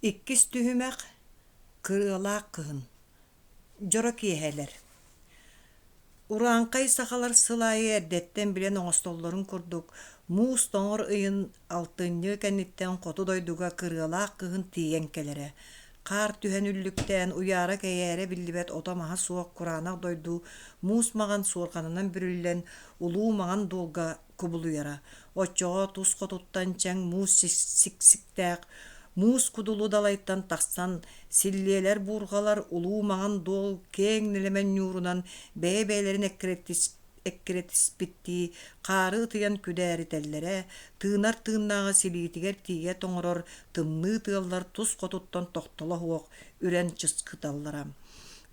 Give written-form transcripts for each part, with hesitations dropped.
İkkis tühümek kırılak kıhın. Joro kiyeheler. Urankay sakalar sılayı erdetten bilen oğustolların kurduk. Muus toңор ıyın altıncı kennitten kotu doyduga kırılak kıhın tiyenkelere. Kar tühenüllükten uyara keyere billibet otamaha suok kuranak doydu. Muus mağan suorkanından bürüllen ulu mağan dolga kubuluyara. Oçoğa tuz kotuttan çen muus siksiktäk. Muus kudulu dalayttan taksan silleler burgalar ulu mağan dol keң nilemen yurunan bebe-belerin ekkeretis bitti qarı ıtıyan küdäri tellere tığnar tığnağa silitiger tiye toңoror tımны tığallar tuz kotuttan toxtola huok üren çıskıtallara.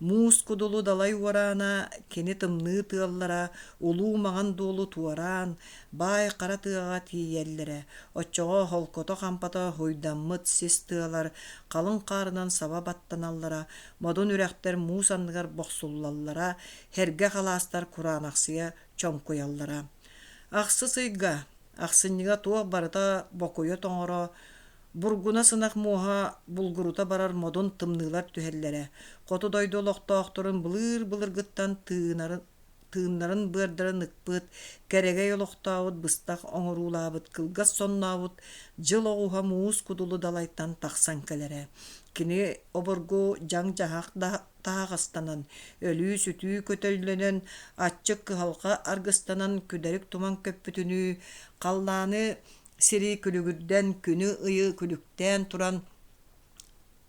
Muus kudulu dalay warana keni tımны tığallara ulu mağan dolu tuaran bay qara tığağa tiyellere oçoğa holkoto qampata hoydammıt sis tığalar qalın qarınan saba battanallara modun ürekter muus anныгар boxsullallara herge qalastar kuranaqsıya çonkoyallara. Ақсы сыйга, ақсынныга туақ барыта бокуя тоңоро, бургуна сынақ муха булгурута барар модун тымнылар түһелләре. Қоту дойду лоқтоқтырын былыр-былыр гыттан тыыннарын бырдырын ыкпыт, кәреге йолоқтауыт быстақ оңырулабыт, кылгас соннауыт, жыл оғуха муус кудулу далайттан тақсан кәләре. Кини оборгу жаң жахақ тағастанан, өлі сүтүү көтөлленен, атчык кыхалға аргыстанан күдәрік туман көппүтүнү, қалланы сири күлүгүрден күнү ыйы күлүктен туран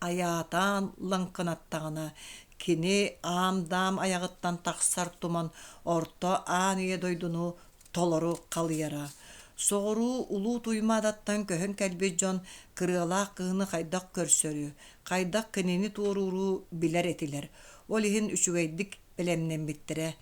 аятан лаңкынаттағына, кини аам-дам аяғыттан тақсар туман орто аание дойдуну толору қалыяра. Соғыру улуу туймадаттан көһөн кәлбе жон кырыалаақ кыһыны хайдақ көрсөрү, хайдақ кынини туоруру билер этилер. Ол иһин үчүгэйдик белемнен биттире.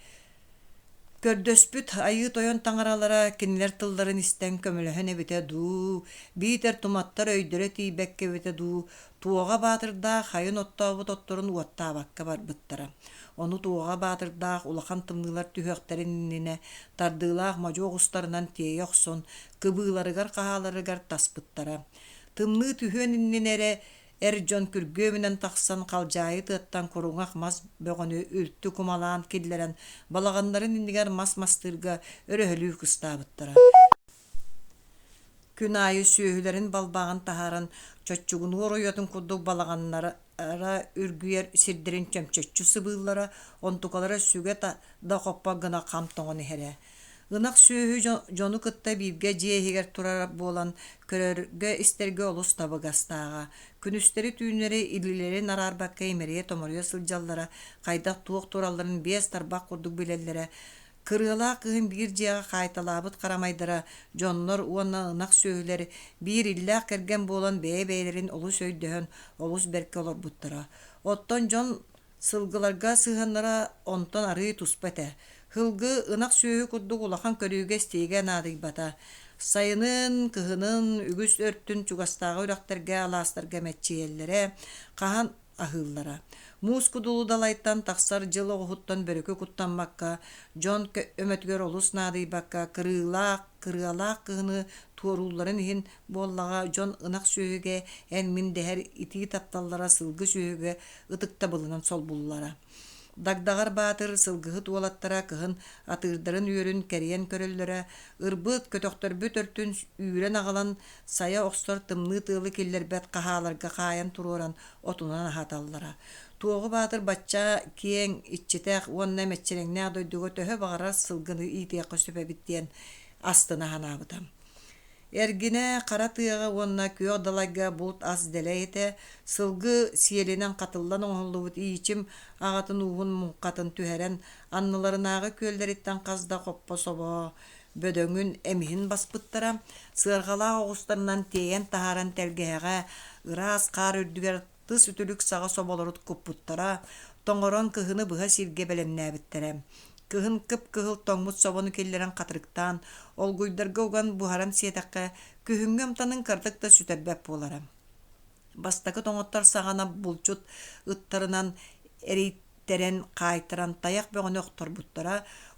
Көрдөспүт айы тойон таңаралара кинилер тылларын истен көмөлөһөн эбите дуу, биитер туматтар өйдөрө тиибекке эбите дуу, туога баатырдаах хайын оттообут отторун уаттаабакка барбыттара. Ону туога баатырдаах улахан тымнылар түһөөхтериннине тардыылаах мажуогустарынан тиэйэ охсон кыбыыларыгар каһааларыгар таспыттара. Тымны түһүөниннинере эр дьон күргөөмүнэн тахсан халдьаайы тыаттан куруҥах мас бөҕөнү үлтү кумалаан киллэрэн балаҕаннарын иннигэр мас-мастыырга өрөһөлүү кыстаабыттара. Күн айы сүүһүлэрин балбааҕын таһааран чоччугунуор ойотун курдук балаҕаннара үргүйэр сирдирин чөмчөччү сыбыыллара онтукалара сүгэ да хоппа гына хам тоҥон иһэрэ. Гынах сүүһү дьону кытта бииргэ дьиэһигэр турар буолан көрөргө истерге олус табыгастааҕа. Күнүстери түүнери илилери нараарбакка имерие томоруя сылдьаллара хайдах туох туралларын биэс тарбах курдук билэллэре. Кырыалаах кыһын биир дьиэҕэ хаайталаабыт харамайдара дьоннор уонна ынах сүүһүлэр биир иллээх кэргэн буолан бэйэ-бэйэлэрин олус өйдөһөн олус бэркэ олорбуттара. Оттон дьон сылгыларга сыһаннара онтон арыы туспа этэ. Хылгы ынах сүүһү курдук улахан көрүүгэ стиэгэ наадыйбата. Сайынын, кыһынын, үгүс өрттүн чугастааҕа үрахтэргэ алаастарга мэччиэллэре хаһан аһыыллара. Муус кудулу далайттан тахсар жыл оҕуһуттан бөрөкү куттаммакка, дьон өмөтүгөр олус наадыйбакка кырыалаах кыһыны туорууларын иһин буоллаҕа дьон ынах сүүһүгэ эн мин дэһэр итии тапталлара сылгы сүүһүгэ ытыктабылынан солбуллара. Дагдаҕар баатыр сылгыһы туолаттара кыһын атыырдарын үөрүн кэриэн көрөллөрө, ырбыт көтөхтөрбүт өртүн үүрэн аҕалан сайа охсор тымны тыалы киллербэт хаһааларга хаайан туруоран отунан аһаталлара. Туоҕу баатыр бачча киэң иччитэх уонна мэччирэҥнээх дойдуго төһө баҕарар сылгыны иитиэххэ сүбэбит диэн астына ханаабытам. Эргине қара тыаға уонна күөҕ далайга булт ас дэлэйэтэ, сылгы сиэлинэн қатыллан оҥоллубут иичим аҕатын уһун муҥхатын түһэрэн анныларынааҕы күөллэриттэн хазда хоппо собо бөдөҥүн эмиһин баспыттара, сыарҕалаах оҕустарынан тиэйэн таһааран тэлгэһэҕэ ыраас хаар үрдүгэр тыс үтүлүк саҕа соболорут куппуттара, тоҥорон кыһыны быһа сиргэ бэлэмнээбиттэрэ. Кыһын кып-кыһыл тоҥмут собону киллэрэн хатырыктаан, олгуйдарга уган буһаран сиэтэххэ күһүҥҥэ ымтанын кырдык да сүтэрбэп буолара. Бастакы тоҥоттор саҕана булчут ыттарынан терен кайтыран таяк бөгөнөктөр буттара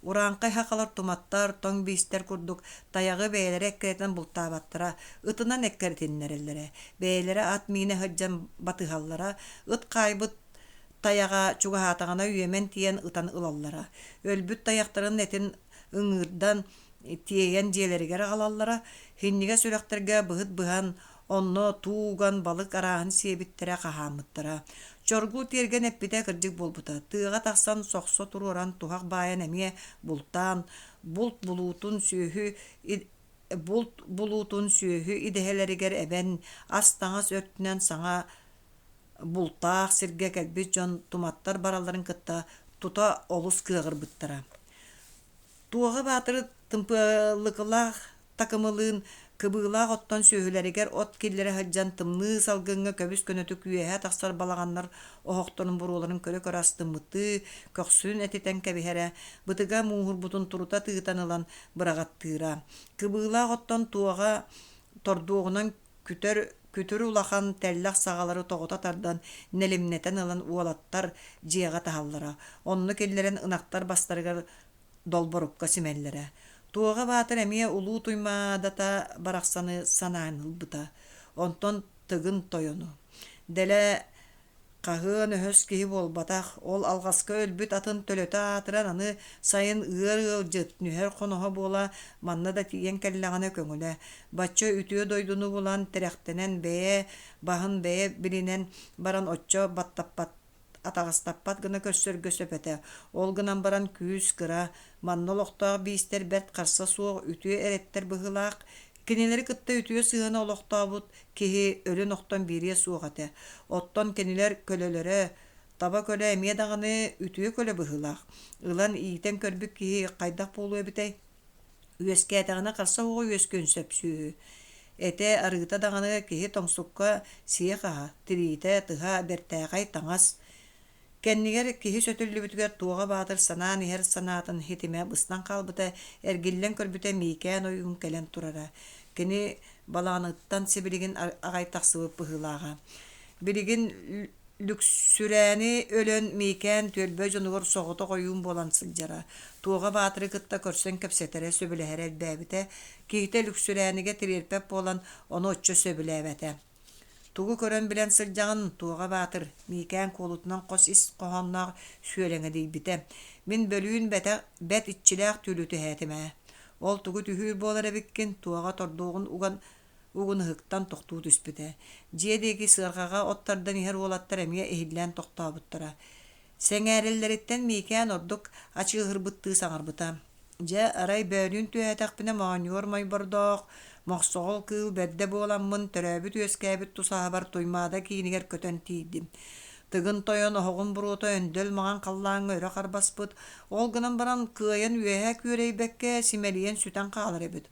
ураанкай хакалар туматтар тоң бистер курдук таягы бээлере эккеретен бултаабаттара ытынан эккертиннереллере бээлере ат миине хыджан батыгаллара ыт кайбыт таяга чугаһаатаҕына үөмэн тиэн ытан ылаллара өлбүт таяктарын этин ыҥыырдан тиэйэн дьиэлэригэр аҕалаллара хиннигэ сүрэхтэргэ быһыт быһан онно тууган балык арааһын сиэбиттерэ хаһааммыттара чоргуу тиэрген эппитэ кырдьык буолбута тыаҕа тахсан сохсо туруоран туһах баайан эмиэ бултаан булт булуутун сүөһү идэһэлэригэр эбэн ас таҥас өттүнэн саҥа бултаах сиргэ кэлбит дьон туматтар баралларын кытта тута олус кыаҕырбыттара туоҕа баатыры тымпыаллыкылаах такымылыын кыбыылаах оттон сүөһүлэригэр от киллэрэ хыджан тымныы салгыҥҥа көбүс көнөтү күөһэ тахсар балаҕаннар оһохторун буруоларын көрө астыммыты көхсүн этитэн кэбиһэрэ бытыга муухурбутун турута тыытан ылан быраҕаттыыра кыбыылаах оттон туоҕа тордуоҕунан күтөр улахан тэллэх саҕалары тоҕото тардан нэлимнэтэн ылан уолаттар дьиэҕэ таһаллара онно киллэрэн ынактар бастарыгар долборукка симэллэрэ туоҕа баатыр эмиэ улуу туймаадата барахсаны санаанылбыта онтон тыгын тойону дэлэ хаһыан өһөс киһи буолбатах ол алҕаска өлбүт атын төлөтө аатыран аны сайын ыар дьыт нүһэр хоноһо буола манна да тиийэн кэллэҕинэ көҥүлэ бачча үтүө дойдуну булан тэрэхтэнэн бэйэ баһын бэйэ билинэн баран оччо баттаппат атаҕастаппат гына көрсөргө сөпэтэ ол гынан баран күүс кыра манна олохтоох биистер бэрт харса суох үтүө эрэттэр быһылаах кинилери кытта үтүө сыһына олохтообут киһи өлүн охтон биирия суохатэ оттон кинилер көлөлөрө таба көлө эмиэ даҕаны үтүө көлө быһылаах ылан иитэн көрбүк киһи хайдах буолуо эбитэй үөскээтэҕинэ харса уоҕа үөскүн сөпсүө эте арыыта даҕаны киһи тоҥсукка сиэхаһа тириитэ тыһа бэртээҕэй таҥас кэннигэр киһи сөтүллүбүтүгэр туоҕа баатыр санаан иһэр санаатын хитимэ быстан хаалбыта эргиллэн көрбүтэ миикээн ойуун кэлэн турара кини балааныттан сибилигин аҕайтахсыбыт быһылааҕа билигин люксүрээни өлөн миикээн түөлбө дьонугор соҕото ойуун буолан сылдьара туоҕа баатыры кытта көрсөн кэпсэтэрэ сөбүлэһэр элбээбитэ киһитэ люксүрээнигэ тириэрпэп буолан ону оччо сөбүлээбэтэ тугу көрөн билэн сылдьаҕын туоҕа баатыр миикээн куолутунан хос ис хоһонноох сүөлэҥэ диибитэ мин бөлүүн бэт иччилээх түлүтү эһэтимээ ол тугу түһүүр буолар эбиккин туоҕа тордууҕун угуныһыктан тохтуу түспүтэ дьиэ диэки сыарҕаҕа оттардан иһэр уолаттар эмиэ иһиллээн тохтообуттара сэҥээрэллэриттэн миикээн ордук ачыыһырбыттыы саҥарбыта дьэ арай бөөнүүн түһээтэхпинэ мооньуор мойбордоох мохсоҕол кыыл бэрдэ буоламмын төрөөбүт үөскээбит тусаабар туймаада киинигэр көтөн тиидим тыгын тойон оһоҕун буруото өндөл маҕан халлааҥҥа өрө харбаспыт ол гынан баран кыайан үөһэ күөрэйбэккэ симэлийэн сүтэн хаалар эбит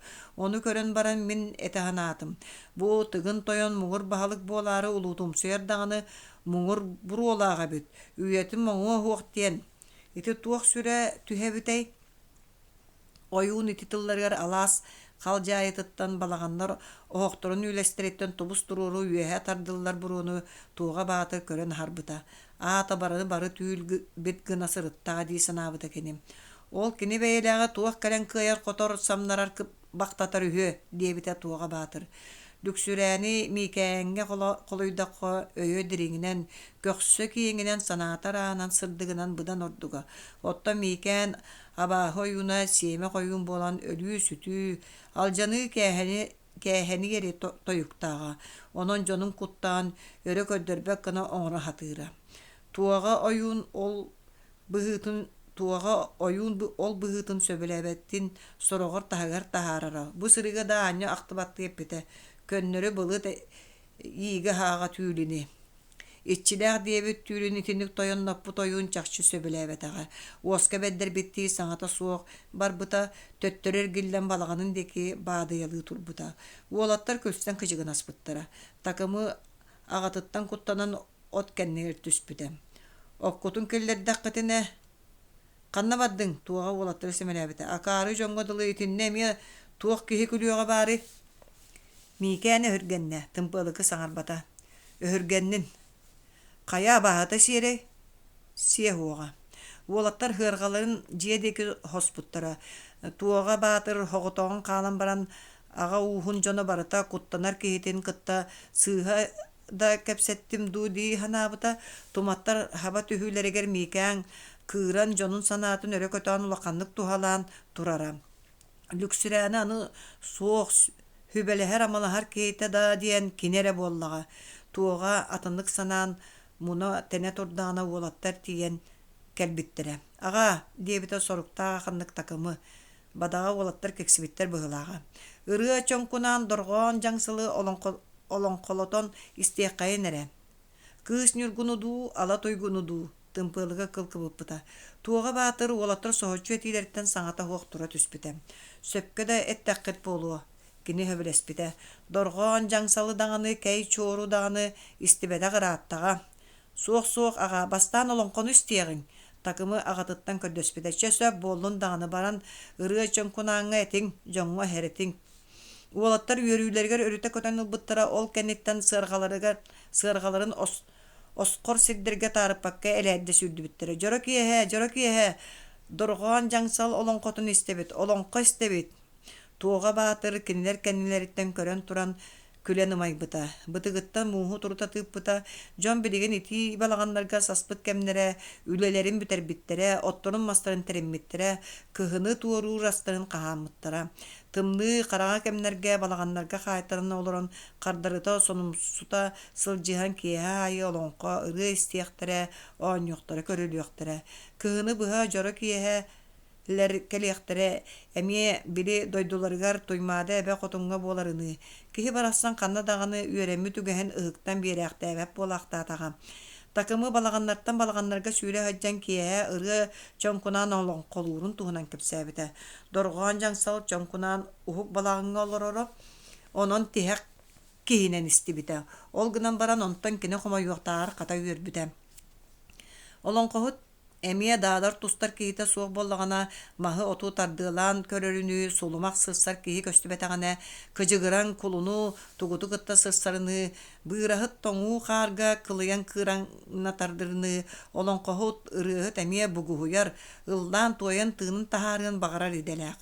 ону көрөн баран мин этэһанаатым бу тыгын тойон муҥур баһалык буолаары улуутумсуйар даҕаны муҥур буруолааҕа эбит үйэтин моҥуо хуох диэн ити туох сүрэ түһэбитэй ойуун ити тылларыгар алаас халдьаайытыттан балаҕаннар оһохторун үлэстэриттэн тубус туруору үөһэ тардыллар буруону туоҕа баатыр көрөн харбыта аата бараны бары түүл бит гына сырыттаҕа дии санаабыта кини ол кини бэйэлээҕэ туох кэлэн кыайар хотор самнарар бахтатар үһүө диэбитэ туоҕа баатыр люксүрээни миикээҥҥэ холуйдаххо өйө дириҥинэн көхсө кииҥинэн санаатар аанан сырдыгынан быдан ордуга оттон миикээн абааһы ойуuna сиэмэ ойуун буолан өлүү сүтүү алдьаны кээһэни ери тойуктааҕа онон дьонун куттаан өрө көддөрбөк гына оҥоро хатыыра туоҕа ойуун ол быһыытын сөбүлээбэттин сороҕор таһыгар таһаарара бу сырыга даанньа ахтыбаттыы эппитэ көннөрү былыт иигэ хааҕа түүлүни иччилээх диэбит түүлүн итинник тойонноппут ойуун чахчы сөбүлээбэтэҕэ уоска бэддэр биттии саҥата суох барбыта төттөрөр гиллэн балаҕанын диэки баадыйалыы турбута уолаттар көлстэн кыдьыгын аспыттара такымы аҕатыттан куттанан от кэннигэр түспүтэ оккутун киллэрдэххитинэ ханна бардыҥ туоҕа уолаттар симэлээбитэ акаары дьоҥҥо дылы итиннэ эмиэ туох киһи күлүөҕэ баары миикээни өһүргэннэ тымпыалыкы саҥарбата өһүргэннин хайа баһата сиэрэй сиэ хуоҕа Уолаттар хыргаларын жиедеки хоспуттара. Туога баатыр хоготоон калан баран ага уухун жоно барыта куттанар кихитин кытта сыыха да кепсеттим дуди ханабыта туматтар хаба түһүлерегер микәң кыыран жонун санаатын өрө көтөөн улаканнык тухалаан турара. Люксүрәне аны суох хүбелеһер амалаһар кейте да диэн кинере буоллаҕа. Туоҕа атыннык санаан муна тене турдаана уолаттар тиийэн кэлбиттерэ. Ага диэбитэ соруктааҕа ханнык такымы бадаҕа уолаттар кексибиттер быһылааҕа. Ырыа чоҥкунаан дорҕоон жаңсылы олоҥхолотон истиэххайын эрэ. Кыыс ньургунудуу, ала тойгунудуу тымпыылыга кылкыбыппыта. Туоҕа баатыр уолаттар соһоччу этиилэриттэн саҥата хуохтура түспүтэ. Сөпкө да эттээххит буолуо. Кини höbüleспите. Дорҕоон жаңсалы даҕаны, кэй чуору даҕаны истибэдэ гырааттаҕа. Суох-суох аҕа бастаан олоҥхону истиэҕиҥ. Такымы аҕатыттан көрдөспүтэ. Чэ сөп буоллун даҕаны баран ырыа чоҥкунааҥҥа этиҥ, дьоҥҥо эрэтиҥ. Уолаттар үөрүүлэригэр өрүтэ көтөн ылбыттара ол кэнниттэн сыарҕаларын оскор сирдэргэ таарыппакка элээддэ сүрдүбүттэрэ. Дьоро киэһэ. Дорҕоон жаңсал олоҥхотун истебит, олоҥхо истебит. Туоға баатыр кинилер кэннилэриттэн көрөн туран күлэн ымайбыта. Бытыгыттан мууху турута тыыппыта, дьон билигин ити балаҕаннарга саспыт кэмнере, үлэлэрин бүтэрбиттерэ, отторун мастарын териммиттерэ, кыһыны туоруу растарын хаһааммыттара. Тымны хараҕа кэмнерге балаҕаннарга хаайтарына олорон хардарыта сонумсута сылдьыһан киэһэ айы олоҥхо ырыа истиэхтерэ, оонньуохтара көрүлүөхтерэ. Кыһыны быһа дьоро киэһэ кэлиэхтерэ эмиэ били дойдуларыгар туймаада эбэ хотуҥҥа буоларыны. Киһи барахсан ханна даҕаны үөрэмми түгэһэн ыһыктан биэриэхтээбэп буолаахтаатаҕа. Такымы балаҕаннартан балаҕаннарга сүүрэ хаджан киэһэ ырыа чоҥкунаан олоҥхолуурун туһунан кэпсээбитэ. Дорҕоон жаңсал чоҥкунаан уһук балаҕыҥҥа олороро, онон тиһэх киһинэн истибитэ. Ол гынан баран онтон кини хомойуохтаар хата үөрбүтэ. Олоҥхоһут эмиэ даадар тустар киһитэ суох боллаҕана маһы отуу тардыылаан көрөрүнүү сулумах сырсар киһи көстүбэтэҕинэ кыдьыгыран кулуну тугуту кытта сырсарыны быыраһыт тоҥуу хаарга кылыйан кыыраҥна тардырыны олоҥхоһут ырыаһыт эмиэ бугуһуйар ыллаан туойан тыынын таһаарыан баҕарар иделээх.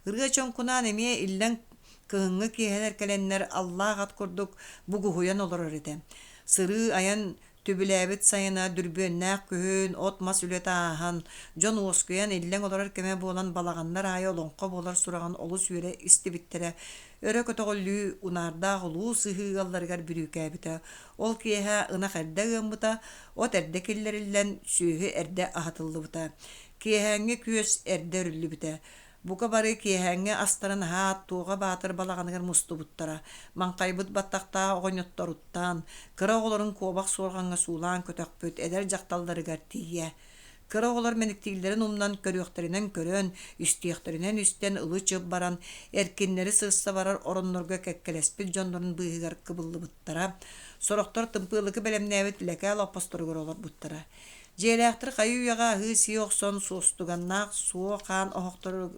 Ырыа чоҥкунаан эмиэ иллэн кыһыҥҥы киэһэлэр кэлэннэр Аллаах ат курдук бугуһуйан олорор этэ. Сырыы аян түбүлээбит сайына дүрбүөннээх күһүн от мас үлэ тааһан, дьон уоскуйан иллэң олорор кэмэ буолан балаҕаннар аайы олоҥхо буолар сураҕан олус үөрэ истибиттерэ, өрө көтөҕөллүү унаардаах улуу сыһыыгалларыгар бүрүүкээбитэ. Ол киэһэ ынах эрдэ ыаммыта, от эрдэ киллэриллэн сүүһү эрдэ аһатыллыбыта. Киэһээҥҥи күөс эрдэ өрүллүбүтэ. Бука бары киэһээҥҥи астарын хаат туоҕа баатыр балаҕаныгар мустубуттара. Маңхайбыт баттахтаа оҕоньотторуттаан, кыра оҕолорун куобах суорҕаҥҥа суулаан көтөхпүт, эдэр дьахталларыгар тиийэ. Кыра оҕолор мэниктииллэрин умнан көрүөхтэринэн көрөн, үстүөхтэринэн үстэн ылы чып баран, эркиннери сыыста барар ороннорго кэккэлэспит дьоннорун быыһыгар кыбыллыбыттара. Сорохтор тымпыылыгы бэлэмнээбит лэкэ лоппосторугар олорбуттара. Дьиэлээхтэр хайыы уяга аһыы сии охсон суостуганнаах суо хаан охохтору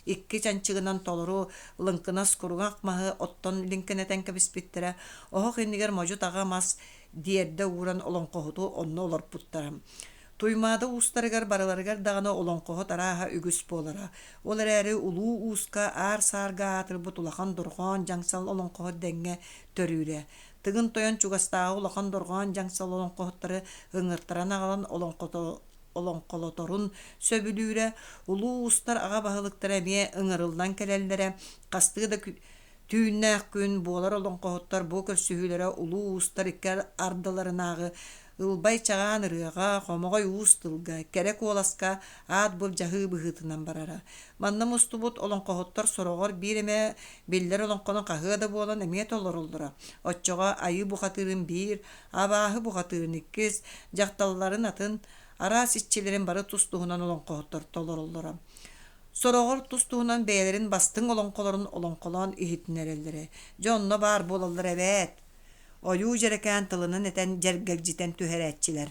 икки чанчыгынан толору лынкынас куругак маһы оттон линкенетен кэбиспиттерэ, охох иннигэр можут ага мас диэрдэ ууран олоҥхоһуту онно олорпуттара. Туймаада уустарыгар барыларыгар даҕаны олоҥхоһут арааһа үгүс буолара. Ол эрээри улуу ууска аар саарга аатырбыт улахан дорҕоон жаңсал олоҥхоһут дэҥҥэ төрүүрэ. Тыгын тойон чугастааҕы улахан дорҕоон жаңсал олоҥхоһуттары ыҥыртаран аҕалан олоңколоторун сөбүлүүрэ, улуу устар ага баһылыктар эмиэ ыҥырылдан кэлэллэрэ, хастыы да түүннээх күн буолар олоңкоһуттар бу көрсүһүүлэрэ улуу устар икки ардыларынаагы ылбай чагаан ырыаға, хомоҕой уус тылга, кэрэ куоласка аат бул жаһыы быһыытынан барара. Манна мустубут олоңкоһуттар сороҕор биир эмэ биллэр олоңкону хаһыа да буолан эмиэ толоруллара. Оччоҕо айы бухатыырын биир, абааһы бухатыырын иккис, дьахталларын атын араа сиччилэрин бары тус туһунан олоңкоһуттар толоруллара. Сороҕор тус туһунан бэйэлэрин бастыҥ олоңколорун олоңколоон иһитинэрэллэри. Дьонно баар буолаллар эбээт. Ойуу жерекээн тылынан этэн жэргэлжитэн түһэрээччилэр.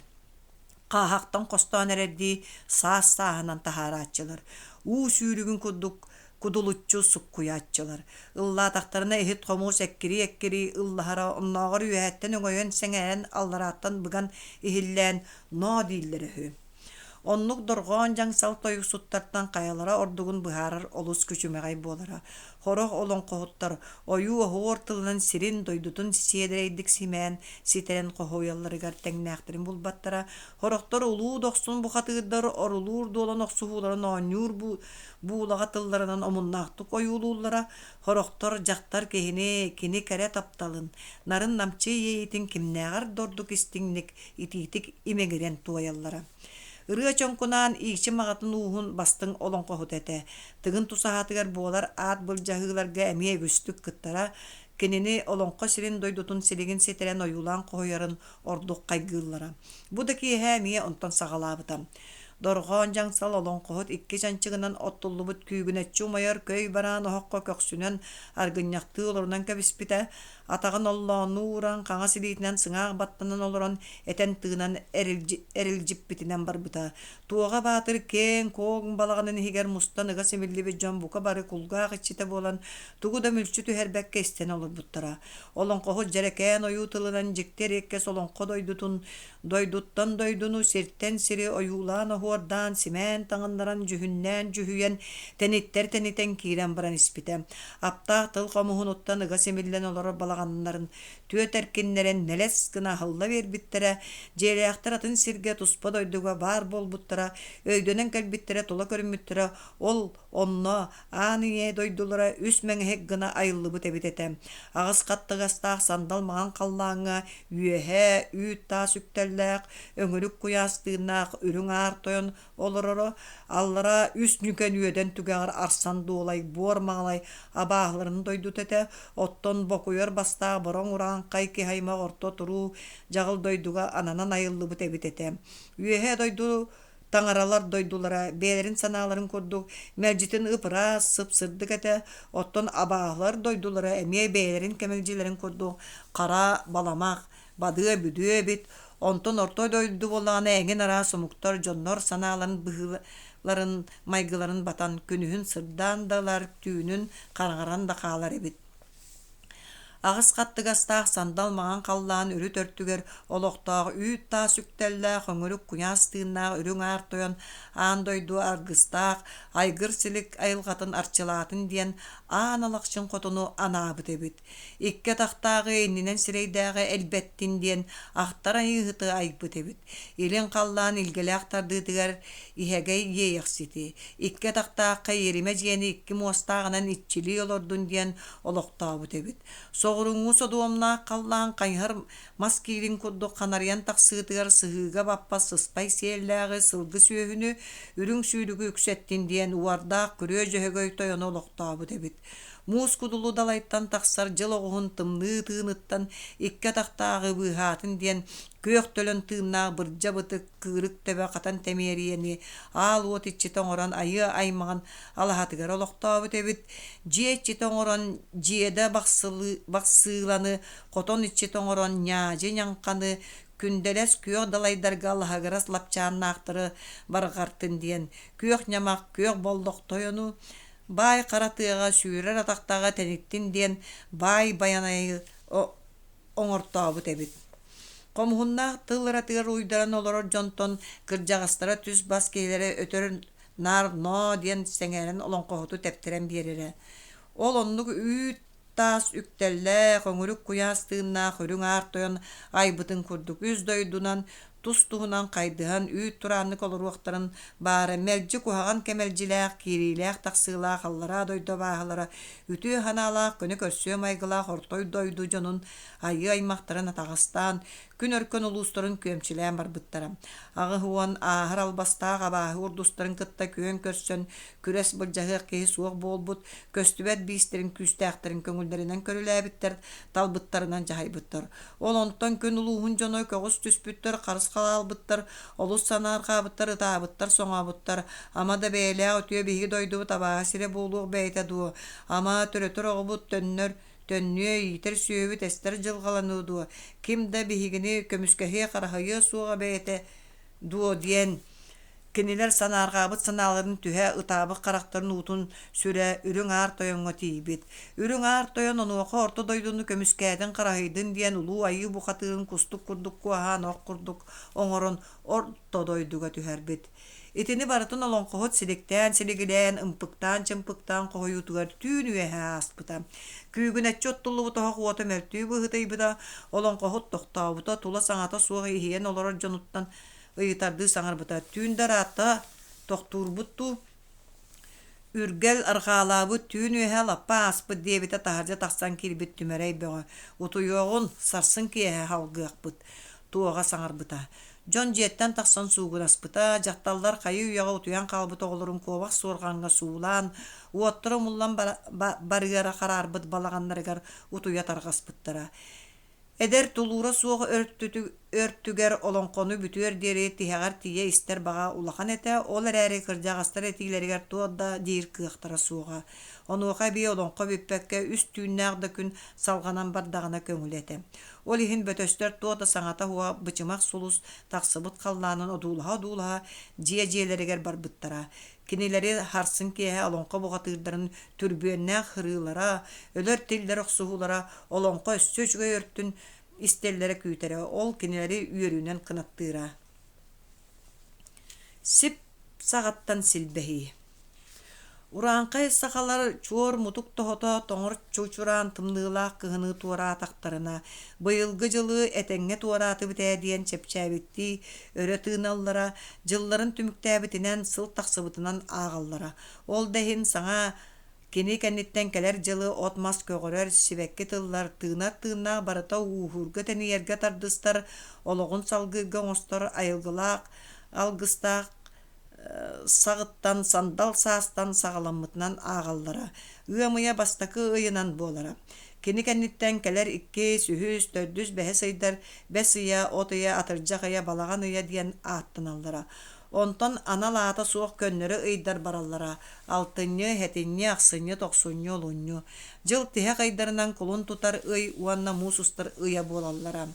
Хаахтан костоон эрэрдии саас сааһынан таһаарааччылар. Уу сүүрүгүн кудулуччу суккуяаччылар. Ыллаатахтарына эһит хомуус эккири ыллаһара онноогор үөһэттэн өҥөйөн сэҥээн алларааттан быган иһиллээн ноо дииллэрэ үһү. Оннук доргоон жаңсал тойуксуттартан каялара ордугун быһаарар олус күчүмэгай буолара. Хорох олонкоһуттар ойуу оһуор тылынан сирин дойдутун сиэдэрэйдик симээн ситерен кохуйалларыгар тэҥнээхтэрин булбаттара. Хорохтор улуу дохсун бухатыырдар орулуур дуолан охсуһууларын оонньуур буулаҕа тылларынан омуннаахтык ойуулууллара. Хорохтор дьахтар кини кэрэ тапталын нарын намчы иэйитин кимнээҕэр дордук истиҥник итиитик имэҥирэн туойаллара. Ырыа чоҥкунаан иичи маҕатын уухун бастыҥ олоҥхоһут этэ. Тыгын тусаһаатыгар буолар аат былдьаһыыларга эмиэ үгүстүк кыттара кинини олоҥхо сирин дойдутун силигин ситерэн ойуулаан коһуйарын ордук хайгыыллара. Бу да киэһэ эмиэ онтон саҕалаабытам. Доргоон жаңсал олоҥхоһут икки чанчыгынан оттуллубут күүгүнэччи умайар көй бараан оһокко көксүнэн аргынньахтыы олорунан кэбиспитэ. Атаҕын оллоонууран хаҥа силиитинэн сыҥаах баттанан олорон этэн тыынан эрилдьиппитинэн барбыта. Туоҕа баатыр кээн кооҥ балаҕанын иһигэр мустан ыга симиллибит дьон бука бары кулгаах иччитэ буолан тугу да мүлчү түһэрбэккэ истэн олорбуттара. Олоҥхоһут дьэрэкээн ойуу тылынан дьиктер иэккэс олоҥхо дойдуттан дойдуну сиртэн сири ойуулаан оһуордаан симээн таҥаннаран жүһүннээн жүһүйэн тэниттэр тэнитэн киирэн баран испитэ. Аптаах тыл хомуһунуттан ыга симиллэн олорор балаҕаннарын түөт эркиннэрэн нэлэс гына хылла биэрбиттэрэ дьиэлээхтэр атын сиргэ туспа дойдуга баар буолбуттара өйдөнэн кэлбиттэрэ тула көрүммүттэрэ ол онно аан ийэ дойдулара үс мэҥэһик гына айыллыбыт эбит этэ. Аҕыс хаттыгастаах сандал маҕан халлааҥҥа үөһэ үүт таа сүктэллээх өҥүрүк куяастыынаах үрүҥ аар тойон олороро аллара үс нүкэн үөдэн түгэҕэр арсан дуолай буор маҕалай абааһыларын дойдут этэ. Оттон бокуйар бастаах бороҥ урааңхай киһаймах орто туруу дьаҕыл дойдуга ананан айыллыбыт эбит этэ. Үөһэ дойду таҥаралар дойдулара бээлэрин санааларын курдук мэлдьитин ыпыраас сып-сырдык этэ. Оттон абааһылар дойдулара эмиэ бээлэрин кэмэлдьилэрин курдук хара баламах бадыа бүдүө эбит. Онтон ортой дойду боллаҕына эҥин араа сумуктар дьоннор санааларын быһыыларын майгыларын батан күнүһүн сырдаан далар түүнүн хараҥаран да хаалар эбит. Аҕыс хаттыгастаах сандал маҕан халлаан үрү төртүгэр олохтоох үүт таа сүктэллээх өҥүрүк куñаастыыннаах үрүҥ аар тойон аан дойду аргыстаах айгыр силик айылҕатын арчылаатын диэн аан алахчын хотуну анаабыт эбит. Икке тахтааҕы иннинэн сирэйдээҕи элбэттин диэн ахтар айыһыты айбыт эбит. Илин халлаан илгэлээх тардыытыгар иһэгэй иэйэхсити. Икке тахтаахха иримэ дьиэни икки муостааҕынан иччилии олордун диэн олохтообут эбит. Соҕуруҥҥу содуомнаах халлаан хайыһар мас киирин курдук ханарыйан тахсыытыгар сыһыыга баппас сыспай сиэллээҕи сылгы сүөһүнү үрүҥ сүүрүгү үксэттин диэн уардаах күрүө дьөһөгөй тойону олохтообут эбит. Муус кудулу далайттан тахсар дьыл оҕуһун тымныы тыыныттан икке тахтааҕы быыһаатын диэн күөх төлөн тыыннаах бырдьа бытык кыырык төбө хатан тэмиэриэни аал уот иччитэ оҥорон айыа аймаҕан алаһатыгар олохтообут эбит. Дьиэ иччитэ оҥорон дьиэдэ бахсыыланы хотон иччитэ оҥорон ньаадьы ньаҥханы күндэлэс күөх далайдарга алаһыгарас лапчааннаахтары барҕартын диэн күөх ньамах күөх боллохтойону баай харатыаҕа сүүрэр атахтааҕа тэниттин диэн баай баянайы оҥортообут эбит. Комуһуннаах тыл ыратыгар уйдаран олорор дьонтон кырдьаҕастара түс бас киһилэри өтөр нар ноо диэн сэҥээрэн олоҥхоһуту тэптэрэн биэриэрэ. Ол оннук үүт таас үктэллээх өҥүрүк куяастыыннаах үрүҥ аар тойон айбытын курдук үс дойдунан тус туһунан хайдыһан үүт турааннык олоруохтарын баара мэлдьи куһаҕан кэмэлдьилээх киириилээх тахсыылаах аллара дойдо бааһылара үтүө ханаалаах көнө көрсүө майгылаах ортой дойду дьонун айы аймахтарын атаҕастаан күн өркөн улуустарын күөмчилээн барбыттара. Аҕы хуон ааһар албастаах абааһы урдустарын кытта күөн көрсөн күрэс былдьаһыах киһи суох буолбут көстүбэт биистерин күүстээхтерин көҥүллэринэн көрүлээбиттэр талбыттарынан дьаһайбыттар. Ол онтон күн улууһун дьоно көҕүс түспүттэр харыс халаалбыттар олус санааргаабыттар ытаабыттар соҥообуттар ама да бэйэлээх өтүө биһиги дойдубут абааһы сире буолуох бэйэтэ дуо ама төрөтөр оҕобут төннүө иитэр сүөбүт эстэр дьылҕалануу ким да биһигини көмүскэһиэ хараһайыа суоҕа бэйэтэ дуо диэн Kiniler sanargabıt sanaların tühe ıtabı karakterin utun süre ürün ağır toyonga tibit. Ürün ağır toyon onu oku orta doydunu kömüskäden karahiydin diyen ulu ayı bu katığın kustuk kurduk kuahan ok kurduk oңорон orta doyduga tüherbit. Itini baratın olon kohut silikten siligilän ımpıktan çımpıktan koyutugar tüynüye haspıta. Kügün etçot tullu bu toha kuota meltüy bu hıtay bida olon kohut tohta buta tula sangata suğa ihiyen olara canuttan ıyıtardı sangar buta. Tüyündar atta tohtur buttu ürgel arxalabı tüynüye lappa aspı diye bita taharca taksan kilbit tümerey beğa. Utuyoğun sarsın kiye halgıyak bıt. Tuğağa sangar buta. John jetten taksan suğuraspıta, jaktallar kayı uyağa utuyan kalbıta olurum kovak sorğanga suulan, uottara mullan barıgara kararbıt balağanlarıgar utuya targaspıttara. Eder tulura suoğa örtüger olon konu bütüer deri tihagar tiye ister bağa ulakan ete, olar eri kırjağastar etileriger tuadda dir kıaqtara suoğa. Onuqa bi olonqa büppekke üst tünnägda kün salganan bardağına köngül ete. Ol ihin bötöstör tuada saňata huwa bıçımak sulus taqsıbıt kallanın odulaha jiye-jiyeleriger barbıttara. Kinileri harsın kiye olonqa boğatırdarın türbüennä hırılara, öler tiller oqsuhulara olonqa össöçgö örttün istellere kütere. Ol kinileri üyerünen kınattıra. Sip sagattan silbehi. Urankay sakalar çuor mutuk tohota toңор çuçuran tımnıılaq kıhını tuara taktarına, bıyılgı jılı etenge tuaratı bite diyen çepçäbikti, öre tığnallara, jılların tümüktäbitinen sıl taksıbıtınan ağallara. Ol dehin saňa kini kennitten keler jılı otmas kögörer sibekki tıllar tığna barata uhurga teni yerge tardıstar, ologun salgıga ostor ayılgılaq, algыстaq, sağıttan sandal saastan sağalamıtынан ağallara, ıamıya bastakı ıyınan bolara. Kini kennitten keler 2, 3, 4, 5 aydar, 5 ıya, 10 ıya, atırcak ıya, balağan ıya diyen ağıttınallara. Ondan analata soğuk könleri ıydar barallara, 6, 7, 8, 9, 10. Jıl tihek aydarından kulun tutar ıy, uanna musustar ıya bolallara.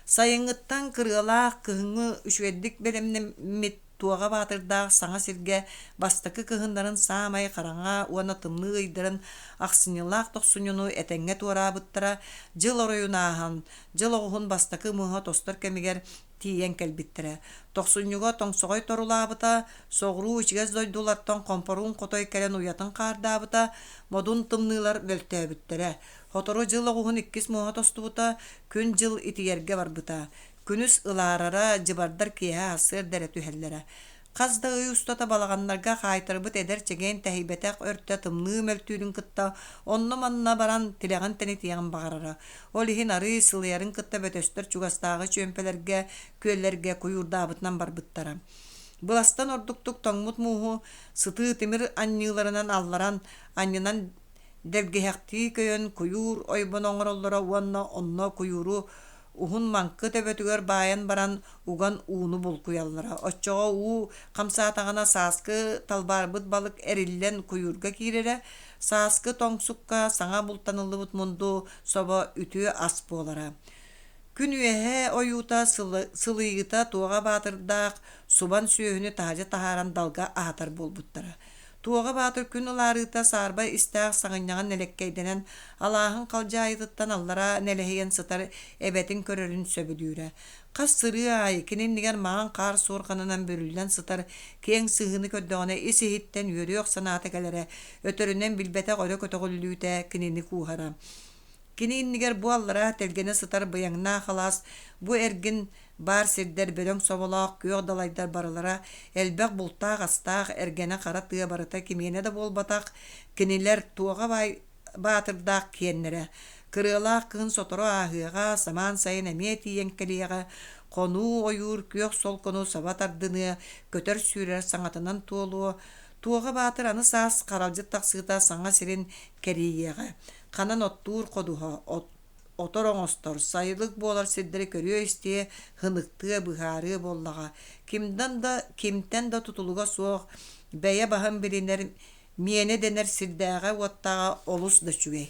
Sayıngıttan kırılaq kıhını üşveddik belemne mit tuaga batırda saňa sirge bastakı kıhınların samay karaňa uana tımlı ıydırın aksınylaq toqsunyunu etenge tuarabıttara jıl oruyunahan, jıl oğun bastakı mıha tostor kemiger tiyen kelbittire. Toqsunyuga toňsogoy torulabıta, soğru içgez doydulartan komporun kotoy kelen uyatın qardabıta, modun tımныlar böltäbittere. Hotoru jıl oğun 2 mıha tostubuta, kün jıl itiyerge barbıta. Күнүс ылаарара жыбардар киэһэ асыр дэрэ түһэллэрэ. Казда ый устата балаганнарга хайтырбыт эдер чеген тэһибэтэх өртө тымныы мөлтүүрүн кытта онно манна баран тилэгэн тени тияган багарара. Ол иһин ары сылыярын кытта бөтөстөр чугастаагы чөмпелерге, күөллерге куюрдаабытынан барбыттара. Быластан ордуктук тоңмут мууху сытыы тимир анньыыларынан алларан анньынан дергеһэхти көйөн куюр ойбон оҥороллора уонна онно куюру Uhun mankı töbötügör bayan baran ugan uunu bulkuyallara. Oççoğa uu kamsaatağına saskı talbarbıt balık erillen kuyurga kirere, saskı tongsukka sağa bultanıllıbıt mundu soba ütüğü asp olara. Gün üyehe oyuta sılıyıta tuğa batırdaq, suban süyöhünü tahaca taharan dalga ahatar bolbuttara. Tuğa batır gün ularıta sarbay istaq sağınyagan nelekkeyden Allah'ın kalcayıtıttan allara neleheyen sıtar ebetin körörün söbülüre. Kas sırığı ay kinin nigar mağan kar sorkanından börülden sıtar kiyen sığını köddağına isi hitten yürüyok sanata gelere ötöründen bilbete koyda kötөгülüyte kinini kuhara. Kinin nigar bu allara telgene sıtar bıyanına halas bu ergin bar sirder bölöň sobolaq köýök dalaýdar baralara elbek bultaq astaq ergene qara tığa barata kimene de bolbataq kiniler tuğa batırdaq kiyenlere kırılaq kın sotoro ahıga saman sayın emiyeti yenkeliyaga konu oyur köýök sol konu sabatardyny köter sürer saňatynan tuğulu tuğa batır anı sas qaralжы taqsıta saňa sirin keriyaga kanan ottur koduha Otoroňostor sayılık bolar siddiri körüyor isteye hınıktığı bıharı bollağa. Kimden da tutuluga soğuk beye bahın bilinler miyene dener siddağa vattağa olus da çüvey.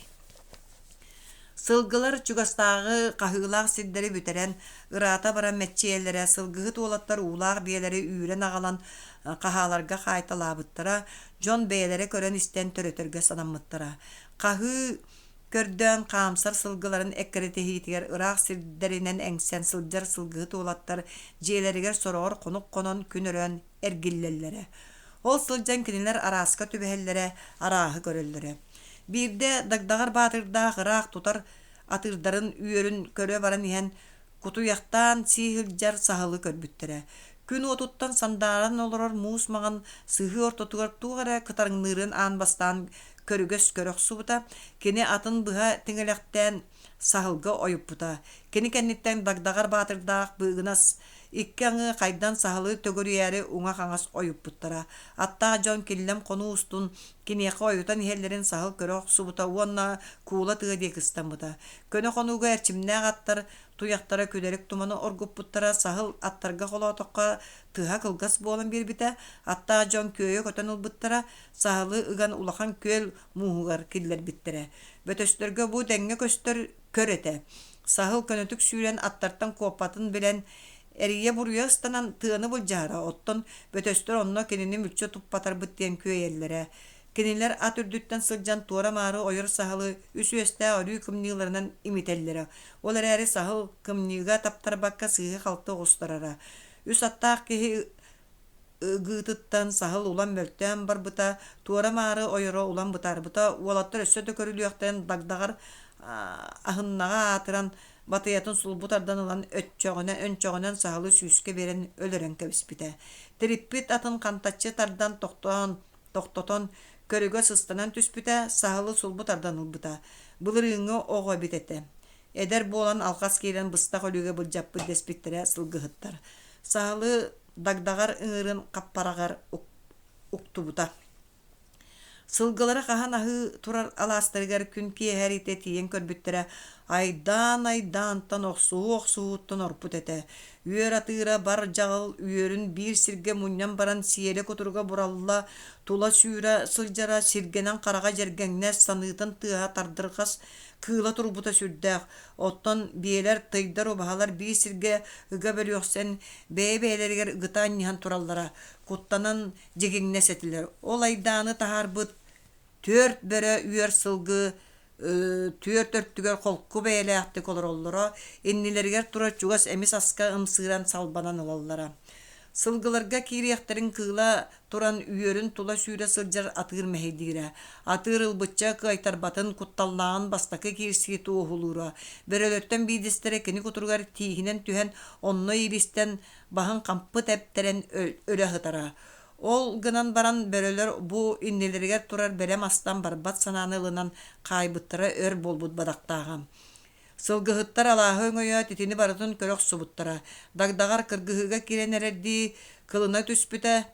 Сылгылар чугастагы кахылак сиддери бүтерен ырата баран мәччиелләре сылгыгы туолаттар уулак биеләре үйрен агалан кахаларга кайталабыттара Джон бәйләре көрән истен төрөтөргә санаммыттара. Кахы көрдөн камсар сылгыларын эккеретехитигер ырак сиддеринен эңсен сылжар сылгыгы туолаттар жиелеригер сороор конук конон күнөрөн эргиллелләре. Ол сылжан кинилер араска түбәһелләре арааһы көрөлләре. Бирде дагдагар батырда гыраак тутар атырдарын үйөрүн көрө баран иһен кутуяктан сиһилжар саһылы көрбүттөрө. Күн отуттан сандаран олорор муус маған сыһы ортотугар тугара кытарыңнырын аан көрүгөс көрөх субута, кини атын быха тиңелектен саһылга ойуппута. Кини кенниттен дагдагар батырдаах быгынас иккаңы кайдан саһылы төгөрүяри уңа хаңас ойуппуттара. Аттаа жон киллем кону устун кинеқа ойутан иһеллерин саһыл көрөх субута уонна куула тыга кыстамбыта. Көнө конуга эрчимнээх аттар туяқтара күдерек туманы оргуппуттара саһыл аттарга холоотокка тыга кылгас буолан бирбите. Аттаа жон көйө көтөн улбуттара саһылы ыган улахан көөл муугар киллер биттере. Бөтөстөргө бу деңге көстөр көрөтө. Саһыл көнөтүк сүүрен аттартан копатын билен эрие буруястанан тыаны булжара оттон бөтөстөр онно кинини мүлчө туппатар бүттен көйеллере. Кинилер ат үрдүттен сылжан туора мары ойор саһылы үсүөстэ оруу кымныларынан имителлере. Олар эри саһыл кымныга таптарбакка сыйы халты огустарара. Үс аттаах киһи гытыттан саһыл улан мөлтөн барбыта туора мары ойоро улан бытарбыта уолаттар өссөтө көрүлүөхтен дагдагар ахыннага атыран батыятын сулбутардан ылан өнчөгөнөн саһылы сүүскө берен өлөрөн кебиспите. Триппит атын кантаччы тардан токтотон көрүгө сыстанан түспүтэ саһылы сулбутардан ылбыта. Былырыыңы ого битете. Эдер болан алкас киирен быстак өлүгө булжаппы деспиттере сылгыһыттар. Саһылы дагдагар ыңырын каппарагар уктубута. Сылгылары хаһан аһы турар аластыргар күн киэһэрите тиен көрбүттере айдан тан оксууттан орпут эте. Үөр атыыра бар жагыл үөрүн бир сирге муньян баран сиэле котурга буралла тула сүүрэ сылжара сиргенен карага жергеңне саныытын тыаһа тардыргас кыыла турбута сүрдээх. Оттон биэлэр тыйдар убаһалар бир сирге ыга бөлүөхсен бэйэлэригэр ыгытаан ниһан тураллара куттанан жегиңне сетилер. Ол айдааны тахарбыт төрт бөрө үөр сылгы төрттүгөр колку бээлээхти колороллоро иннилергер тура чугас эмис аска ымсыыран салбанан ылаллара. Сылгыларга кириэхтерин кыыла туран үөрүн тула сүүрэ сылжар атыыр мэһэйдиирэ. Атыыр ылбытча кайтарбатын кутталлаан бастакы киирсиги туохулуура. Бөрөлөттөн биидистере кини кутургар тиихинен түһэн онно иристен баһын кампы тэптерен өрөһытара. Ол гынан баран бөрөлөр бу иннилергер турар берем астан барбат санааны ылынан кайбыттара өр болбут бадактаага. Сылгыһыттар алааһы өҥөйө титини барытын көрөх субуттара. Дагдагар кыргыһыга киренерерди кылана түспүтэ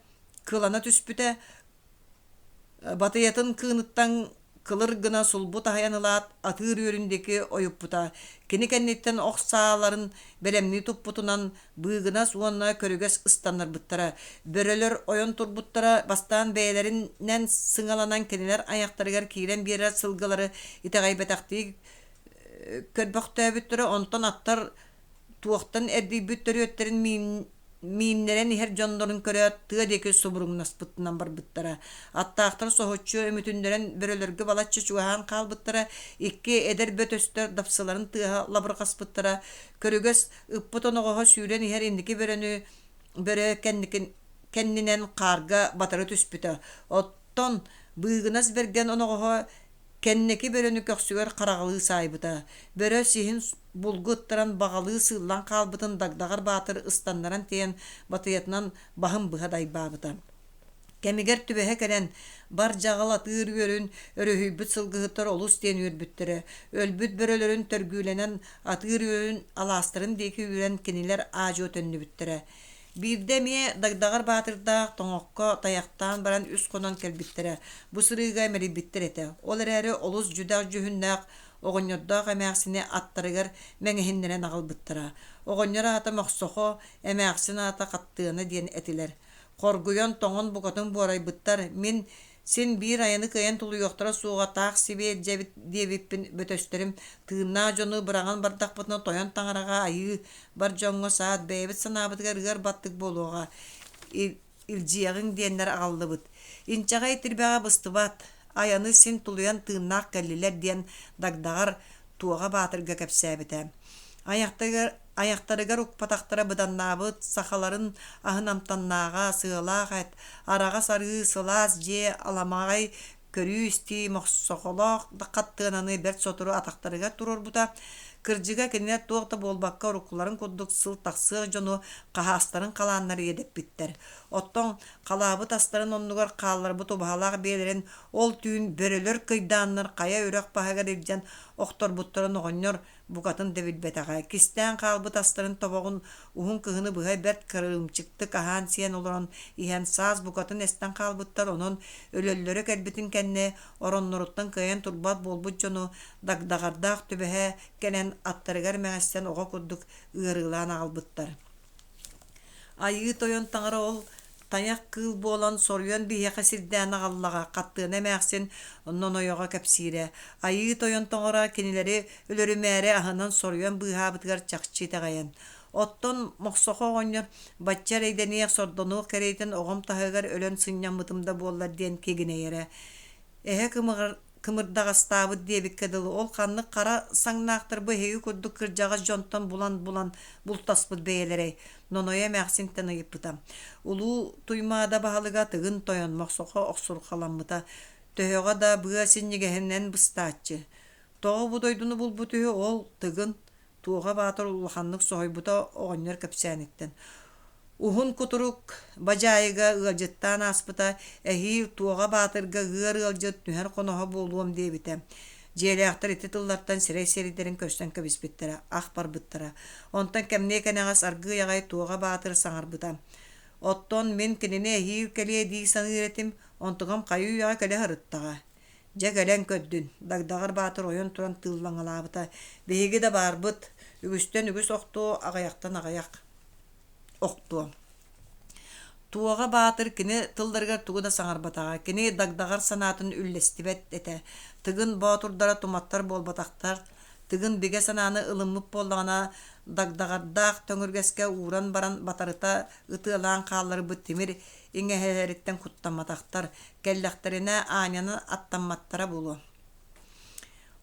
батыятын кыыныттан кылыр гына сулбут аһаянылаат атыыр үөрүндеки ойуппута. Кини кенниттен оксааларын белемни туппутунан быыгынас уонна көрүгөс ыстаннарбыттара. Бөрөлөр ойон турбуттара бастаан бээлеринен сыңаланан кинилер аяктарыгар киирен биэрэ сылгылары итегайбетактыы көрбөхтөөбүттөрө онтон аттар туохтан эрдийбүттөрүөттерин мииннерен ихер дьондорун көрөт тыа деки субуруңнаспыттынан барбыттара. Аттаахтар соһуччу өмүтүндөрен бөрөлөргө балаччы чуаһаан каалбыттара. Икки эдер бөтөстөр дапсыларын тыаһа лабыргаспыттара. Көрүгөс ыппытон оҕоһо сүүрен ихер индики бөрө кеннинен каарга батары түспүтө. Оттон быыгынас берген оноҕоһо кеннеки бөрөнү көксүгөр карагалыы саайбыта. Бөрө сиһин булгуттаран багалыы сыыллан каалбытын дагдагар баатыр ыстаннаран тиен батыятынан баһын быһа дайбаабыта. Кемигер түбэһэ кэлэн бар жагал атыыр үөрүн өрөһүйбүт сылгыһыттар олус тиен үөрбүттэрэ. Өлбүт бөрөлөрүн төргүүлэнэн атыыр үөрүн алаастарын диэки үөрэн кинилер аажы өтөннүбүттэрэ. Бирде мие дагдагар баатырдаах тоҥокко таяктаан баран үс конон келбиттере. Бу сырыыга мэрибиттер эте. Ол эрээри олус жүдаах жүһүннаах оҕонньордоох эмээхсини аттарыгар мэҥиһиннэрэн аҕалбыттара. Оҕонньор аата мохсохо эмээхсин аата хаттыана диэн этилер. Коргуйон тоҥон букатын буорайбыттар. Мин Sen bir ayını kıyan tulu yoktara suğa taq sibe cebit debipin bötösterim tığına jonu bıragan bardak butuna toyan tangaraga ayı bar jongo saat bebit sanabıtgar ıgar battık boluğa ilciyagın diyenler ağıllıbıt. İnçaga itirbağa bıstıbat ayanı sen tuluyan tığına kalliler diyen dagdağar tuğa batırga kepsebite. Ayaktarıgar ukpataktara bıdannabıt, sahaların ahınamtannağa sığılaq et, arağa sarı sılaz je alamağay körüsti moqsoqoloq da qattığınanı bert soturu ataktarıga turur buta, kırcıga kennet tuğda bolbakka urukların kudduk sıl taqsığı jonu qahasların qalanları edip bitter. Otton qalabıt asların onnugar qallar bu tubahalaq belirin ol tüün börülür kıydanlar qaya örek bahagar ilcan oktor buttarın oğonyor bukatın debilbetağa. Kisten qalbıt asların toboğun uhun kıhını bıhay bert kırığım çıktı kahan siyen oluran ihan saz bukatın esten qalbıttar onun ölölleri kelbitin kenne oronnoruttan kıyan turbat bolbut jonu dagdagardaq tübehe kenen attarıgar meğesten oğa kudduk ığırılan albıttar. Ayı toyon tangara ol tayak kıl bolan soruyan bir yakasirden ağallaga kattığına meğsin ondan oyoga kapsire. Ayı toyon tangara kenileri ölürü mere ahından soruyan bir habıtgar çakçı tağayan. Otton moqsoqo oñor batçar eydeniyak sordonu kereyten oğam tahıgar ölön sınyan mıtımda bollar diyen kegine yere. Ehe kımırdağastabı diye bikkedalı ol kanlı kara sangnaqtır bu heyi kudduk kırjağa jontan bulan bultaspıd beyelere. Nonoya məxsin tanıyıp bıtam. Ulu tuymada bahalıga tığın toyan moqsoqo oqsur kalanmıta. Töhöga da bığa sinnigehinden bıstaatçı. Toğu bu doydunu bul bu tühü ol tığın. Tuğğa batır uluxanlık soğuybuta oğanlar kapsyanitten. Uhun kuturuk bacayıga ılcıttan aspıta ehi tuğğa batırga ığır ılcıt nüher konoha boluğum diye bitem. Jeleaktar iti tıllartan sirey serilerin kösten kabisbittara, akbar bittara. Ontan kemne keneğas argı yagay tuğğa batır sangar bitam. Otton min kinine ehi keliye di sanıretim, ontuğam kayu yaga kele harıttağa. Ja gelen köddün, dagdağır batır oyun turan tıllan alabıta. Behigi de barbıt, ügüsten ügüs oktu, ağayaktan ağayak oktu. Tuğağa batır kini tıldargar tuğu da sangar batağa, kini dagdağır sanatın üllestibet ete. Tıgın baturdara tumattar bol bataktar, tıgın bige sananı ılımıp bollağına dagdağardağ töngürgeske uğran baran batarıta ıtılan qalları bu timir inge heleritten kuttanmataktar, kellekterine anyanı attanmattara bulu.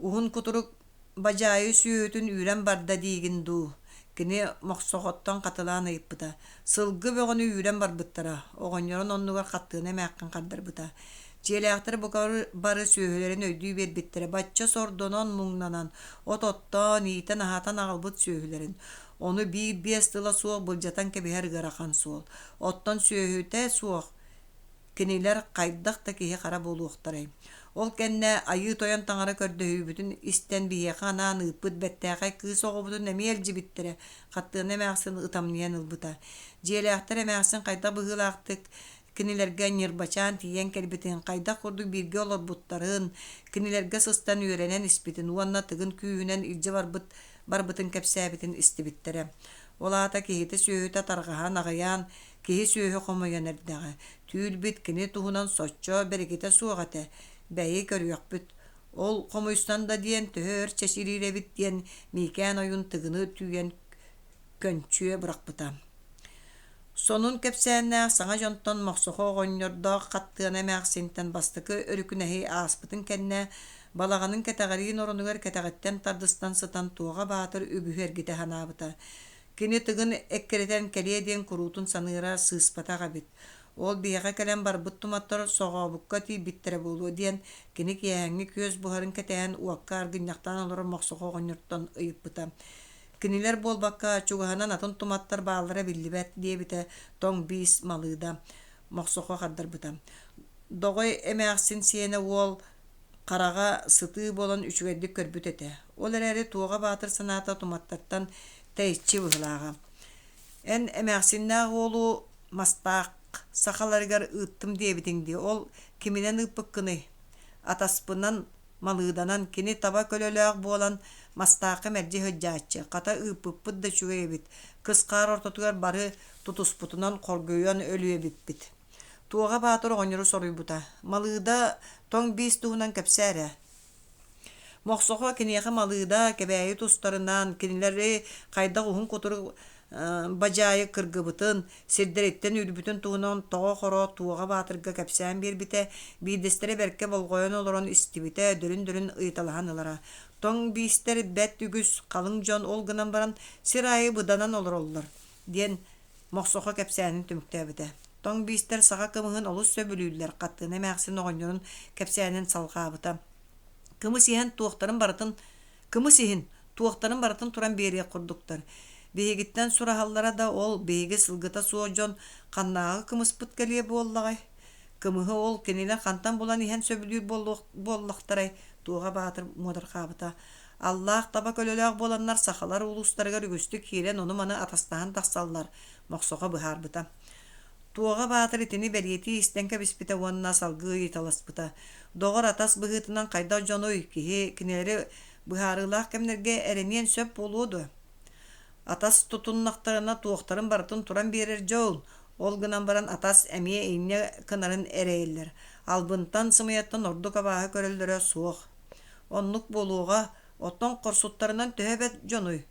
Uhun kuturuk bacayı süyütün üren barda digin du. Kini moqsoqottan qatılan ayıpbıta. Sılgı böğünü üren barbıttara. Oğonyorun onnugar qattığına məqqan qardar bıta. Jeleaktar bu barı söhülerin öydüğü bir bittere. Batça sordonon mungnanan. Otottan, iyiten ahatan ağılbıt söhülerin. Onu bir bestyla soğuk bulcatan kebiher garakan soğuk. Ottan söhüte soğuk. Kiniler qayddaq da kihe qara boluqtaray. Ol kenne ayı toyan tangara kördöhü bütün isten bihe qanan ıpıt bettaqay kız oğubutun emiyelci bittere. Qattığına məqsin ıtamlayan ılbıta. Jeleaktar eməqsin qayda bıhılaqtık. Kinilerge nirbaçan tiyen kelbitin qayda kurdu birge olur butların. Kinilerge sıstan öğrenen ispitin. Uanna tıgın küyünen ilce barbıtın kepsəbitin istibittere. Olata kihite söhüte targahan ağayan, kihi söhü qomayan erdağı. Tüül bit kini tuhunan soçço berekete suğate. Bəyi görüyok büt. Ol qomuystan da diyen töhör çeşiriyle bit diyen mikan oyun tıgını tüyen könçüye bırakbıta. Sonun kepsänä saňa jonton moqsoqo goňňorda qattığına mäxsinten bastıkı örükünehi aspıtın kenne balağanın ketagariin orunugar ketagatten tardıstan sıtan tuğa batır ügüher gite hanabıta. Kini tıgın ekkereten keliye diyen kurutun sanıra sığıspata bit. Ol biyaga kelen barbıt tumattor soğabukka ti bittere bolu diyen kini kiyahängi köz buharın ketehän uakka argınyaktan olur moqsoqo goňňordan ıyıpbıta. Kiniler bol bakka çugahanan atın tumattar bağlara billibet diye bite ton bis malıda moqsoqo qardar bıta. Dogoy emäqsin siyene ol qarağa sıtı bolan üçügellik körbüt ete. Ol ereri tuğa batır sanata tumattartan teýçi bıhlağa. En emäqsinnä olu mastaq sakalargar ıttım diye bitindi. Ol kiminen ıppıkkını ataspınan malıdanan kini taba kölölög bolan mastaqı merci hıccaçı. Kata ıppıppıd da şüge bit. Kıskar ortatugar barı tutusputunan korgöyen ölüye bit. Туога баатыр оҕонньору соруйбута. Малыыда тоң биис туһунан кэпсээре. Мохсоҕо киниэхэ малыыда кэбээйи тустарынан кинилэри хайдах уһун кутур бажаайы кыргыбытын, сирдэриттэн үрбүтүн туһунан тоҕо хоро туога баатырга кэпсээн биэрбитэ, биидестере бэркэ болҕойон олорон истибитэ дөрүн ыйталаһан ылара. Тоң биистер бэт үгүс халыҥ дьон ол гынан баран сир айы быданан олороллор диэн мохсоҕо кэпсээнин түмүктээбитэ. Тоң биистер саҕа кымыһын олус сөбүлүүлэр, хаттыына эмээхсин оҕонньорун кэпсээнин салҕаабыта. Кымыс иһэн туохтарын барытын туран биэриэ курдуктар. Биһигиттэн сураһаллара да ол биһиги сылгыта суожон ханнааҕы кымыспыт кэлиэ буоллаҕай. Кымыһы ол кинилэр хантан булан иһэн сөбүлүүр буоллахтарай туога баатыр муодархаабыта. Аллаах таба көлөлөөх буоланнар сахалар улустарыгар үгүстүк киирэн ону маны атастаһан тахсаллар, мохсоҕо быһаарбыта. Туога баатыр итини бэрийэти истэн кэбиспитэ уонна салгыы ыйталаспыта. Доҕор атас быһыытынан хайда дьонуй киһи кинилэри быһаарыылаах кэмнэргэ эрэмиэн сөп буолуоду. Атас тутуннахтарына туохтарын барытын туран биэрэр дьоун, ол гынан баран атас эмиэ ийне кынарын эрэйэллэр. Албынтан сымыйаттан ордук абааһы көрөллөрө суох. Оннук болууга оттон корсуттарынан төһөбэт дьонуй.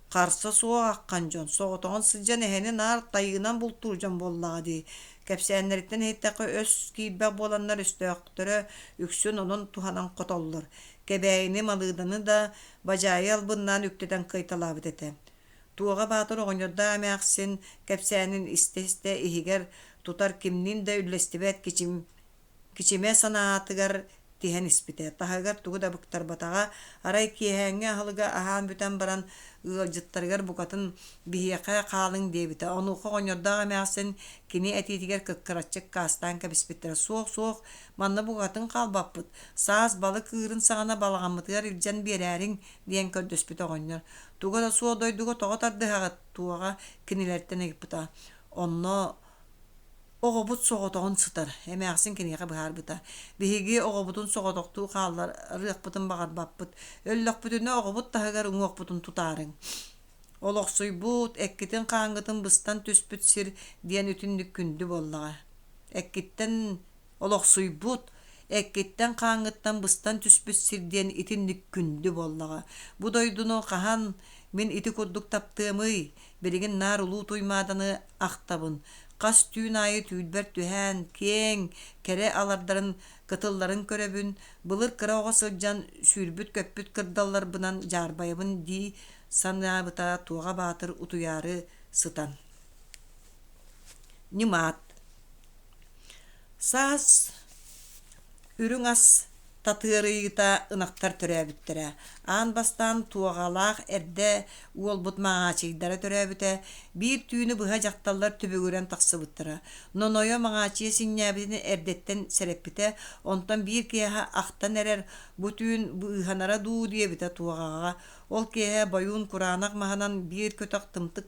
Қарса суох аккан дьон, соҕотоҕун сылдьан эһэни наар тайыынан бултуурдьон буоллаҕа дии. Кэпсээннэриттэн эйиттээххэ өс киирбэх буоланнар үстөөхтөрө үксүн онон туханан хотоллор. Кэбээйини малыыданы да бажаайы албыннаан үктэтэн кыйталаабыт этэ. Туога баатыр оҕонньордоо эмээхсин кэпсээнин истэ иһигэр тутар кимнин да үллэстибэт кичимэ санаатыгар тиһэн испитэ. Таһыгар тугу да быктарбатаҕа арай киэһээҥҥэ аһылыга аһаан бүтэн баран ыалдьыттарыгар букатын биһиэхэ хаалыҥ диэбитэ. Онуухха оҕонньордоо эмээхсин кини этиитигэр кыккыраччык каастаан кэбиспиттэрэ. Суох, манна букатын хаалбаппыт. Саас балы кыырын саҕана балаҕаммытыгар илдьэн биэрээриҥ диэн көрдөспүт оҕонньор. Туга да суо дойдуга тоҕо тардыһаҕа туага кинилэртэн эгиппыта. Онно оҕобут соҕотоҕун сытар, эмээхсин киниэхэ быһаарбыта. Биһиги оҕобутун соҕотохтуу хааллар ырыахпытын баҕарбаппыт. Өллөхпүтүнэ оҕобут таһыгар уҥуохпутун тутаарыҥ. Олохсуйбут, эккитин хааҥҥытын быстан түспүт сир диэн үтүннүк күндү буоллаҕа. Эккиттен хааҥҥыттан быстан түспүт сир диэн итиннүк күндү буоллаҕа. Бу дойдуну хаһан мин ити курдук таптыамый, билигин наар улуу туймааданы ахтабын. Хас түүн айы түүлбэр түһэн, киэң, кэрэ алардарын кытылларын көрөбүн, былыр кыра оҕо сылдьан сүүрбүт көппүт кырдаллар бынан жаарбайабын дии санаабыта туога баатыр утуйаары сытан. Нимаат. Саас үрүҥ ас татыарыйыта ынактар төрөөбүттэрэ. Аан бастаан туоҕалаах эрдэ уолбут маҥаачыйдара төрөөбүтэ, биир түүнү быһа дьахталлар түбүгүрэн тахсыбыттара. Нонойо маҥаачыйа синнээбитин эрдэттэн сэрэппитэ, онтон биир киэһэ ахтан эрэр бу түүн быыһанара дуу диэбитэ туоҕаҕа. Ол киэһэ байуун кураанах маһынан биир көтөх тымтык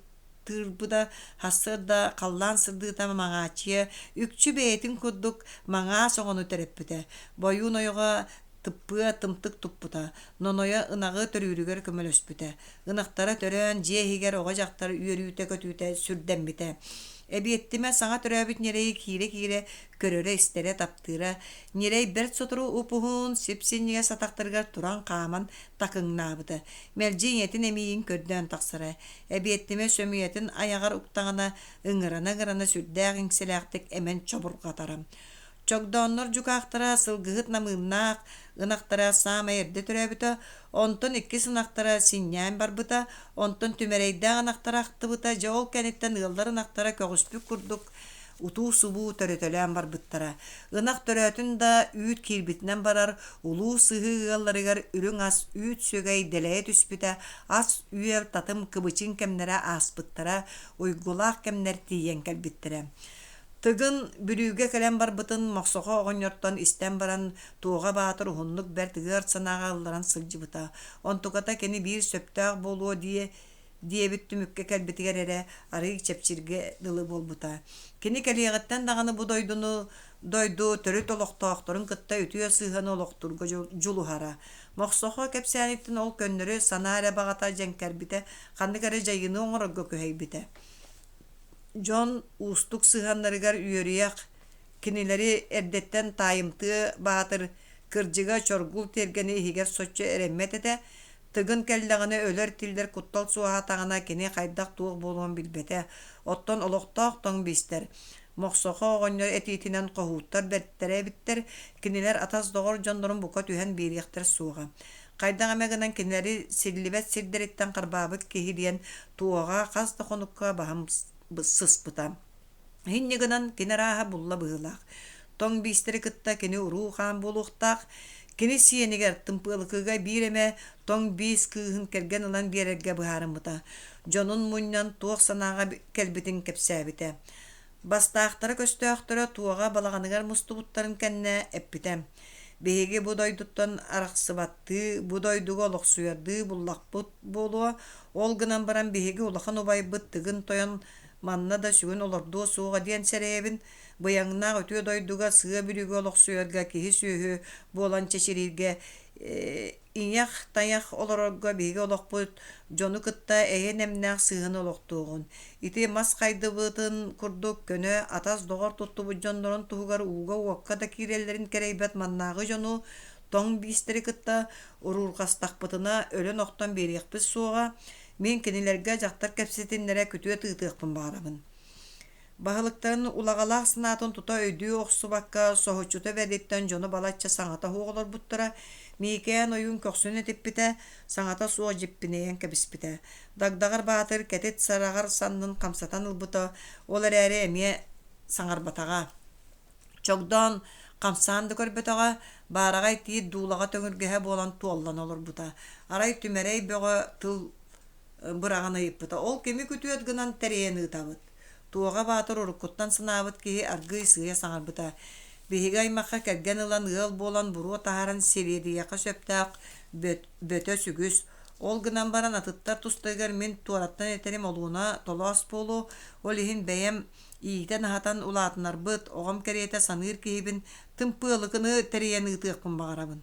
тырбыда хассырда халлаан сырдыыта маҥаачыа үкчү бэйэтин курдук маҥаа соҕону төрөппүтэ. Бойуун ойоҕо тыппыа тымтык туппута, ноноя ынагы төрүүрүгэр көмөлөспүтэ. Ынактара төрөөн дьиэһигэр оҕо дьахтар үөрүүтэ көтүүтэ сүрдэммитэ. Эбиэттиме саҥа төрөөбүт ньэрэй киирэ көрөрө истэрэ таптыыра, ньэрэй бэрт сотору упуһун сипсинньигэ сатахтарыгар туран хааман такыҥнаабыта. Мэлдьиин этин эмиигин көрдөөн тахсара. Эбиэттиме сөмүйэтин аягар уктаҕына ыҥырана сүрдээх иҥсэлээхтик эмэн чобургатара. Чогдооннор дьукаахтара сылгыһыт намыыннаах, ынахтара саама эрдэ төрөөбүтэ, онтон икки сынахтара синньээн барбыта, онтон түмэрэйдээх анахтарахтыбыта, жол кэниттэн ыаллар ынахтара көҕүспүк курдук утуу субуу төрөтөлөөн барбыттара. Ынах төрөөтүн да үүт киирбитинэн барар, улуу сыһыы ыалларыгар үрүҥ ас үүт сүгэй дэлэйэ түспүтэ, ас үөл татым кыбычын кэмнэрэ ааспыттара, уйгулаах кэмнэр тиийэн кэлбиттэрэ. Тыгын бүрүүгэ кэлэн барбытын мохсоҕо оҕонньортон истэн баран туога баатыр уһуннук бэр тыгыар санааҕа ылларан сылдьыбыта. Онтуката кини биир сөптөөх буолуо диэбит түмүкке кэлбитигэр эрэ арыйык чэпчиргэ дылы буолбута. Кини кэлиэҕиттэн даҕаны бу дойду төрүт олохтоохторун кытта үтүө сыыһаны олохтурга жулуһара. Мохсоҕо кэпсээниттэн ол көннөрү санаа эрэ баҕата дьэҥкэрбитэ, ханнык эрэ дьайыны оҥорогго көһөйбитэ. Дьон уустук сыһаннарыгар үөрүөх kinileri erdetten tayımtı batır kırcıga çorgul tergeni higer soçça eremmetete tıgın kelleğine öler tiller kuttal suha tağına kini kaydak tuğ bolon bilbete otton oloqtaq bister Moqsoqa oğonyor etitinen qohuttar berttere bitter kiniler atas doğur jondorun buka tühen biriyekter suğa. Qaydan amagынан kinileri sillibet sirderitten qarbabıt kehiriyen tuğağa qaz da konukka baham sıspıtam. Hinniganan kinaraha bulla bıhılaq. Ton bisteri kıtta kini uruğan buluqtaq. Kini siyeniger tımpılıkıga bireme ton bis kıhın kergen olan birerge bıharımıta. Jonun munyan tuğ sanağa kelbitin kepsabite. Бастаахтара көстөөхтөрө туага балаганыгар мустубуттарын кэннэ эппитем. Беги будойдуттан араксыбатты, будойдуга олоксуярды буллакпут болуа, ол гынан баран беги улахан убайбыт тыгын тоян манна да сүгүн олорду сууга диэн серебин, быяңнаа өтүө дойдуга сыга бүрүгө олоксуярга киһи сүүһү буолан чечирирге инях таях олорорга беги олокпут, жону кытта эйен эмнээх сыгын олоктуогун. Ити мас кайдыбытын курдук көнө атас доғар туттубу жондорон туһугар ууга уокка да киреллерин керейбет маннаагы жону тоң биистери кытта урургастакпытына өлөн оқтон бериэхпис суоға мен кинилерге жактар кепсетиннере күтүө тыытыахпын баарабын. Баһылыктарын улагалаах сынаатын тута өйдүү охсубакка соһуччута вериттен жону балачча саҥата хуоҕолор буттара миикээн ойуун көхсүн этиппите саҥата суо жиппинэйэн кэбиспите. Дагдагар баатыр кэтит сарагар саннын камсатан ылбыта ол эрээри эмиэ саҥарбатаҕа. Чогдон камсаанды көрбөтөҕө баарагай тиит дуулаҕа төҥүргэһэ буолан туоллан олорбута. Арай түмэрэй бөҕө тыл быраҕан ыйыппыта. Ол кими күтүөт гынан тэриэн ыытабыт. Туоға батыр уруккуттан сынаабыт киһи аргый сыйа саҥарбыта. Биһиги аймакка кэрген ылан ыал буолан буруо таһааран сириэдиэхэ сөптөөх бөтө сүгүс. Ол гынан баран атыттар тустайгар мин туораттан этерим олуона толоос буолу, ол иһин бэйэм иитэн аһатан улаатынарбыт, оҕом кэриэтэ саныыр киһибин тымпыалыкыны тэриэн ыытыахпын баҕарабын.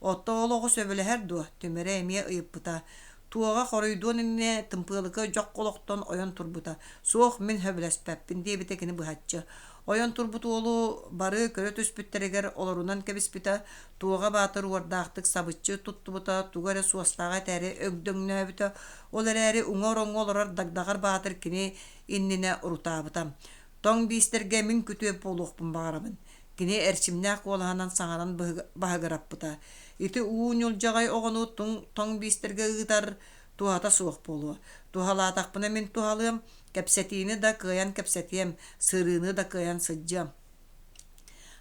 Отто ол оҕо сөбүлэһэр дуо, түмэрэ эмиэ ыйыппыта. Туага хоройдуон инне тымпыалыка жок олоқтон ойон турбута. Суох мен хөбүлэспэппин диэбите кини быһаччы. Ойон турбуту олу бары көрө түспүттеригер олорунан кэбиспита. Туага баатыр уардаахтык сабыччы туттубута. Тугары суостаага тээри өгдөҥнөөбүтө. Ол эрээри уҥор-оҥо олорор дагдагар баатыр кини иннине урутаабыта. Тоң биистерге мин күтүөп болуохпун баарабын. Кини эрчимнээх уолаһанан саҥаран баһыгараппыта. Ити ууньулдьаҕай оҕону тоң биистерге ыытар туһата суох буолуо. Туһалаатахпына мин туһалыам, кэпсэтиини да кыайан кэпсэтиэм, сырыыны да кыайан сыдьам.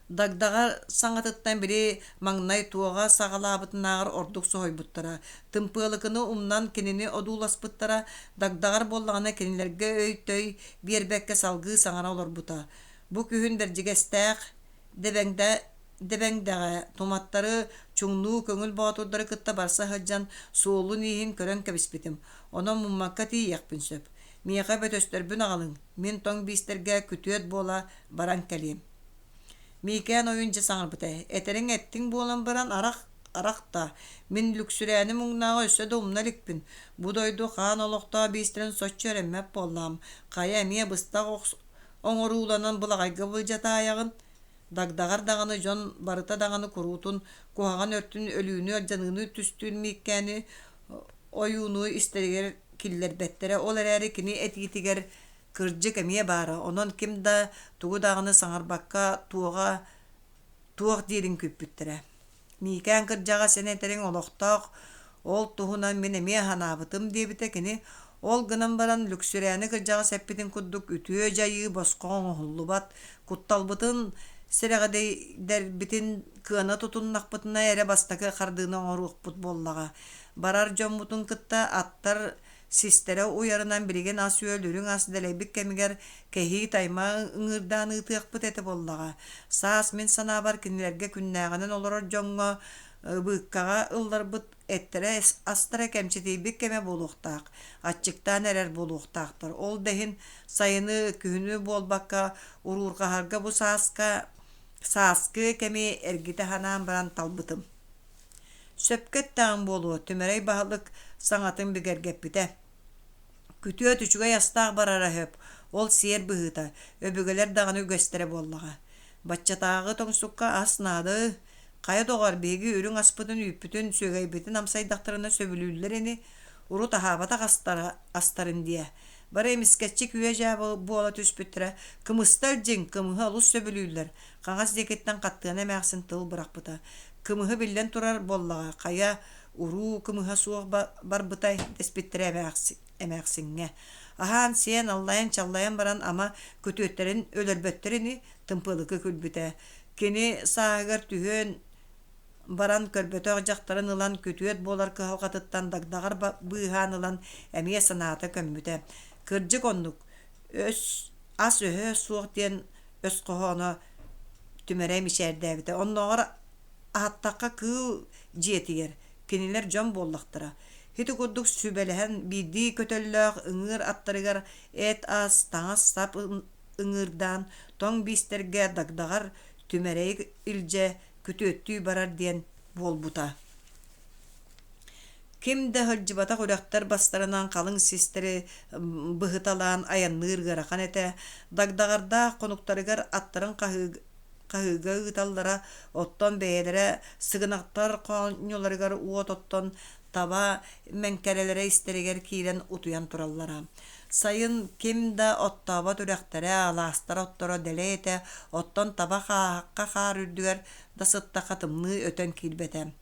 Дагдага саҥатыттан бiri маҥнай туоҕа саҕалаабытынааҕар ордук соһойбуттара. Тымпыалыкыны умнан кинини одууласпыттара, дагдагар буоллаҕына кинилэргэ өйтөй биэрбэккэ салгыы саҥара олорбута. Бу күһүн бэрдьигэстээх дебэҥдэҕэ туматтары чуҥнуу көҥүл боҕотурдары кытта барса саһылдьан суолун иһин көрөн кэбиспитим. Онон муммакка тиийиэхпин сөп. Миэхэ бөтөстөрбүн аҕалыҥ, мин тоҥ биистергэ күтүөт буола баран кэлиэм. Миикээн ойунча саҥарбыта. Этериҥ эттиҥ буолан баран арахта. Мин люксүрээни муҥнааҕа өссө да умна иликпин. Бу дойду хаан олохтоҕо биистерин соччу өрөммэп буоллаам. Хайа эмиэ быстах оҥорууланан булагайга былдьатааягын. Дагдагар даҕаны дьон барыта даҕаны куруутун, куһаҕан өртүн өлүүнү алдьаныыны түстүүн мииккээни ойуунуу истэригэр киллэрбэттерэ ол эрээри кини этиитигэр кырдьык эмиэ баара. Онон ким да тугу даҕаны саҥарбакка туох диирин күппүттэрэ. Миикээн кырдьаҕа сэнэтэриҥ олохтоох, ол туһунан мин эмиэ ханаабытым диэбитэ кини ол гынан баран люксүрээни кырдьаҕа сэппитин курдук үтүө дьайыы босхоон оһуллубат, кутталбытын сирэҕэдэйдэрбитин кыана тутуннахпытына эрэ бастакы хардыына оҥоруохпут буоллаҕа. Барар дьоммутун кытта аттар систэрэ уйарынан билигин ас үөлүрүҥ ас дэлэйбик кэмигэр кэһии тайма ыҥырдаан ыытыахпыт эте буоллаҕа. Саас мин санаабар кинилэргэ күннээҕинэн олорор дьоҥҥо быыккаҕа ылларбыт эттерэ астара кэмчитиибик кэме буолуохтаах, аччыктаан эрэр буолуохтаахтар. Ол дэһин сайыны күһүнү буолбакка уруурҕаһарга бу сааскы кэми эргитэ ханаан баран талбытым. Сөпкөттээҥ буолуо, түмэрэй баһылык саҥатын бигэргэппитэ. Күтүө түчүгэй астаах барара хөп, ол сиэр быһыыта, өбүгэлэр даҕаны үгэстэрэ буоллаҕа. Баччатағы тоңсукка аснады. Кая доғар беги үрүң аспытын үйпүтін сөйгәйбетін амсайдақтарына сөбілүүлеріні уру тахабата астарын дия. Бары эмискетчи күе жабы буола түспүттірі. Кымыстар жин кымыһы алус сөбілүүлер. Қаңас декеттен қаттығына мәқсін тыл бырақпыта. Кымыһы билен турар боллаға. Кая уру кымыһа суох барбытай деспиттірі эмәқсіңе. Ахан сен аллайын чаллайын баран ама көтөттерин өлөрбөттерини тымпылыкы күлбүтэ. Кени саагар түһөн баран көрбөтөг жактарын ылан көтүөт болар кыһалгатыттан дагдагар быыһаан ылан эмие санаата көммүтэ. Кырдьык оннук ас өһө суох диэн өс кохооно түмэрэ мичээрдээбитэ. Онноогор аттакка кыыл жиэтигер кинилер жон боллактара. Хити курдук сүбелэһэн биди көтөллөөх ыҥыыр аттарыгар эт ас таҥас сап ыҥыырдаан тоң биистерге дагдагар түмэрэй илдьэ күтүөттүү барар диэн буолбута. Ким да хылжыбата хүрөхтөр бастарынан калың систери быһыталаан аянныыргырахан эте дагдагарда конуктарыгар аттарын каһыыга ыыталлара оттон бэйэлэре сыгынактар коонньоларыгар уот оттон таба мэнкэрэлэре истеригер киирэн утуян тураллара. Сайын ким да оттаба түрөхтөрэ алаастар отторо дэлээте оттон таба хаакка хаар үрдүгэр да сыттака тымныы өтөн киирбэтэ.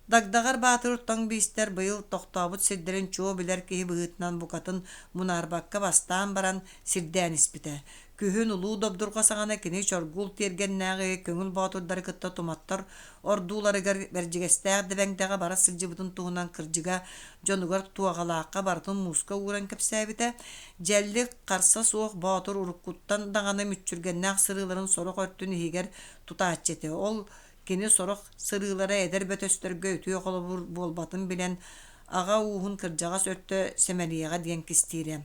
Дагдагар баатыр тоң биистер быйыл тохтобут сирдерин чуо билер киһи быһыытынан букатын мунаарбакка бастаан баран сирдээн испитэ. Күһүн улуу добдурга саҕана кини чоргул тиэргэннээҕи көҥүл боотурдары кытта туматтар ордууларыгар бэрдьигэстэээх дэбэҥдэҕэ бара сылдьыбытын туһунан кырдьыга дьонугар туаҕалаакка бартын мууска ууран кэпсээбитэ. Дьэллик харса суох боотур уруккуттан даҕаны мүччүргэннээх сырыыларын сорох өртүн иһигэр тутааччэтэ. Ол кини сорох сырыылара эдер бөтөстөргө үтүө холобур буолбатын билэн аҕа уухун кырдьаҕас өртө сэмэлиэҕэ диэн кистиире.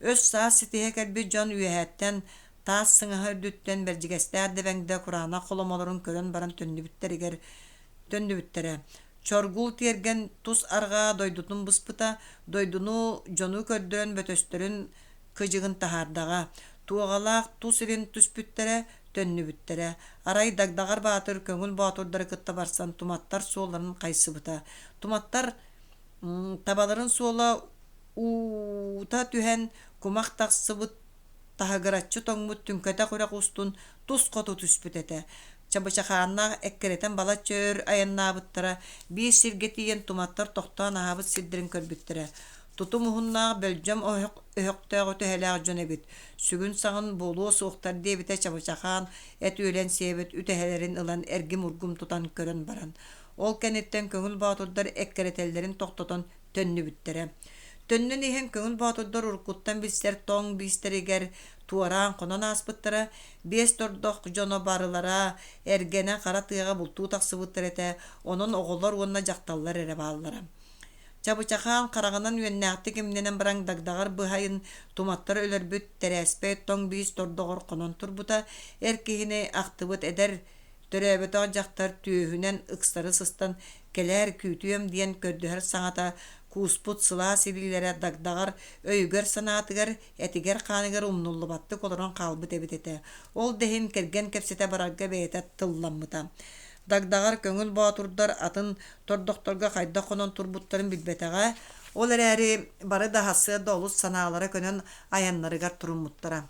Өс саас ситиһэ кэлби дьон үөһээттэн таас сыҥаһы үрдүттэн бэрдьигэстээр дэбэҥдэ кураана холомолорун көрөн баран төннүбүттэрэ. Чоргул тиэрген тус арҕаа дойдутун быспыта, дойдуну дьону көрдөрөн бөтөстөрүн кыдьыгын таһаардаҕа. Туоҕалаах тус ирин түспүттэрэ, төннүбүттэрэ. Арай дагдагар баатыр көҥүл боотурдары кытта барсан туматтар суоларын кайсыбыта. Туматтар табаларын суола uuta түһэн кумах тахсыбыт таһыгыраччы тоҥмут түҥкэтэ хурақ устун тус хоту түспүтэтэ. Чабычахааннаах эккеретен бала чөөр аяннаабыттара биис сирге тиийэн туматтар тохтоон аһаабыт сирдирин көрбүттэрэ. Тутум уһуннаах бөлдьөм өһөктөөгү төһэлээх дьон эбит. Сүгүн саҕын буолуо суохтар диэбитэ чабычахаан эт үөлэн сиэбит үтэһэлэрин ылан эргим ургум тутан көрөн баран. Ол кэнниттэн көҥүл боотурдар эккеретеллерин тохтотон төннүбүттэрэ. Төннөн иһэн көҥүл боотурдар уруккуттан билсэр тоң биистеригэр туараан хонон ааспыттара биэс тордох дьоно барылара эргэнэ хара тыаҕа бултуу тахсыбыттар этэ онон оҕоллор уонна дьахталлар эрэ бааллара. Чабычахаан хараҕынан үөннээхти кимнэнэн баран дагдагар быһайын туматтар өлөрбүт тэрээспэт тоң биис тордоҕор хонон турбута эр киһини ахтыбыт эдер төрөөбөтөҕ дьахтар түүһүнэн ыкстары сыстан келээр күүтүөм диэн көрдөһөр саҥата кууспут сылаа сибиллэрэ дагдагар өйүгэр санаатыгар этигэр хааныгар умнуллубатты колорон хаалбыт эбит этэ. Ол дэһин кэргэн кэпсэтэ барарга бэйэтэ тылламмыта. Дагдагар көҥүл боотурдар атын тордохторго хайда хонон турбуттарын билбэтэҕэ ол эрээри бары таһасы да олус санаалара көнөн аяннарыгар туруммуттара.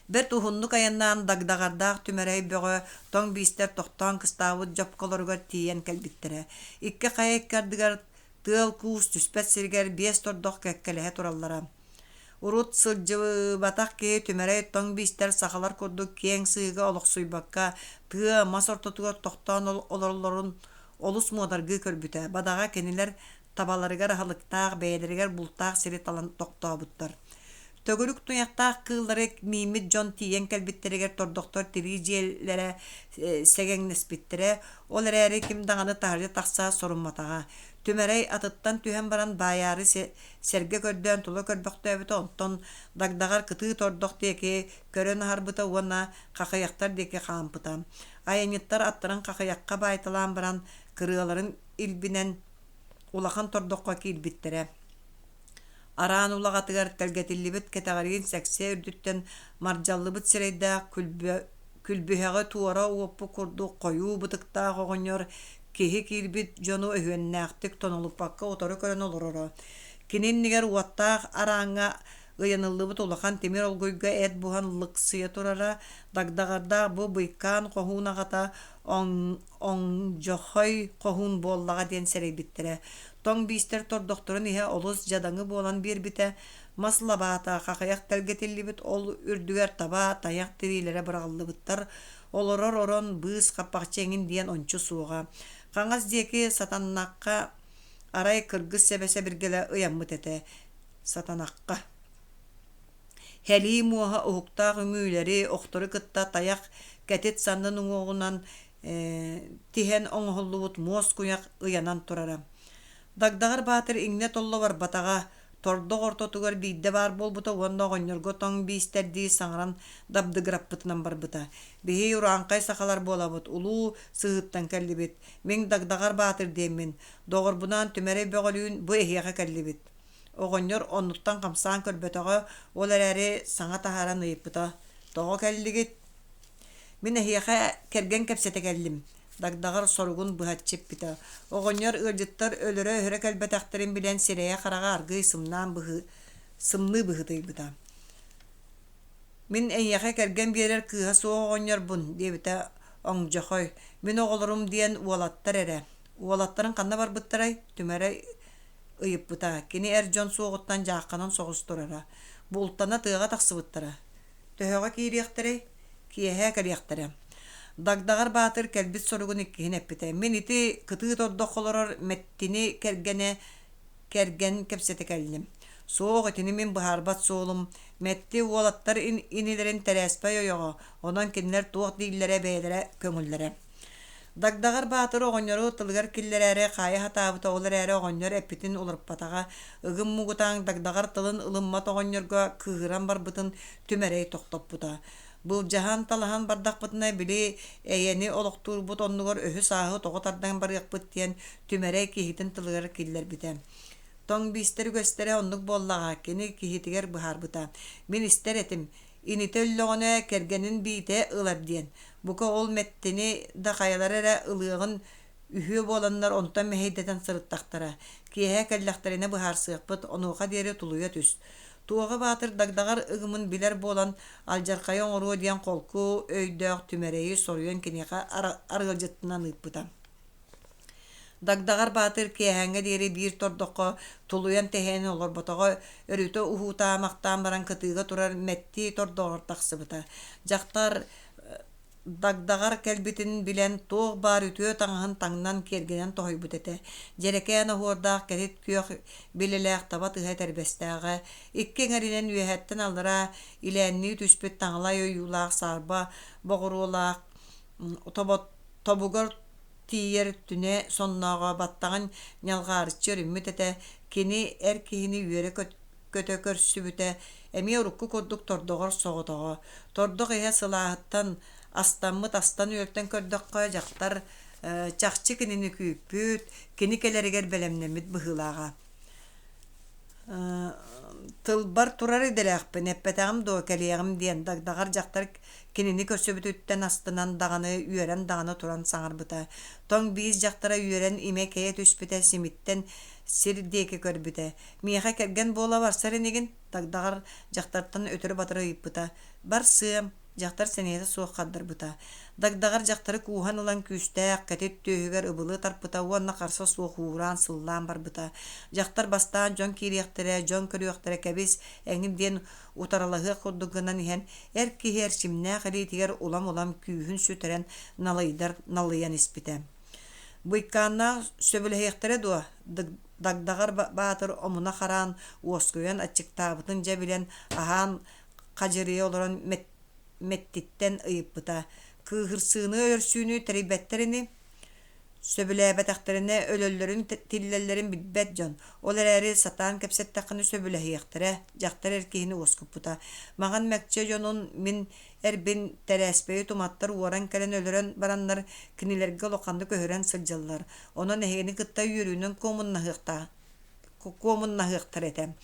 Бер туһуннук аяннаан дагдагардаах түмэрэй бөҕө тоң биистер тохтоон кыстаабыт дьопколоругар тиийэн кэлбиттэрэ. Икки хая иккардыгар тыал куус түспэт сиргэр биэс тордох кэккэлэһэ тураллара. Урут сылдьыбатах киһи түмэрэй тоң биистер сахалар курдук киэң сыыга олохсуйбакка тыа мас ортотугар тохтоон олорлорун олус муодаргыы көрбүтэ. Бадаға кенилер табаларыгар халыктаах бэйэлэригэр бултаах сири талан тохтообуттар. Төгүрүк туяқтаах кыыллары миимит дьон тиийэн кэлбиттеригэр тордохтор тирии дьиэллэрэ сэгэҥнэспиттэрэ ол эрээри ким даҕаны таһырдьа тахсаа сорумматаҕа. Түмэрэй атыттан түһэн баран баайаары серге көрдөөн тула көрбөхтөөбүтэ онтон дагдагар кытыы тордох диэки көрөн аһарбыта уонна хахайахтар диэки хаампыта. Айаниттар аттарын хахайакка баайталаан баран кырыаларын илбинэн улахан тордохко киирбиттерэ. Араан улагатыгар тэлгэтиллибит кэтэҕаригин сэксэ үрдүттэн мардьаллыбыт сирэйдээх Күлбүһэҕэ туора уоппу курдук койуу бытыктаах оҕонньор киһи киирбит дьону өһүөннээхтик тонолуппакка отору көрөн олороро. Кининнигэр уоттаах арааҥҥа ыйаныллыбыт улахан тимир олгуйга эт буһан лыксыйа турара дагдагардаах бу быйкаан хоһуунаҕата оҥдьохой хоһуун буоллаҕа диэн сэрэйбиттэрэ. Тоҥ биистэр тордохторун иһэ олус дьадаҥы буолан биэрбитэ, маслабаата хахаях тэлгэтиллибит ол үрдүгэр таба таях тириилэрэ быраҕаллыбыттар олорор орон быыс хаппахчы эҥин диэн ончу суоҕа. Хаҥас диэки сатаннакка арай кыргыс сэбэсэ биргэлэ ыйаммыт этэ сатанакка. Хэлии муоһа уһуктаах үҥүүлэри охтору кытта таях кэтит саннын уҥуоҕунан тиһэн оҥоһуллубут муос куйах ыйанан турара. Дагдаҕар Баатыр иҥнэ толло барбатаҕа тордох ортотугар биирдэ баар буолбута уонна оҕонньорго тоҥ биистэрдии саҥаран дабдыгыраппытынан барбыта. Биһии ураанхай сахалар буолабыт, улуу сыһыттан кэллибит. Миҥ Дагдаҕар Баатыр диэммин, доҕорбунаан түмэрэй бөҕөлүүн бу эһиэхэ кэллибит. Оҕонньор оннуттан хамсаан көрбөтөҕө ол эрээри саҥа таһааран ыйыппыта. Тоҕо кэллигит. Мин эһиэхэ кэргэн кэпсэтэ кэллим. Дагдаҕар соругун быһаччыппыта. Оҕонньор ыалдьыттар өлөрө өһөрө кэлбэтэхтэрин билэн сирэйэ хараҕа аргый сымныы быһытыйбыта. Мин эйиэхэ кэргэн биэрэр кыыһа суох оҕонньорбун диэбитэ оҥдьохой. Мин оҕолорум диэн уолаттар эрэ. Уолаттарын ханна барбыттарай түмэрэ ыйыппыта. Кини эр дьон суоҕуттан дьаахханан соҕус турара. Бултана тыаҕа тахсыбыттара. Төһөҕө киириэхтэрэй, киэһэ кэлиэхтэрэ. Дагдаҕар Баатыр кэлбит соругун иккиһин эппитэ. Мин ити кытыы тордоххолорор мэттини кэргэн кэпсэтэ кэллим. Суох итини мин быһаарбат суолум, мэтти уолаттар инилэрин тэрээспэй ойоҕо, онон кинилэр туох дииллэрэ бэйэлэрэ көҥүллэрэ. Дагдаҕар Баатыр оҕонньору тылыгар киллэрээри хаайа хатаабыта олар эрэ оҕонньор эппитин уларппатаҕа ыгым мугутаан Дагдаҕар тылын ылыммат оҕонньорго кыыһыран барбытын түмэрэй тохтоппута. Былдьаһан талаһан бардахпытына били эйэни олохтуурбут оннугар өһү сааһы тоҕо тардан барыахпыт диэн түмэрэй киһитин тылыгар киллэрбитэ. Тоҥ биистэр үгэстэрэ оннук буоллаҕа кини киһитигэр быһаарбыта. Мин истэр этим, ините өллөҕүнэ кэргэнин биитэ ылар диэн. Бука ол мэттини да хайалар эрэ ылыаҕын үһүө буоланнар онтон мэһэйдэтэн сырыттахтара. Киэһэ кэллэхтэринэ быһаарсыахпыт, онуоха диэри тулуйа түс. Туоҕа Баатыр Дагдаҕар ыгымын билэр буолан алдьархайа оҥоруо диэн холку өйдөөх түмэрэйи соруйан киниэхэ арыалдьыттынан ыыппыта. Дагдаҕар Баатыр киэһэҥҥэ диэри биир тордоххо тулуйан тэһээн олорботоҕо өрүтө уһуутаамахтаан баран кытыыга турар мэтти тордоҕор тахсыбыта. Дьахтар Дагдаҕар кэлбитин билэн туох баар үтүө таҥаһын таҥнан киэргэнэн тоһойбут этэ. Дьэрэкээн оһуордаах кэтит күөх билэлээх таба тыһа тэрбэстээҕэ, икки эҥэринэн үөһэттэн аллара илээннии түспүт таҥалай ойуулаах саарба боҕуруулаах тобугор тиийэр түнэ соннооҕо баттаҕын ньалҕаарыччы өрүммүт этэ, кини эр киһини үөрэ көтө көрсүбүтэ, эмиэ урукку курдук тордоҕор соҕотоҕо. Тордох иһэ сылааһыттан астаммыт астан үөртэн көрдөххө дьахтар чахчы кинини күүппүт, кини кэлэригэр бэлэмнэммит быһыылааҕа. Тылбар турар иделээхпин, эппэтэҕим дуо кэлиэҕим диэн Дагдаҕар дьахтар кинини көрсөбүтүттэн астынан даҕаны үөрэн даҕаны туран саҥарбыта. Тоҥ биис дьахтара үөрэн име кэйэ түспүтэ симиттэн сир диэки көрбүтэ. Миэхэ кэргэн буола барсар инигин Дагдаҕар дьахтартан өтөрү батары ыйыппыта. Бар сыам, дьахтар сэнийэтэ суох хардарбыта. Дагдаҕар дьахтары кууһан ылан күүстээх, кэтит түөһүгэр ыбылыы тарпыта, уонна харса суох ууран сыллаан барбыта. Дьахтар бастаан дьон киириэхтэрэ, дьон көрүөхтэрэ кэбис эҥин диэн утаралаһыа курдугынан иһэн эр киһи эрчимнээх элиитигэр улам күүһүн сүтэрэн налыйан испитэ. Быйкааннаах сөбүлэһиэхтэрэ дуо Дагдаҕар Баатыр омуна хараан уоскуйан аччыктаабытын дьэ билэн аһаан хадьырыйа олорон мэттиттэн ыйыппыта. Кыыһырсыыны өлөрсүүнү тэрийбэттерини сөбүлээбэтэхтерине өлөллөрүн тиллэллэрин билбэт дьон. Ол эрээри сатаан кэпсэттаххыны сөбүлэһиэхтерэ, дьахтар эркиһини уоскуппута. Маҕан мэкчэ дьонун мин эрбин тэрээспэйи туматтар уоран кэлэн өлөрөн бараннар кинилэргэ олохханны көһөрөн сылдьаллар. Онон эһигэни кытта үөрүүнүн куомуннаһыахтар этэ.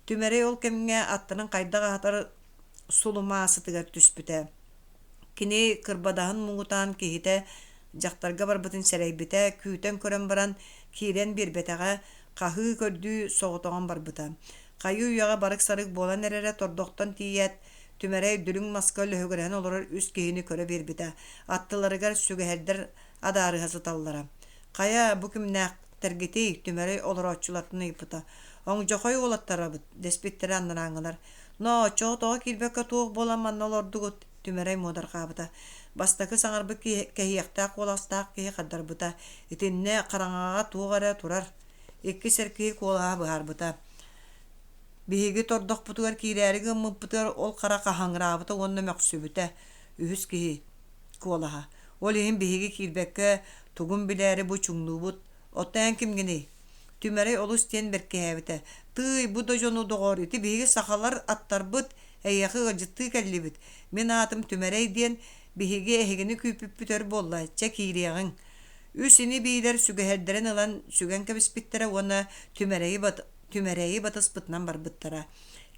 Түмэрэй ол кэмҥэ аттанан хайдах аһатар сулумаасытыгар түспүтэ. Kini kırbadahan muğutan kihite jақтарға барбытын сәрәйбіті күйтен көрен баран киирен бирбетеға қахы көрдүү соғытоған барбыта. Қайы уяға барық сарық болан әрәрі тордоқтан тиет түмәрәй дүлің маска лөхөгірән олырыр үс кейіні көрі бербіті. Аттыларығар сүгәһәрдер адары хасыталлара. Қая бұ кімнәқ тәргетей түмәрәй олыр отчулатын ыйпыта. Оң жоқой олаттара бұд, деспеттері аннараңылар. Но, чоғы тоға келбекке туық болан манна олордығыт түмәрәй модар қабыта. Бастакы саңарбы кәйяқтақ оластақ кәйі қаддарбыта. Итинне қараңаға туғара турар. Икки сәркей қолаға бұғарбыта. Биһиги тордох путугар киирээриги мыппытыгар ол қара қахаңыраабыта онна мәқсүбүтэ үһүс киһи колаха. Ол иһин биһиги киирбекке тугун билээри бу чуңнуубут. Оттаан кимгини? Түмәрей олус тен беркеһэбитэ. Тый бу да жону доғор ити биһиги сахалар аттарбыт эйяхы ыжытты кэллибит. Мен атым Түмәрей диэн биһиги эһигини күйпүппүтөр болла ча киириэҕиҥ. Үсини биилэр сүгэһэрдэрэн ылан сүгэн кэбиспиттерэ уонна Түмәрәйи батыспытынан барбыттара.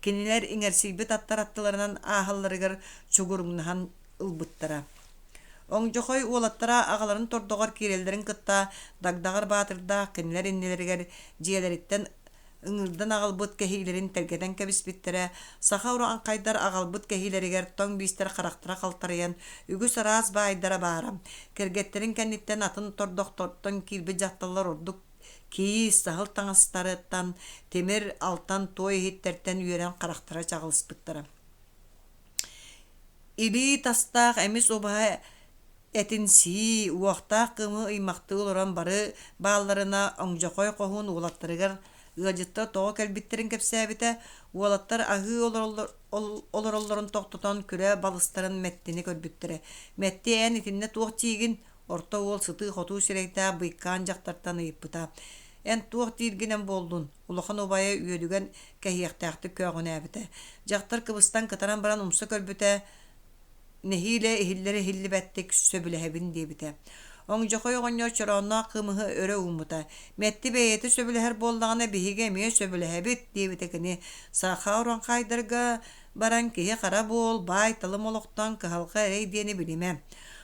Кинилер иңерсийбит аттар аттыларынан аһалларыгар чугуруңнаһан ылбыттара. Оң жохой уолаттара агаларын тордоғар кирелдерин кытта дагдагар баатырда кинилер иннелеригер жиэлериттен ыңырдан агалбыт кэһилерин тергетен кэбиспиттерэ саха ураан кайдар агалбыт кэһилеригер тоң биистер характара калтарыйан үгүс араас баайдара баарам. Кергеттерин кэнниттен атын тордохторттон кирби жакталлар ордук киис сахыл таңастарыттан темир алтан той хиттерттен үйерен қарақтара чағылыспыттара. Иби тастақ әміс обаға әтінсі уақтақ қымы ыймақты олыран бары баларына оңжақой қоғын олаттарығар ғажытта тоға кәлбіттерін кәпсәбіті олаттар ағы оларолларын тоқтотан күрі балыстарын мәттені көрбіттірі. Мәтті ән итінне тоқ тиігін орта ол сыты хоту сирейта быйкан жақтартан ыйыппыта. Эн туох тииргинен болдун. Улахан обая үйөдүгөн кэйяқтақты көгөн әбіті. Жақтар кыбыстан кытаран баран умса көрбіті нехиле эхиллері хилли бәттік сөбілэхебін дейбіті. Оң жоқой оғыньо чороонна қымығы өрі умыта. Мәтті бәйеті сөбілэхер болдағына биһиге мие сөбілэхебіт дейбіті кіні. Саха уран қайдырға баран кеhe қара бол, бай тылым олықтан кыхалға әрей дені біліме.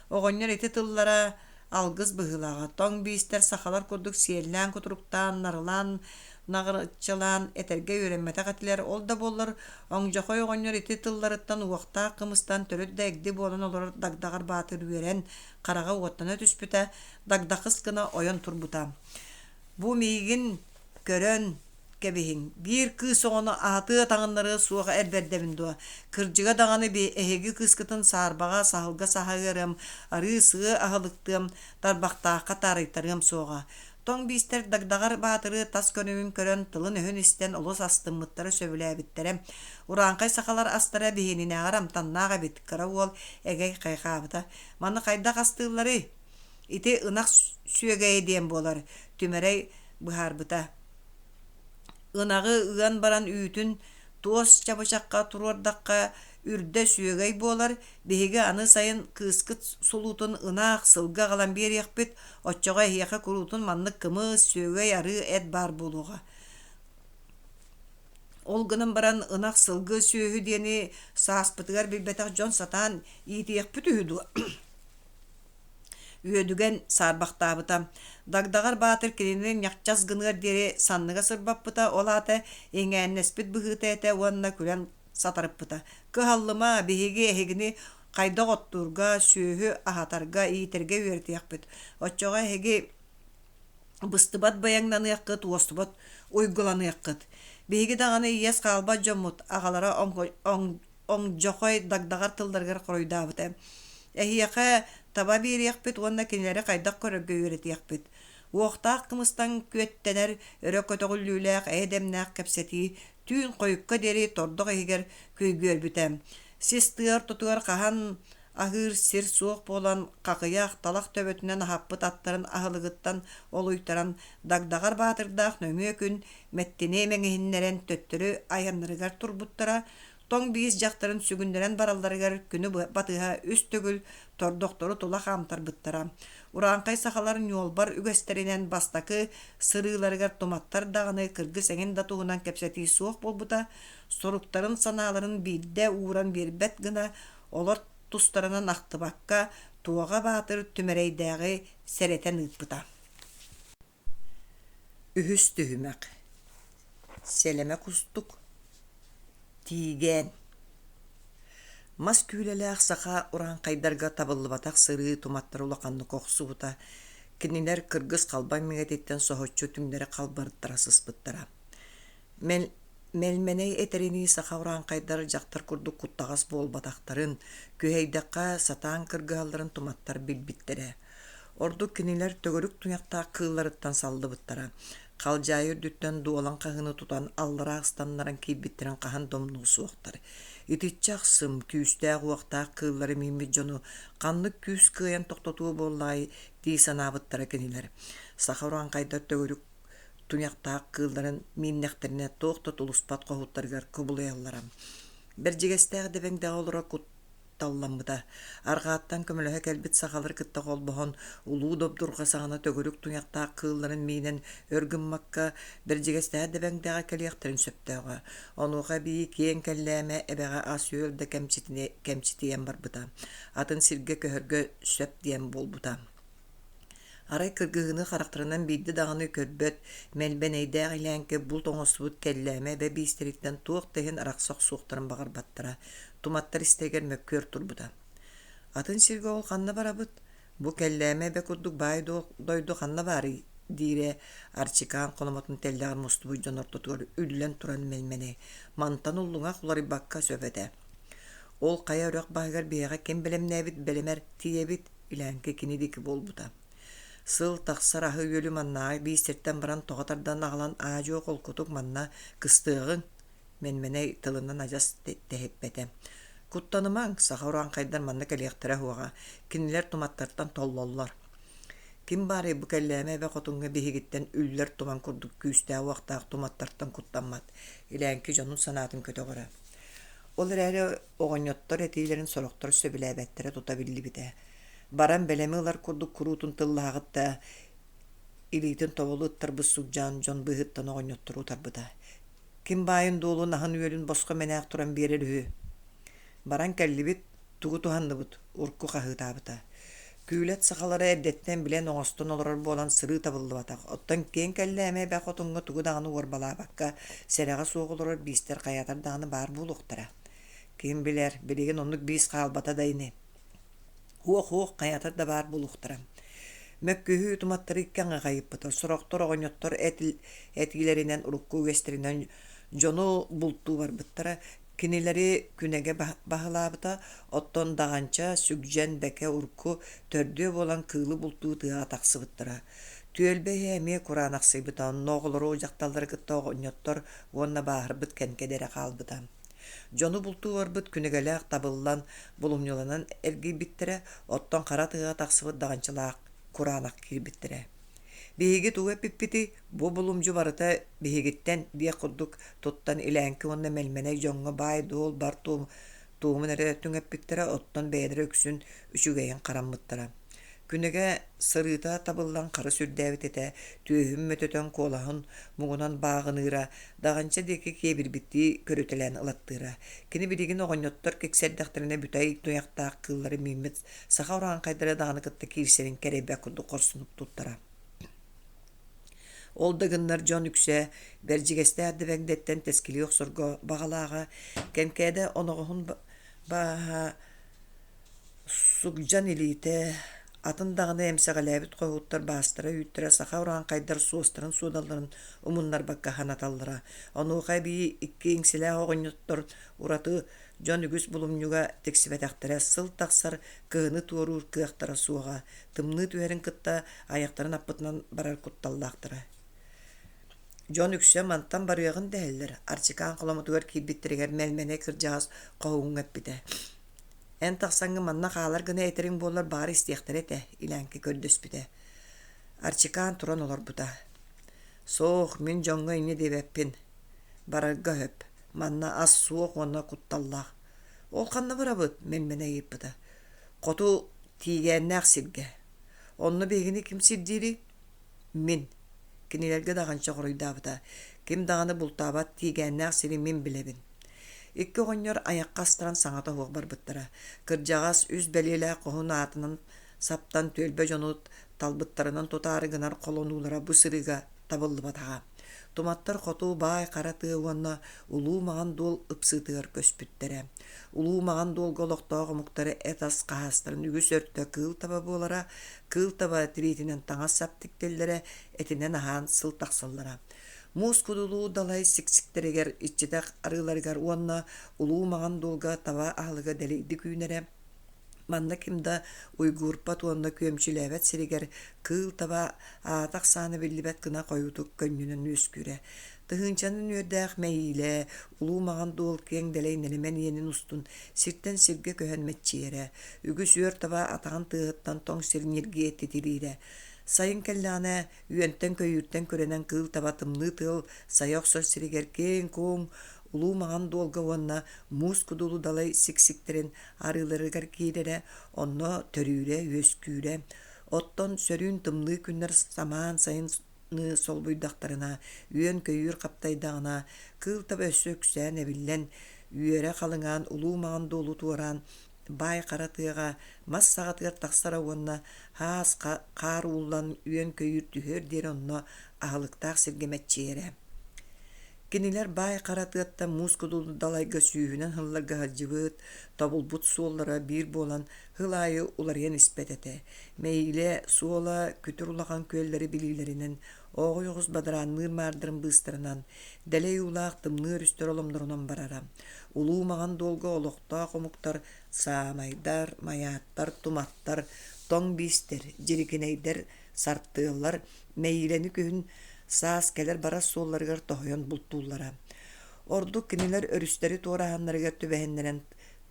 Оғыньор еті тыллара алгыз быһылаға. Тоң биистер сахалар курдук сиэллән кутуруктан, нарылан, нағырчылан, этерге үйренмете қатилер ол да болыр. Оң жоқой оғыньор еті тылларыттан уақта қымыстан төрөт да эгди болан олар дагдағар батыр үйрен, қараға уаттана түспіті, дагдақыз кына ойон турбута. Бу мейгин көрөн кебиһин. Бир кыз ону аты таңыннары суға әрбердемін дуа. Кыржыға дағаны бе әхеги кызкытын сарбаға сахылға сахагырым, ары сығы ағылықтым, дарбақтаққа тарыйтарым суға. Тоң бистер дагдағар батыры тас көнігін көрін тылын өһін істен олыс астымыттары сөбілі әбіттерім. Уранқай сақалар астара бейініне ағарам таннаға бет кыра ол әгей қайқабыта. Маны қайдақ астығылары ити ынақ сүйеге еден болар. Түмәрей бұхарбыта. Ынағы ыған баран үйтін туос чабышаққа турордаққа үрді сүйегей болар, беге аны сайын кыскыт солутын ынақ сылға қалан бер яқпет, отчаға хияқа күрутын манны кымыз сүйегей ары әд бар болуға. Ол гынан баран ынақ сылғы сүйегі дені сааспытығар білбетақ жон сатан иеті яқпет үйді. Үйөдүген сарбақтабыта. Дагдағар батыр келінен яқчас гынығар дере санныға сырбаппыта, ол аты еңәннеспет бұғыта әті уанна күлен сатарыппыта. Кыхаллыма бейге әхегіні қайдақ оттурға, сүйі ахатарға, иетерге үйерті яқпыт. Отчоға әхеге быстыбат баяңнаны яққыт, уостыбат ойгыланы яққыт. Бейге дағаны иес қалба жомут, ағалара оң жоқой дагдағар тылдарғар қоройдабыта. Эхияқа таба бир яқпет, онна кенелері қайдақ көрігі үйреті яқпет. Уақтақ қымыстан көттенер, өрі көтіғілліләқ, әдемнәқ кәпсеті, түйін қойыққа дері тордық егер көйгөр бітем. Сес тығар тұтығар қахан ағыр сер суық болан қақияқ талақ төбетінен хаппыт аттарын ағылығыттан ол ұйтаран дагдағар батырдақ нөме күн мәттіне мәңгенерен төттірі аянларығар турбуттара, тоң бейіз жақтарын сүгіндерен баралдарығар күні батыға үст түгіл тордоқторы тұла қамтар бұттара. Уранқай сақаларын йолбар үгестерінен бастақы сырыларығар томаттар дағыны кыргы сәңен датуғынан кәпсәті суық болбыта, соруқтарын саналарын бейді уыран бербет гына олар тустарынан ақтыбакка туаға батыр түмерейдәғі сәретен ыппыта. Үхіс түхімәк. Селеме кустук. Тиген. Мас күлелі ақсақа уран қайдарға табылыбатақ сыры туматтар улақанны қоқсуыта. Кинилер кыргыз қалбай мегететтен соғытчу түңдері қалбарыттара сыспыттара. Мелменей этерини сақа уран қайдар жақтар күрдік құттағас бол батақтарын, күйейдаққа сатаан кыргығаларын туматтар билбиттері. Орду кинилер төгөрүк туяқта кыыларыттан салды бұттара. Қалжайыр дүттен дуолан қағыны тұтан аллара ағыстанларын кейбіттерін қахан домну суақтар. Итичақ сым күйістәғ уақта кыылары меймет жону қанлық күйіс кыян тоқтатуы боллай дей санабыттара кинилер. Сақауруан қайдар төгөрүк туяқта кыыларын меймнектеріне тоқтат улуспат қоғыттарғар көбулаяллара. Бір жегестәғ дебеңдәғ олыра талламыда. Арғаттан көмілігі кәлбіт сақалыр кітті қолбығын ұлу добдурға сағына төгірік тұяқта қылларын мейнен өргін макка бір жегесті әдебәңдіға кәлияқтырын сөптіға. Онуға бейі кейін кәлләмә әбәға ас өөлді кәмчітіен бар бұта. Атын сирге көхіргі сөп дейін бол бұта. Арай кыргығыны қарақтырынан бейді дағыны көрбөт, мәлбәнейдәғ иләңкі бұл тоңысыбыт кәлләмә бә бейстеріктен туық тегін арақсақ суықтырын бағар баттыра. Туматтар истеген мөккөр турбута. Атын сирге ол қанна барабыт. Бу кәлләмә бә күрдік бай дойду қанна бары дире арчикаан қолыматын тәлдәғын мұстыбы жонортотуғыр үллен туран мәлмене. Мантан ұллыңа құлары баққа сөбәді. Ол қая өрек бағығар бейға кем білемнәбіт білемер тиебіт иләңкі кенедекі болбута. Сыл тақсар ағы өлі маннаға бейстерттен баран тоғатардан ағылан ажу қолкутук манна кыстығын менмене тылынан ажас тәхеппәті. Куттанымаң сақауруан қайдар манна кәлияқтыра хуаға, кинилер туматтартан толлоллар. Ким бары бұ кәлләмә бә қотынғы бейгіттен үллер туман күрдік күйістә уақтақ туматтартан куттанмат. Иләңкі жонун санатын көті ғыра. Ол әрі оғаньоттар әтейлерін сороқтар сөбілі әбәттері тұтабілі біті. Баран бәлемі ұлар күрдік күрутын тыллағытта илейтін тобылы ұттарбы сұқжан жон бұғыттан оғаньоттар ұтарбыда. Ким байын долу нахан үйелін босқа мәнәқ тұран берер үі. Баран кәллібіт туғы туғанды бұд, ұрқы қағытабыта. Күйлет сақалары әрдеттен білен оңыстын оларар болан сыры табылды батақ. Оттан кен кәлі әме бәқ отынғы туғы дағыны орбала баққа сәреға соғылырар бейстер қаятар дағыны бар бұл ұқтыра. Кем білер, білеген онлық бейс қалбата дайыны. Хуқ қаятар да бар бұл ұқтыра. Мөккүхү туматтары иккәңі ғайып бұтыр. Сұрақтыр оғыньоттар әтгілерінен ұрыққы өстірінен жону бұлту бар бұттыра. Кинилери күнеге бағылабыта, оттон дағанча сүгжен бәке ұрқы төрді болан кылы бұлту тыға тақсы бұттыра. Түелбе әме құран ақсы бұта, ноғылыры оғжақталары күтті оғыньоттар онна бағыр бұт кәнкедері қал бұта. Жону бұлту бар бұт күнегелі табылан бұлымнеланан әргей біттірі, оттон қара тыға тақсы бұт дағанчылақ Kur'anak kirbittire. Bihigit uwe pippiti bu bulumcu barıta bihigitten diye kurduk tuttan ilenki onna melmene jonga bay dol bar tuğumun eretün epittire ottan beydire öksün üçügeyen karanmıttara. Günege sırıta tabıllan karı sürdevit ete tühüm mötötön kolahın muğunan bağınıra dağınca deki kebir bitti körütelen ılattıra. Kini biligin oğanyottar kekseddaktarına bütay duyaqtağ kılları mimmet sağa oran kaydıra dağını kıttı kirserin kerebe kurdu korsunup tuttara. Olda gınlar John Yükse, bercigeste addı vengdetten teskili yoksurgo bağalağa, kenkede onuğun baha sugcan ilite Atın dağını emsəqələbit qoğutlar bastıra, üttürə sağa oran qaydar suostırın sudalların umunlar bakka hanatallara. Onu qaybi ikki ingsile oğunyotlar uratı John Ügüs bulumnyuga teksibetəqtərə sıl taqsar qığını tuğurur qığaqtara suğa. Tımны tüherin kıtta ayaqtарын appıtынан barar kuttallaqtıra. John Ügüs'e mantan barıyağın dəhəllər. Archikan qolamutugar kibbittirger melmene kırcağız qoğun öppide. En taqsangı manna qağalar gına eterin bollar bari istiyaqtar ete, ilanki kördüs bide. Archikan turan olar buda. Soğuk min jonga inni debeppin. Bararga höp. Manna az soğuk ona kuttallaq. Ol qanna barabıd, melmene yiyip bida. Qotu tigennak sirge. Onu begini kim sirdiri? Min. Kinilerge dağança qoruyda bida. Kim dağını bultabat tigennak siri min bilebin. Икки оҕонньор аякка астаран саҥата хуох барбыттара. Кырдьаҕас үс бэлиэлээх коһун аатынан саптан түөлбэ дьонут талбыттарынан тутаары гынар холонуулара бу сырыга табыллыбатаҕа. Туматтар хотуу баай хара тыа уонна улуу маҕан дуол ыпсыытыгар көспүттэрэ. Улуу маҕан дуолга олохтоох умуктары этас хаһаастарын үгүс өртө кыыл таба буолара, кыыл таба тириитинэн таҥас саптиктеллэрэ этинэн аһаан сыл тахсыллара. Муус кудулуу далай сиксиктеригер иччитэх арыыларыгар уонна улуу маҕан дуолга таба аһылыга дэлийди күүнэрэ. Манна кимда уйгуурпа туонна күөмчүлээбэт сиригэр кыыл таба аатах саана биллибэт гына койутук көннүнэн үөскүүрэ. Тыһыынчанын үөрдээх мэйилэ, улуу маҕан дуол киэҥ дэлэй нэлэмэн иэнин устун сиртэн сиргэ көһөн мэтчиэрэ. Үгүс үөр таба атаҕын тыаһыттан тоҥ сир ньиргиэ титириирэ. Сайын кэллэҕинэ үөнтэн көйүүртэн көрэнэн кыыл таба тымныы тыал сайа охсор сиригэр кең кууҥ улуу маҕан дуолга уонна муус кудулу далай сиксиктерин арыыларыгар киирэрэ, онно төрүүрэ, үөскүүрэ. Оттон сөрүүн тымныы күннэр самаан сайын солбуйдахтарына, үөн көйүүр хаптайдаҕына, кыыл таба өссө өксөөн эбиллэн, үөрэ халыҥаан улуу маҕан дуолу туораан баай хара тыаҕа мас саҕатыгар тахсара уонна хаас хаар ууллан үөн көйүүр түһөр диэр онно аһылыктаах сиргэ мэтчиэрэ. Кинилэр баай харатыатта муус кудулу далайга сүүһүнэн хылларга халдьыбыт, тобулбут суоллара биир буолан хылаайы уларыйан испэтэтэ. Мэйилэ суола күтүр улахан күөллэри билиилэринэн оҕо оҕус бадараанныыр маардырын быыстарынан дэлэй улаах тымныы өрүстөр оломнорунан барара. Улуу маҕан дуолга олохтоох умуктар саамайдар, маяаттар, туматтар, тоҥ биистер, дьирикинэйдэр, сартыаллар мэйилэни күһүн саас келер барас суолларыгар тоһойон бултууллара. Ордук кинилэр өрүстери туораһаннарыгар түбэһиннэрэн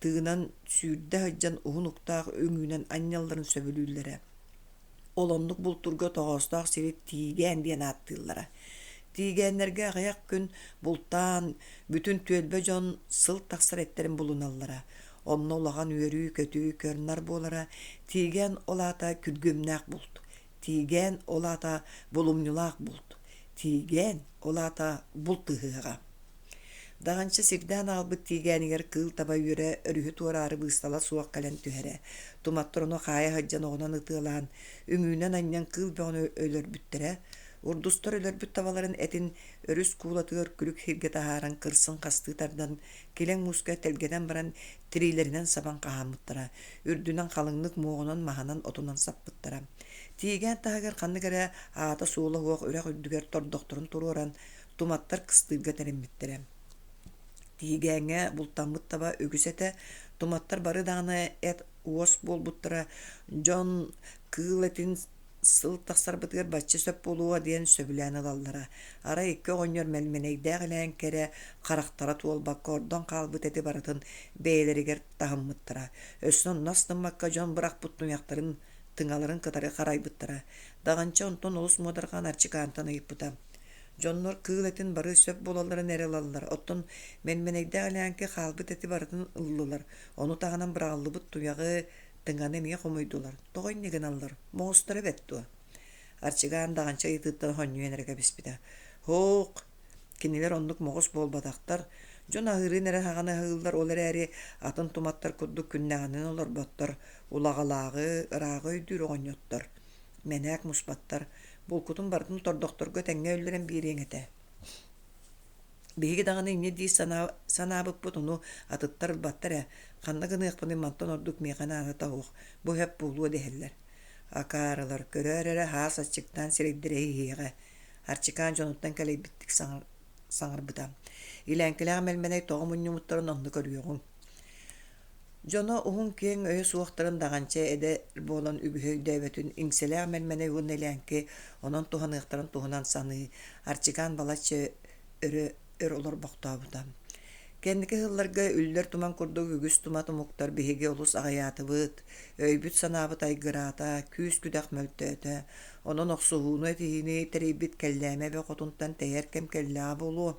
тыынан сүүрдэ хаджан уһун уктаах өҥүүнэн анньалларын сөбүлүүллэрэ. Олоннук бултурга тоҕостоох сири тиигээн диэн ааттыыллара. Тиигээннэргэ аҕыйах күн бултаан бүтүн түөлбэ дьон сыл тахсар эттерин булуналлара. Онно улахан үөрүү көтүү көрнар буолара, тиигээн олаата күргөмнээх булт. Тиигээн олаата булумньулаах булт. Тиигээн олаата бултыһыаҕа. Даҕанча сирдээн аалбыт тиигээнигэр кыыл таба үөрэ өрүһү туораары быыстала суох кэлэн түһэрэ. Туматтар ону хаайа хаджан оҕунан ытыалаан үҥүүнэн анньан кыыл бөҕөнө өлөрбүттэрэ. Урдустар өлөрбүт табаларын этин өрүс куулатыгар күлүк хиргэ таһааран кырсын хастыытардан килэң мууска телгэнэн баран тириилэринэн сабан хаһааммыттара. Үрдүнэн халыҥнык муоҕунан маһанан отунан саппыттара. Тиигээн таһыгар ханныгара аата суола хуох үрэх үрдүгэр тордохторун туруоран туматтар кыстыырга тэриммиттэрэ. Тиигээҥэ бултаммыт таба өгүсэтэ туматтар бары даҕаны эт уос буолбуттара дьон кыыл этин сыл тахсарбытыгар баччы сөп болуа диэн сөбүлээн ылаллара. Ара икки оҕонньор мэлмэнэйдээх элээн кэрэ харахтара туолбакка ордон хаалбыт эти барытын бэйэлэригэр таһыммыттара. Өссөн нас тыммакка дьон бырахпыт туняхтарын тыҥаларын кытары харайбыттара. Даҕанча онтон олус муодаргаан арчыкаантан ыйыппыта. Дьоннор кыыл этин бары сөп бололларын эрелаллар. Оттон мэлмэнэйдээх элээнки хаалбыт эти барытын ыллылар. Ону таҕанан быраҕаллыбыт туяҕы тыҥаны эмиэ хомуйдулар. Тоҕойн нигиналлар. Моҕустара бэт дуо. Арчыгаан даҕанча ыйтыыттан хонньуйан эрэгэ биспитэ. Хоох! Кинилэр оннук моҕус буолбатахтар. Дьон аһырыын эрэ хаҕаны аһыыллар ол эрээри атын туматтар курдук күннэҕинэн олорботтор. Улагалааҕы, ырааҕы өйдүүр оҕонньоттор. Мэнээк муспаттар. Булкутун бартын тордохторго тэҥҥэ өллэрэн биириэҥэтэ. Биһиги даҕаны инньэ дии санаабыппыт ону атыттар ылбаттар ээ. Ханна гыныахпын иммантан ордук миэхэ наана таһуох. Бу хөп буулуо дэһэллэр. Акаарылар көрөр эрэ хаас аччыктаан сирэйдэрэ иһиэҕэ. Арчыкаан дьонуттан кэлэйбиттик саҥарбыта. Илээнкилээх мэлмэнэй тоҕо мунньумуттарын онно көрүөҕүҥ. Дьоно уһун киэҥ өйө суохтарын даҕанча эдэр буолан үбүһөйдөөбөтүн иҥсэлээх мэлмэнэй уон элээнки онон туһаныахтарын туһунан саныы арчыгаан балаччы өр олорбохтообута. Кэнники хылларга үллэр туман курдук үгүс тума тумуктар биһиги олус аҕайаатыбыт, өйбүт санаабыт айгыраата, күүс күдэх мөлтөөтө, онон охсуһууну этиһини тэрийбит кэллээмэ хотунтан тэйэр кэм кэллэҕэ буолуо.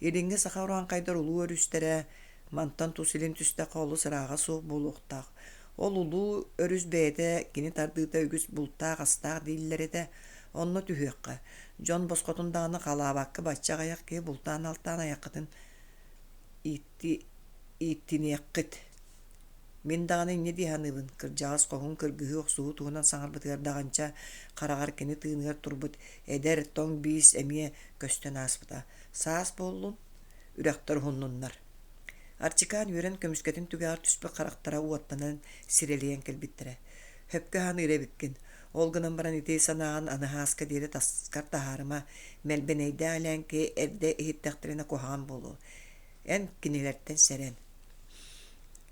Ириҥҥи саха ураан хайдар улуу өрүстэрэ мантан тусилин түстэ холу сырааҕа суох буолуохтаах. Ол улуу өрүс бээтэ кини тардыыта үгүс бултаах астаах дииллэрэтэ онно түһүөккэ. Дьон босхотун даҕаны халаабакка бачча аҕайах киһи бултаан алтаан аяккытын итти иттинеққит. Мен дағаны не диханыбын, кыржағыз қоғын кыргығы оқсуы туғынан саңар бұтығар дағанча қарағар кені тыынығар турбут, эдер тоң бейіс әмие көстен аспыта. Саас болуын, үрәқтар хуннуннар. Арчикан үйрен көміскетін түгәр түспі қарақтара уаттанан сирелейен келбіттірі. Хөпкі ханы үребіккен. Олғынан баран итей санаған анығаска дейрі таскар тахарыма мәлбенейді әләнке әрді ехеттәқтіріне қоған болу. Ән кенелерттен сәрен.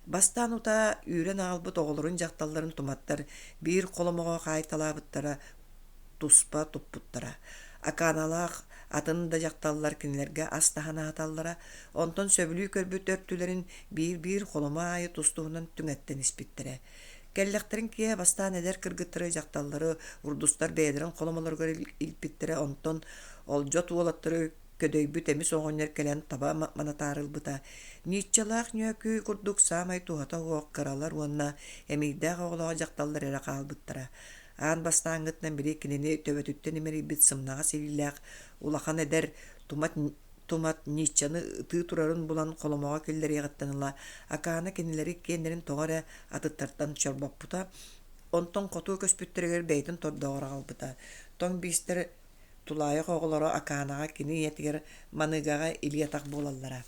Бастан ута үйрен албыт оғылырын жақталарын туматтар бір қолымыға қайталабыттара туспа туппуттара. Аканалақ атын да жақталылар кенелерге астахана аталлара, онтон сөбілі көрбіт өрттілерін бір қолыма айы тустуғынан түңеттен іспіттірі. Кәлләқтерін кие бастан әдер кыргыттыры жақталлары урдустар бәйдерін қолымаларға илпіттірі, онтон олжот уолаттыры көдөйбіт әмі соғынер кәлән таба манатарыл бұта. Нитчалақ нөкі күрдік самай туғата оқ қаралар уанна әмейдәғ оғылаға жақталлар әрі қалбыттыра. Аан бастаңғытнан бірі кенені төбәтүттен емері бит сымнаға селіләқ улахан әдер тумат нитчаны тыы турарын булан қолымаға келдер еғаттаныла. Акаана кенелері кенерін тоғары атыттартан чорбаппыта. Онтон қоту көспүттірігер бәйтін тордағыра қалбыта. Тоң бейістер тулайық оғылары акаанаға кені етігер маныгаға илиятақ болаллара.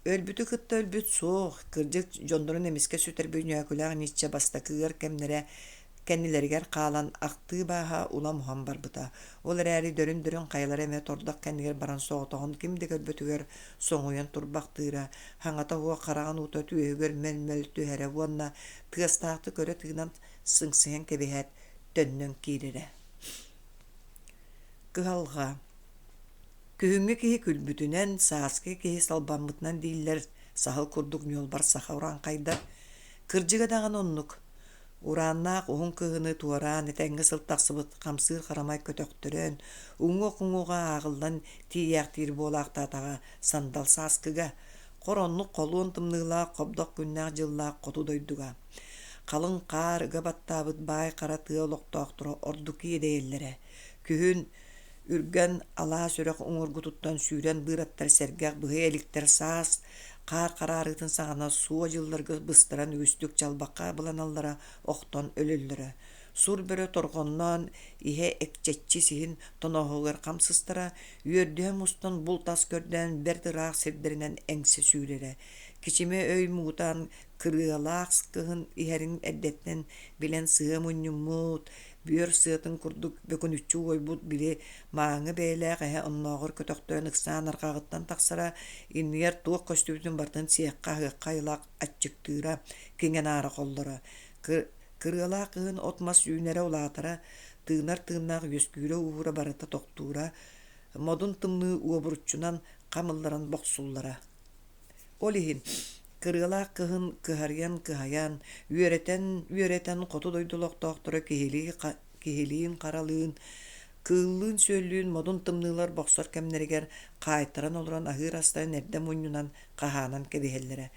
Өлбүті кытта өлбүт соқ, кыржық жондырын емеске сөтер бүйін өкіліға нитча бастакығыр кәмнері кәннелергер қалан ақты баға ула мұхам бар бұта. Ол әрі дөрін қайлар әме тордақ кәннегер баран соғытағын кімді көлбөтігер соңуян турбақтыра, хаңата хуа қараған ұта түйегер мәл-мәл түйәрі уанна тығыстақты көрі тығынан сыңсыған кебехет төннен кейлері. Кығалға Күхіңгі кейі күлбүтінен, саасқы кейі салбамбытынан дейілер, сағыл күрдік нөл бар сақа ұран қайда. Кыржыға дағын оннық. Ураннақ оғын кығыны туаран, әтәңгі сылтақсыбыт қамсыр қарамай көтөқтірін, ұңғы-құңғыға ағылдан тияқтир болақтатаға сандал саасқыға. Qoronnu qoluun tımnıla qobdoq günnäq jylla qotu doyduga. Qalın qar gabattaabıt bay qara tığı loqtoqtura orduki edeyellere. Kühün ürgen ala sörek uңurgututtan sүйren bırattar sergaq bıhı elikter saas, qar qararıtın sağana suwa jyllarga bıstıran üstük çalbaqqa bulanallara oqton ölüllere. Sur bere torgonnan ihe ekçetçi sihin tonoğular qamsıstıra, yördühem ustan bultas görden berdiraq serderinen engse süylere. Kiçime öy muğdan kırığalaq sıkığın iherin eddetten bilen sığı munyumut, büyör sığıtın kurduk bökün üçü oybut bile mağını beyleğ ehe onnoğur kötöktön ıksan arqağıttan taqsara inniyer tuğ kostübütün bardan siyaqqa hıqqaylaq atçıktığıra kingen ara qollara. Kırığalaqığın otmas yüynere ulatara, tığnar yüsküre uğura barata toqtuğura, modun tımnığı uoburutçunan qamıllaran boqsullara. Olihin, kırığalaqığın kıharyan kıhayan, üöreten qotu doyduluq toqtura kehiliğin qaralığın, kığıllığın söylüğün modun tımnılar boqsar kemneriger qaytaran oluran ahır astayın erdem oynunan qahanan kebehellere.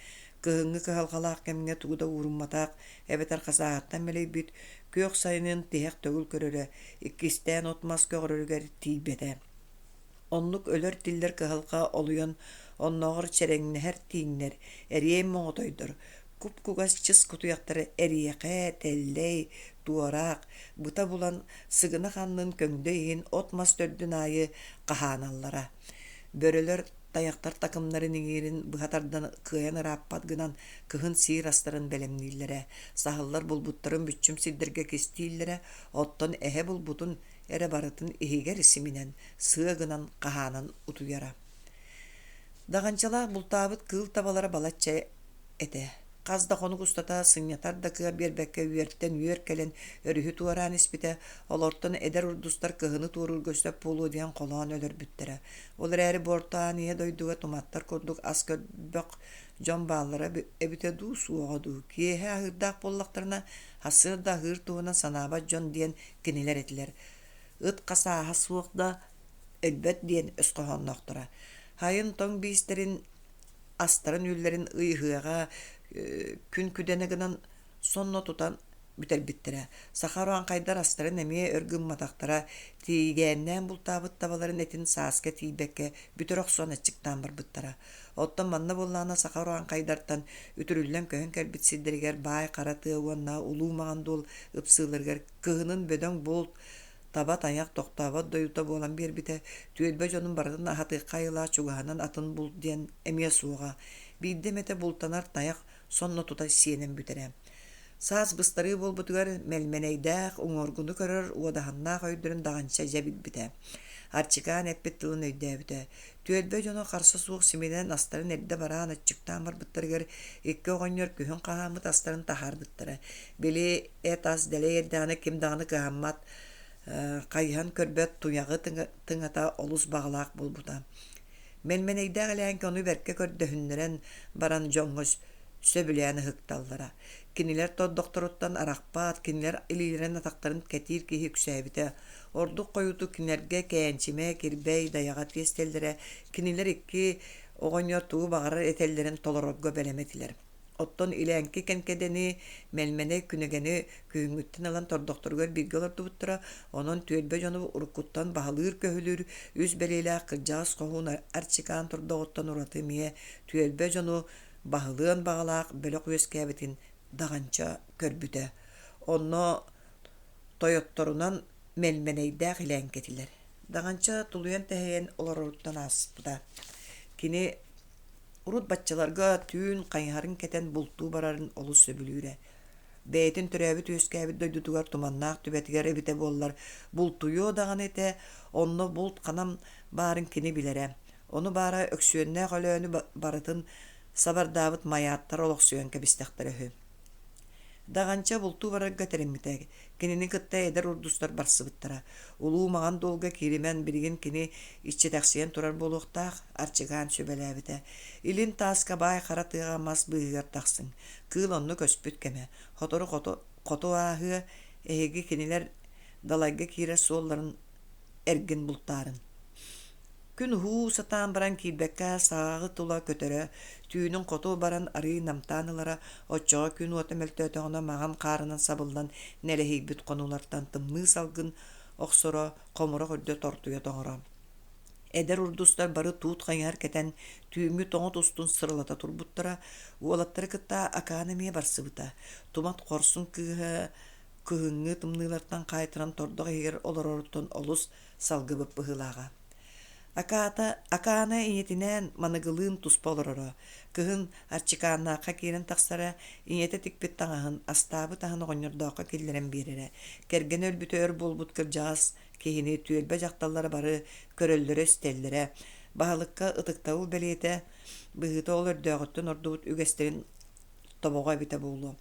Kığıngı kıhalqalaq kemge tuğda urummataq, ebeter qasağattan meley bit, köq sayının teheq tögül köröre, ikkisten otmas köqrörüger tiybete. Onluk ölör diller kıhalqa oluyan, onnoğur çerengini her tiğinler, eriyen moğotoydur. Kup-kugas çız kutuyaqtары eriyeqe, telley, tuaraq, buta bulan sığına qanlığın köngdeyin otmas tördün ayı qahanallara. Börölör tayaqtar takımların iğerin bıhatardan kıyan rappadgınan kıhın sihir astarın belemnillere, sahıllar bulbutların bütçüm sildirge kestiyillere, otton ehe bulbutun ere baratın ehiger isiminen sığıgınan qahanan utuyara. Dağançala bultabıt kıl tabalara balatça ete. Qazda qonuk ustata sınyatar da kığa berbekke üyertten üyer kelen örühü tuaran ispite, olortan eder urdustar kıhını tuurul göstep pulu diyen qolan ölür büttere. Olur eri bortaniye doyduğa tumattar kurduk askar bök jon bağlara ebite du suğadu. Kiyehe ahırdaq bollaqtarına hasır da hır tuğuna sanaba jon diyen kiniler etiler. It qasaha suğda elbet diyen öskohan noktura. Hayın ton biisterin astarın üllerin ıyhığa kün küdeneginin sonuna tutan бүтер биттire. Сахаруан кайдар астарын эмие өргүн матактара тигеннен бултабыт табаларын этин сааска тийбекке бүтөр оксон ачыктан барбыттара. Оттон манна буллана сахаруан кайдартан үтүрүллен көһөн кэрбитсиддеригер бай караты уонна улуумаган дул ыпсыылыргар кыһынын бөдөң булт таба таяк токтообот дойута буолан биэрбите түөлбө дьонун барытын ахатыыкка айылаа чугаһанан атын булт диэн эмиэ суоҕа биирдемете бултанар таяк сонно тута сиэнэн бүтерэ. Саас быстары болбутугар мэлмэнэйдээх уҥоргуну көрөр уодаһаннаах өйдөрүн даҕанча дьэбипбитэ. Арчикаан эппит тылын өйдөөбүтэ. Түөлбө дьоно харса суох симинэн астарын эрдэ бараан аччыктаан барбыттарыгар икки оҕонньор күһүн хаһааммыт астарын тахаарбыттара. Били этас дэлэ эрдэҕинэ ким даҕаны кыһаммат кайыһан көрбөт туяғы тыҥата олус баҕалаах булбута. Мэлмэнэйдээх элээн ону бэркэ көрдөһүннэрэн баран дьоҥҥос сөбүлээни ыкталлара. Кинилэр тоддохторуттан арахпаат, кинилэр илиирэн атактарын кэтиир киһи үксээбитэ. Ордук койуту кинилэргэ кээнчимэ, кирбэй, даяга тиэстэллэрэ, кинилэр икки оҕонньор туу баҕарар этэллэрин толорогго бэлэметилэр. Оттон илээнки кэнкэдэни мэлмэнэй күнэгэни күүҥүттэн ылан тордохторугар бииргэ олордубуттара, онон түөлбэ дьону уруккуттан баһалыыр көһүлүр, үс бэлиилээх кырдьаас хоһуун арчикаан турдоҕуттан ураты миэ түөлбэ дьону баһылыан баҕалаах бөлөк үөскээбитин даҕанча көрбүтэ. Онно тойотторунан мэлмэнэйдээх илээнкэтилэр. Даҕанча тулуйан тэһэйэн олороруттан ааспыта. Кини урут баччаларга түүн кайыһарын кэтэн бултуу барарын олус сөбүлүүрэ. Бэйэтин төрөөбүт үөскээбит дойдутугар туманнаах түбэтигэр эбитэ буоллар. Бултуйуо даҕаны этэ, онно булт ханам баарын кини билэрэ. Ону баара өксүөннээх олөөнү барытын сабардаабыт маяаттар олохсуөн кэбистэхтэр өһү. Даҕанча бултуу барарга териммитэ. Кинини кытта эдер урдустар барсыбыттара. Улуумаган долга киримэн билигин кини иччитэхсиэн турар болуохтаах арчыгаан сөбэлээбитэ. Илин тааска баай харатыга мас быыгар тахсың. Кыыл онну көспүт кэме. Хотору хоту ааһыа эһиги кинилэр далайга киирэ суолларын эргин бултаарын. Күн хуу сатаан баран киирбэккэ сааҕы тула көтөрө, түүнүн хоту баран арыы намтаанылара оччоҕо күн уота мөлтөөтөҕүнө маҕам хаарынан сабылдан нэлэһийбит конуулартан тымныы салгын охсоро хомуро көрдө тортуйа тоҕоро. Эдер урдустар бары туут хайыһар кэтэн түүмү тоҥо тустун сырылата турбуттара, уолаттары кытта акаана эмиэ барсыбыта. Тумат хорсун кыһыҥҥы тымныылартан хаайтыран тордоҕо иһигэр олороруттун олус салгыбыт быһыылаага. Акаана иñитинээн маныгылыын туспа олороро. Кыһын арчыкааннаакка киирэн тахсара иñете тикпит таҥаһын астаабы таһын оҕонньордоохха киллэрэн биэрэри. Кэргэн өлбүтэ өр буолбут кырдьаас киһини түөлбэ дьахталлара бары көрөллөрө истэллэрэ. Баһылыкка ытыктабыл бэлиэтэ быһыыта ол өрдөөҕөттөн ордубут үгэстерин тобоҕо эбитэ буолуо.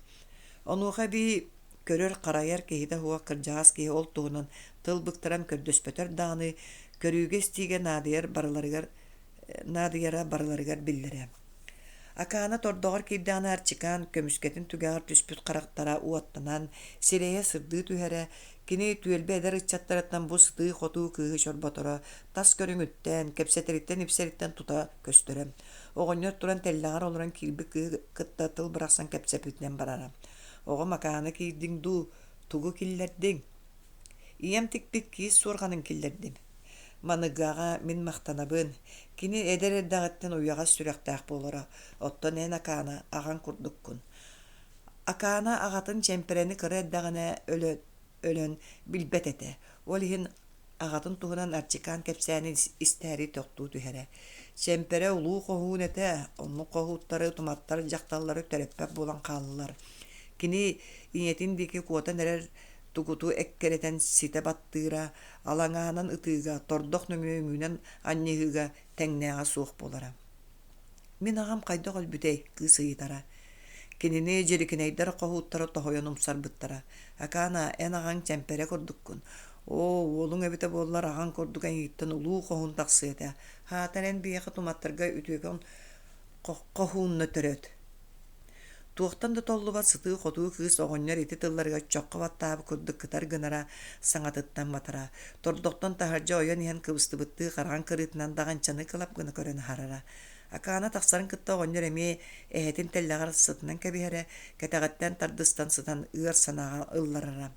Онуоха би көрөр харайар киһитэ хуа кырдьаас киһи ол туһунан тыл быктаран көрдөспөтөр даҕаны көрүүгэ стиигэ наадыйара барыларыгар биллэрэ. Акаана тордоҕор киирдэҕинэ арчыкаан көмүскэтин түгэҕэр түспүт харахтара уаттанан сирэйэ сырдыы түһэрэ, кини түөлбэ эдэр ыччаттараттан бу сытыы хотуу кыыһы чорботоро тас көрүҥүттэн, кэпсэтэриттэн ипсэриттэн тута көстөрө. Оҕонньор туран тэллэҕэр олорон киирби кыыһы кытта тыл бырахсан кэпсэпитинэн барара. Оҕом акаана киирдиң дуу, тугу киллэрдиң. Ийэм тикпит киис суорҕанын киллэрдим. Маныгааға мин мақтанабын. Кини эдер эрдэҕиттэн уйаҕа сүрэхтээх буолара. Оттон эн акаана аҕан курдуккун. Акаана аҕатын чэмпэрэни кыра эрдэҕинэ өлөн билбэт этэ. Ол иһин аҕатын туһунан арчыкаан кэпсээни истээри тохтуу түһэрэ. Чэмпэрэ улуу хоһуун этэ, онну хоһууттары туматтар дьахталлары төрөппэп буолан хааллар. Кини иñетин дики куотан эрэр тугуту эккеретен сите баттыыра, алаңаанан ытыыга, тордох нөҥүөҥүүнэн анньыыга тэҥнээҕэ суох буолара. Мин аҕам хайдах өлбүтэй кыысыйытара. Кинини дьирикинэйдэр хоһууттара тоһойон умсарбыттара. Акаана эн аҕаң чэмпэрэ курдуккун. Уолуң эбитэ буоллар аҕаң курдук эҥииттэн улуу хоһуун тахсыыта. Хаатан эн биэхэ туматтарга үтүөгөн хоһуунна төрөт. Туохтан да толлубат сытыы хотуу кыыс оҕонньор ити тылларыга чоққа баттаабы курдуккытар гынара саҥатыттан батара. Тордохтон таһардьа ойон иһэн кыбыстыбыттыы хараҕан кырыытынан даҕанчаны кылап гына көрөн харара. Акаана тахсарын кытта оҕонньор эми эһэтин теллэҕэр сытынан кэбиһэрэ кэтэҕэттэн тардыстан сытан ыар санааҕа ылларара.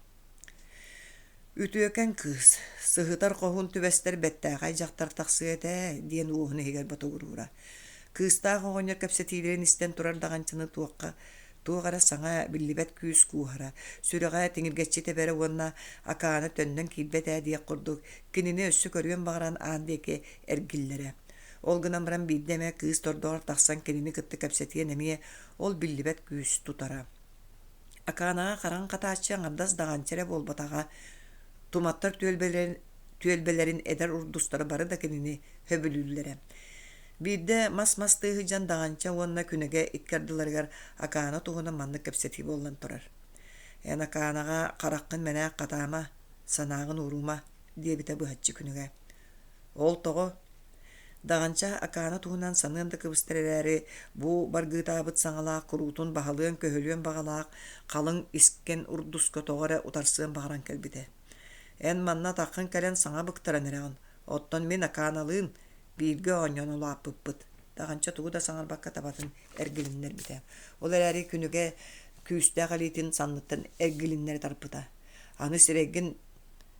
Үтүөкэн кыыс, сыһытар хоһун түбэстэр бэттээҕэй дьахтар тахсыэтэ диэн уоһун иһигэр батугурура. Кыыстаах оҕонньор кэпсэтиилэрин истэн турар даҕанчыны туoҕара саҥа биллибэт күүс кууһара, сүрэҕэ тиҥиргэччи тэбэрэ уонна акаана төннөн киирбэтээ диэк курдук кинини өссү көрүөн баҕаран аан диэки эргиллэрэ. Ол гынан баран биирдэмэ кыыс тордоҕор тахсан кинини кытты кэпсэтиэн эмиэ ол биллибэт күүс тутара. Акаанаҕа хараҥ хатааччы аҥардас даҕанча эрэ буолбатаҕа туматтар түөлбэлэрин эдэр урдустара бары да кинини хөбүлүүллэрэ. Биирдэ мас тыыһыдьан даҕанча уонна күнэгэ иккардыларыгар акаана туһуна маннык кэпсэтии буоллан турар. Эн акаанаҕа хараххын мэнээх хатаама санааҕын уурума диэбитэ быһаччы күнүгэ. Ол тоҕо даҕанча акаана туһунан саныан да кыбыстар эрээри бу баргыытаабыт саҥалаах куруутун баһалыан көһөлүөн баҕалаах халыҥ искен урдуска тоҕо эрэ утарсыан баҕаран кэлбитэ. Эн манна таххын кэлэн саҥа быктаран эрэҕин. Оттон мин акааналыын бииргэ оонньон улааппыппыт. Даҕанча тугу да саҥарбакка табатын эргилиннер битэ. Ол эрээри күнүгэ күүстээх алиитин санныттан эргилиннери тарпыта. Аны сирэйгин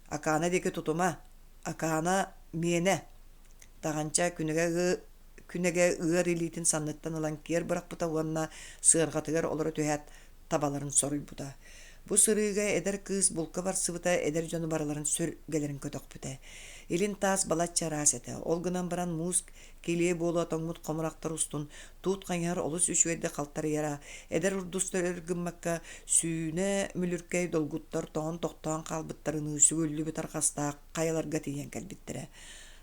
акаана диэки тутума, акаана миэнэ. Даҕанча күнэгэ ыар илиитин санныттан ылан киэр бырахпыта уонна сыарҕатыгар олоро түһэät табаларын соруйбута. Бу сырыыга эдэр кыыс булка барсыбыта эдэр дьону бараларын сөргелерин көтөхпүтэ. Илин таас балачча раас этэ. Ол гынан баран муус килие буолуа тоҥмут хомурахтар устун туут хаҥыһар олус үчүгэйдэ халтарыйара эдэр урдустар ыргыммакка сүүнэ мүлүркэй долгуттар тоҕон тохтоон хаалбыттарыны сүгүллүбүт архастаах хайаларга тиийэн кэлбиттэрэ.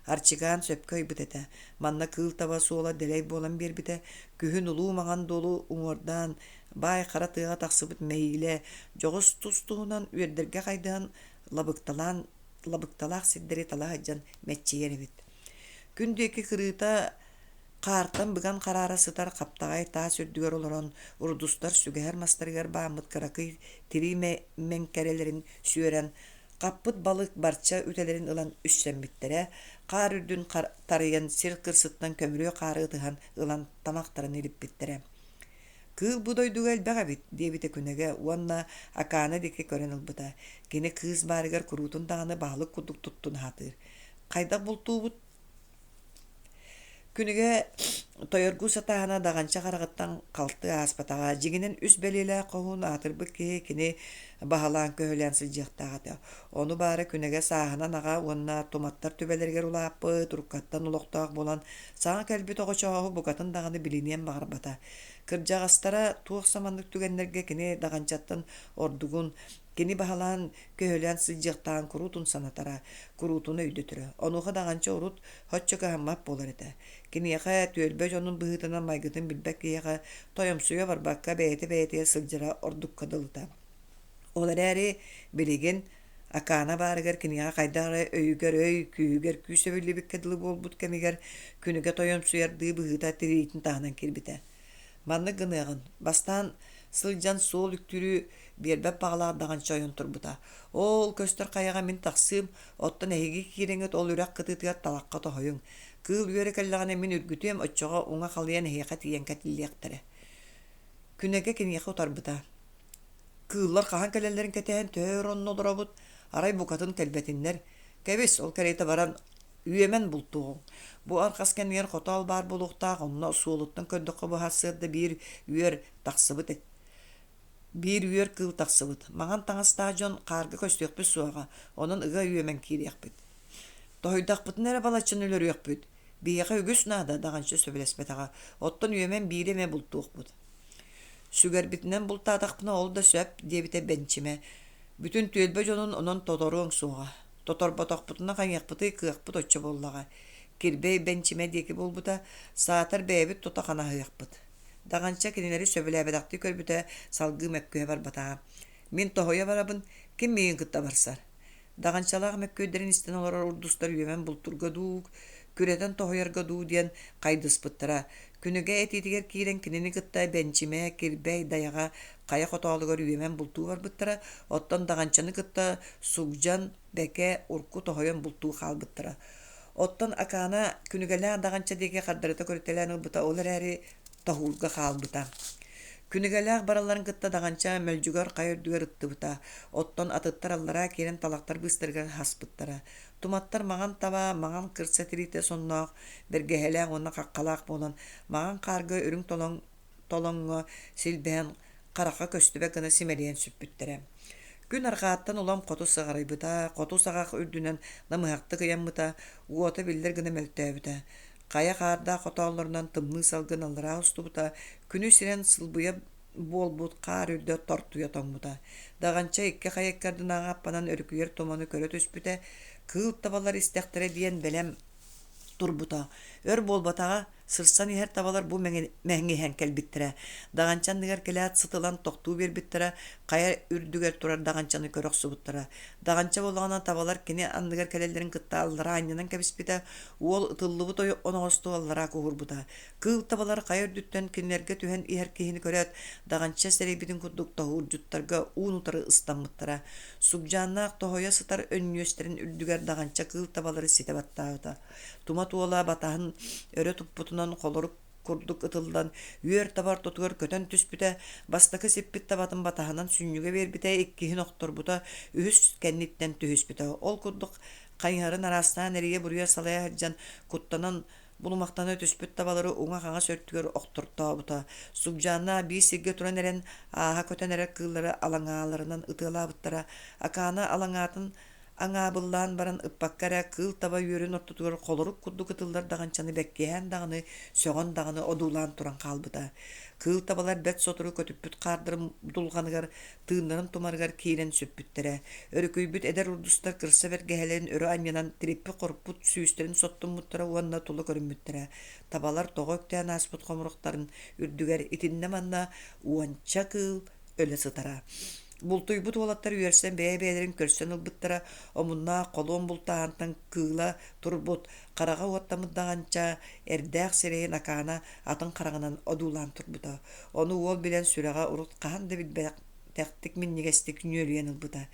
Арчыгаан сөпкө ыйбыт этэ. Манна кыыл таба суола дэлэй буолан биэрбитэ. Күһүн улуу маҕан долу уҥуордаан баай хара тыаҕа тахсыбыт мэйилэ дьоҕус тус туһунан үөрдэргэ хайдаан лабыкталаах сирдэри талаа адьан мэччийэн эбит. Күн диэки кырыыта хаартан быган хараара сытар хаптаҕай таа сүрдүгэр олорон урдустар сүгэһэр мастарыгар бааммыт кыракый тирии мэҥкэрэлэрин сүөрэн хаппыт балык барча ütэлэрин ылан үссэммиттэрэ хаар үрдүн тарыйан сир кырсыттан көмүрүө хаарыытыһан ылан тамахтарын илиппиттэрэ. Кыыл будойдуга элбэх эбит диэбитэ күнэгэ уонна акаана диэки көрөн ылбыта. Кини кыыс баарыгар куруутун даҕаны баһылык курдук туттун хаатыыр. Хайдах бултуубут күнүгэ тойоргуу сатаана даҕанча хараҕыттан халты ааспатаҕа дьигинэн үс бэлиэлээх хоһун аатырбык киһи кини баһалаан көһөлээн сылдьыахтааҕата. Ону баара күнэгэ сааһынан аҕа уонна туматтар түбэлэригэр улааппыт уруккаттан улохтоох булан саҥа кэлбит оҕочоҕоһу букатын даҕаны билиниэн баҕарбата. Кырдьаҕастара туох саманнык түгэннэргэ кини даҕанчаттан ордугун кини баһалаан көһөлээн сылдьыахтаан куруутун санатара, куруутуна үйдөтүрө. Онуха даҕанча урут хоччо каһаммап буолар этэ. Киниэхэ түөлбэ дьонун быһыытынан майгытын билбэк киэхэ тойомсуйа барбакка бэйэтэ сылдьара ордукка дылыта. Ол эрээри билигин акаана баарыгар киниэхэ хайдааҕа өйүгэр күүгэр күүсөбүллибикке дылы буолбут кэмигэр күнүгэ тойомсуйардыы быһыыта тириитин таһынан кирбитэ. Манны гыныагын бастаан сылдьан суол үктүрүү биэрбэп баҕалаах даҕанча ойон турбута. Ол көстөр хайаҕа мин тахсыым, оттон эһиги киирэҥит ол үрэх кытыытыгар талахха тоһойуҥ. Кыыл үөрэ кэллэҕинэ мин үргүтүөм оччоҕо уҥа халыйан эһиэхэ тиийэн кэтиллиэхтэрэ. Күнэгэ киниэхэ утарбыта. Кыыллар хаһан кэлэллэрин кэтэһэн төөр оннолоробут, арай букатын кэлбэтиннэр. Кэбис ол кэрэйтэ баран үөмэн бултуоҕуҥ. Бу архас кэнигэр хотоол баар булуохтаах онно суолуттан көрдөккө быһассыарда биир үөр кыыл тахсыбыт. Маҥан таҥастаа дьон хаарга көстүөхпүт суоҕа, онон ыга үөмэн киириэхпит. Тоһуйдахпытын эрэ балаччын өлөрүөхпүт. Биэхэ үгүс наада даҕанча сөбүлэспэтэҕа, оттон үөмэн биир эмэ бултуохпут. Сүгэрбитинэн бултаатахпына ол да сөп диэбитэ бэнчимэ. Бүтүн түөлбэ дьонун онон тоторуоҥ суоҕа. Тоторботохпутуна хаҥыахпытый кыахпыт оччо буоллаҕа. Кирбэй бэнчимэ диэки булбута, саатар бэйэбит тута ханаһыахпыт. Даҕанча кинилэри сөбүлээбэдахтыы көрбүтэ салгыы мэккүһэ барбатаҕа. Мин тоһуйа барабын, ким миигин кытта барсар. Даҕанчалаах мэккүөдэрин истэн олорор урдустар үөмэн бултурга дуук, күрэтэн тоһуйарга дуу диэн хайдыспыттара. Күнүгэ этиитигэр киирэн кинини кытта бэнчимэ, кирбэй, даяҕа, хая хотоолугар үөмэн бултуу барбыттара, оттон даҕанчаны кытта сугдьан, бэкэ, урку тоһуйан бултуу хаалбыттара. Оттон акана күнүгелэ даганча деге кардырыта көртелен бута олар әри тахулга халбыта. Күнүгелээх баралларын кытта даганча мөлжүгөр кайырдүгөр ыттыбыта. Оттон атыттар аллара керен талактар быстыргар хаспыттара. Туматтар маған таба, маған кырса тирите сонноох, бергеһелээх онна каккалаах болон, маған карга үрүң толоңго силбээн карака көстүбэ гына симэлиэн сүппүттерэ. Күн аргааттан улам коту сагарайбыта, коту сагаах үрдүнэн намыхакты кыяммыта, уота биллер гына мөлтөөбүта. Кая каарда котооллорунан тымны салгын аллара устубута, күнү сирен сылбыя буолбут каар үрдө тортуя тоңмута. Даганча икке кайаккардын агаппанан өркүер томону көрө түспүтэ, кыыл табалар истэхтере диэн белем турбута. Өр болбатаға сырсан ихер табалар бу мәңгиһэн кэлбиттерэ. Даганчанныгар келэät сытылан тохтуу бербиттерэ, кая үрдүгер турар даганчаны көрөх субуттара. Даганча болғанан табалар кини анныгар келелерин кытта аллара аннянан кэбиспитэ, уол ытыллыбыт ой оноғосту аллара куһурбута. Кыыл табалар кая үрдүттен кинилерге түһэн ихер киһини көрөөт, даганча серейбитин курдук тоһууржуттарга уунутары ыстаммыттара. Субжааннаах тоһойа сытар өннүөстерин үрдүгер даганча кыыл табалары сите баттаабыта. Тума туола батаһын өрө туппутунан холорук курдук ытылдан үөр табар тотугар көтөн түспүтэ, бастакы сиппит табатын батаһынан сүннүгө бербите иккиһин охторбута, үһүс кэнниттен түһүспүтэ. Ол курдук кайыһарын арастаан эрие буруя салая хаджан куттанан булумактаны түспүт табалары уңа хаңа сөрттүгөр охтортообута. Субжаана биисигге туран эрен ааха көтөн эрек кыыллары алаңааларынан ытыалаабыттара. Акаана алаңаатын аңаабыллаан баран ыппаккара кыыл таба үөрүн ортутугар холорук курдук ытыллар даганчаны беккеһэн даганы сөҕөн даганы одуулаан туран хаалбыта. Кыыл табалар бет сотуру көтүппүт хаардырым дулганыгар тыыннарын тумаргар киирен сүппүттерэ. Өрүкүйбүт эдер урдустар кырса бергеһэлерин өрө аньянан тириппи корпут сүүстерин соттуммуттара уанна тулу көрүммүттерэ. Табалар тоҕоктеан ааспыт хомуруктарын үрдүгер итинне манна уанча кыыл өлө сытара. Бултуйбут уолаттар үөрсэн бэйэ-бэйэлэрин көрсөн ылбыттара, омунна колуон бултаантан кыыла турбут, карага уоттамыддаганча эрдээх сирэйин акаана атын караганан одуулаан турбута. Ону уол билэн сүрэҕэ урут хаан да билбэтэхтик миннигестик нүөлүен ылбыта.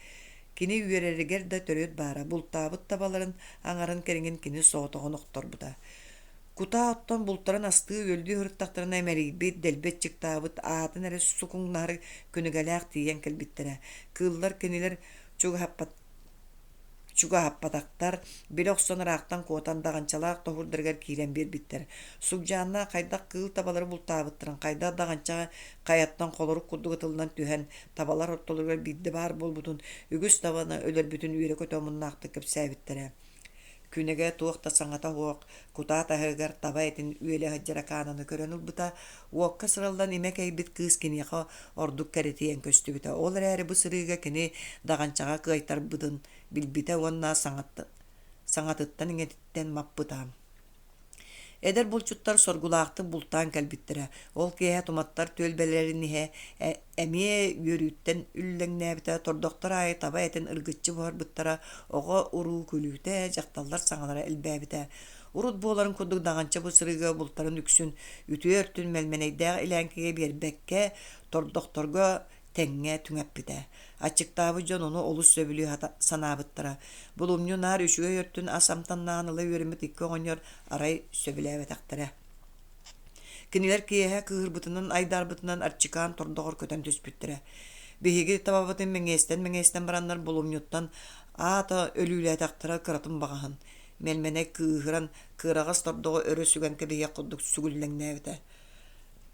Кини үөрэригэр да төрөөт баара, бултаабыт табаларын аңарын кэриҥин кини соотоҕун охторбута. Кута оттон бултарын астыы өлдүү хырыттахтарына эмерийбит, дэлбет чыктаабыт, аатын эре сукуңнары күнүгэлээх тиийэн кэлбиттерэ. Кыыллар кинилер чугаһаппатахтар, били охсонораахтан куотан даганчалаах тоһурдарыгар киирэн биэрбиттэр. Субжаанна хайдах кыыл табалары бултаабыттарын, хайда даганчаға кайаттан холорук курдук ытылынан түһэн табалар ортолугар бидде баар болбутун, үгүс табаны өлөрбүтүн үөрэ көтөмуннаахты кэпсээбиттэрэ. Күнеге туохта саңата хуок, кутаа таһыгар таба этин үөлэ хаджара каананы көрөн ылбыта, уокка сыралдан имек эйбит кыыс киниэха ордук кэритиэн көстүбүтэ. Ол эрээри бу сырыыга кини даганчаға кыайтарбытын билбите уонна саңатыттан иҥэтиттэн маппытаам. Эдер булчуттар соргулаахты бултаан кэлбиттерэ. Ол киэһэ туматтар түөлбэлэрин иһэ эмиэ үөрүүттэн үллэҥнээбитэ тордохтор аайы таба этин ыргыччы буһарбыттара оҕо уруу күлүүтэ дьахталлар саҥалара элбээбитэ. Урут буоларын курдук даганча бу сырыыга бултарын үксүн үтүө-өртүн мэлмэнэйдээх илээнкиге биэрбэкке тордохторго тэҥҥэ түҥэппитэ. Ачыктаабы дьон ону олус сөбүлүү санаабыттара. Булумню наар үчүгө өртүн асамтаннаанылы үөрүмүт икки оҕонньор арай сөбүлээбэтэхтэрэ. Кинилэр киэһэ кыыһырбытынан айдаарбытынан арчыкаан тордоҕор көтөн түспүттэрэ. Биһиги табабытын мэҥээстэн бараннар булумньуттан аата өлүүлээтэхтэрэ кыратын баҕаһын. Мэлмэнэ кыыһыран кыыраҕас тордоҕо өрө сүгэн кэбиһиэ курдук сүгүллэҥнээбитэ.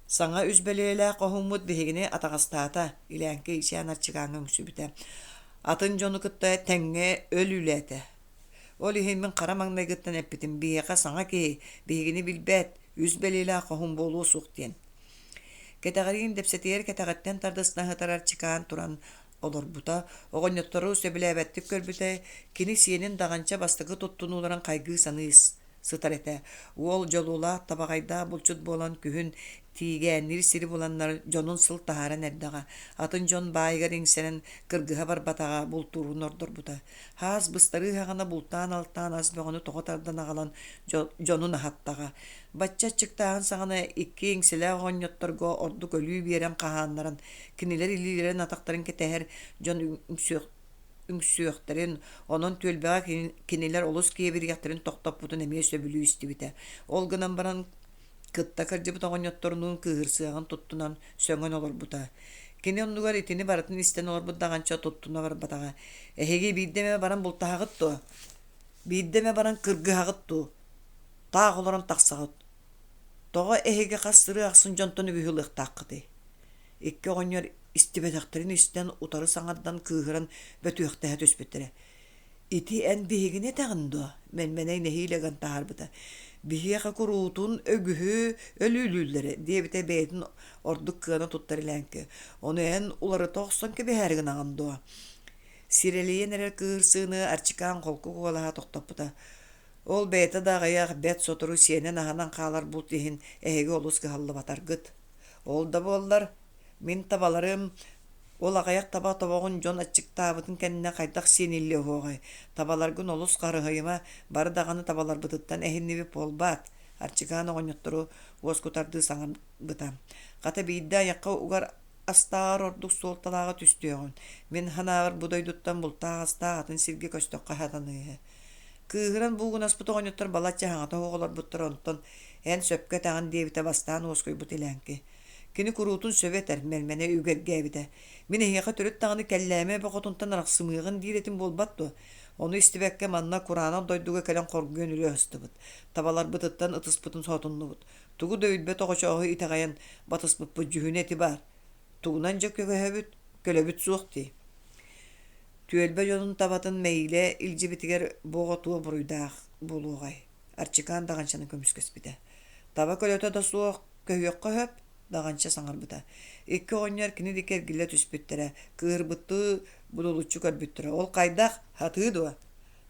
Саңа үзбэлээлээх оһуммут биһигини атаҕастаата илээнки ичээн арчыкааҥҥа үҥсүбүтэ. Атын дьону кытта тэҥҥэ өлүүлээтэ. Ол иһиммин хара маҥнайгыттан эппитин биһиэхэ саҥа киһи биһигини билбэт үзбэлээлээх оһум буолуо суох диэн. Кэтэҕэриин дэпсэтиэр кэтэҕэттэн тардыстанаһытар арчыкаан туран олорбута, оҕонньоттору сөбүлээбэттик көрбүтэ, кини сиэнин даганча бастакы туттунууларан хайгыы саныыс сытар этэ. Уол дьолуулаах табаҕайдаа булчут буолан күһүн тиигээннир сири буланнар дьонун сыл таһааран эрдэҕэ. Атын дьон баайыгар иҥсэнэн кыргыһа барбатаҕа бултууруун ордорбута. Хаас быстарыы хаҕана бултаан алтаан ас бөҕөнү тоҕо тардан аҕалан дьонун аһаттаҕа. Бачча чыктааһын саҕана икки иҥсилээ оҕонньотторго ордук өлүү биэрэн хаһааннаран кинилэр илиилэрэн атахтарын кэтэһэр дьон үңсүөхтерин, онон түөлбэҕэ кинилэр олус киэбирияхтарын тохтоппутун эмиэ сөбүлүү истибитэ. Ол гынан баран кытта кырдьыбыт оҕонньотторунуун кыыһырсыаҕын туттунан сөҥөн олорбута. Кини оннугар итини барытын истэн олорбут даҕанча туттуна барбатаҕа. Эһиги бииддеме баран бултаһаҕыт дуо. Бииддеме баран кыргыһаҕыт дуу. Таах олорон тахсаҕыт. Тоҕо эһиги хастырыы ахсын дьонтон үгүһүлыахтааххыты. Икки оҕонньор истибэтэхтерин истэн утары саҥардан кыыһыран бөтүөхтэһэ түспүттэрэ. Ити эн биһигине таҕын дуо, мэлмэнэй нэһиилэгэн таһаарбыта. Биһиэхэ куруутун өгүһү өлүүлүүллэри диэбитэ бэйэтин ордук кыана туттарылээнки. Ону эн улары тоохсон кэбиһээригин аҕан дуо. Сирэлийэн эрэр кыырсыыны арчыкаан холку куолаһа тохтоппута. Ол бэйэтэ дааҕайах бэт сотору сиэнэн аһанан хаалар булт иһин эһиги олус кыһаллыбатаргыт. Ол да буоллар, мин табаларым, ол аҕайах таба тобоҕун дьон аччыктаабытын кэннэ хайдах сиэнилли оһуоҕай. Табаларгын олус харыһайыма бары даҕаны табаларбытыттан эһиннибип буолбаат. Арчыкаан оҕонньоттору уоскутардыы саҥарбыта. Хата биидде айакка угар астаар ордук суолталааҕа түстүөҕүн. Мин ханаагыр будойдуттан бултаах астаах атын сиргэ көстөххө хатаныыһы. Кыыһыран буугунаспыт оҕонньоттор балачча хаҥата оҕолорбуттар онтон эн сөпкө таҕан диэбитэ бастаан уоскуйбут илээнки. Кини куруутун сөбетэр мэлмэне үгэргээбитэ. Мин эһиэхэ төрүт таҕаны кэллээме бохотунтан арахсымыыгын дииретин буолбат дуо. Ону истибэкке манна кураанан дойдуга кэлэн хоргуон үлүө ыстыбыт. Табаларбытыттан ытыспытын соотуннубут. Тугу дөйүлбэ тоҕочооһу итэҕайан батыспытпыт жүһүнэ эти бар. Тугунан дьэ көбөһөбүт, көлөбүт суох дии. Түөлбэ дьонун табатын мэйилэ илдьибитигэр буоҕотуо буруйдаах булууҕай. Арчыкаан даҕанчаны көмүскөспүтэ. Таба көлөтө да суох көһүөккө höp даҕанча саҥарбыта. Икки оҕонньор кини дикэргиллэ түспүттэрэ, кыырбыттыы булулуччу көрбүттэрэ. Ол хайдах хатыы дуо.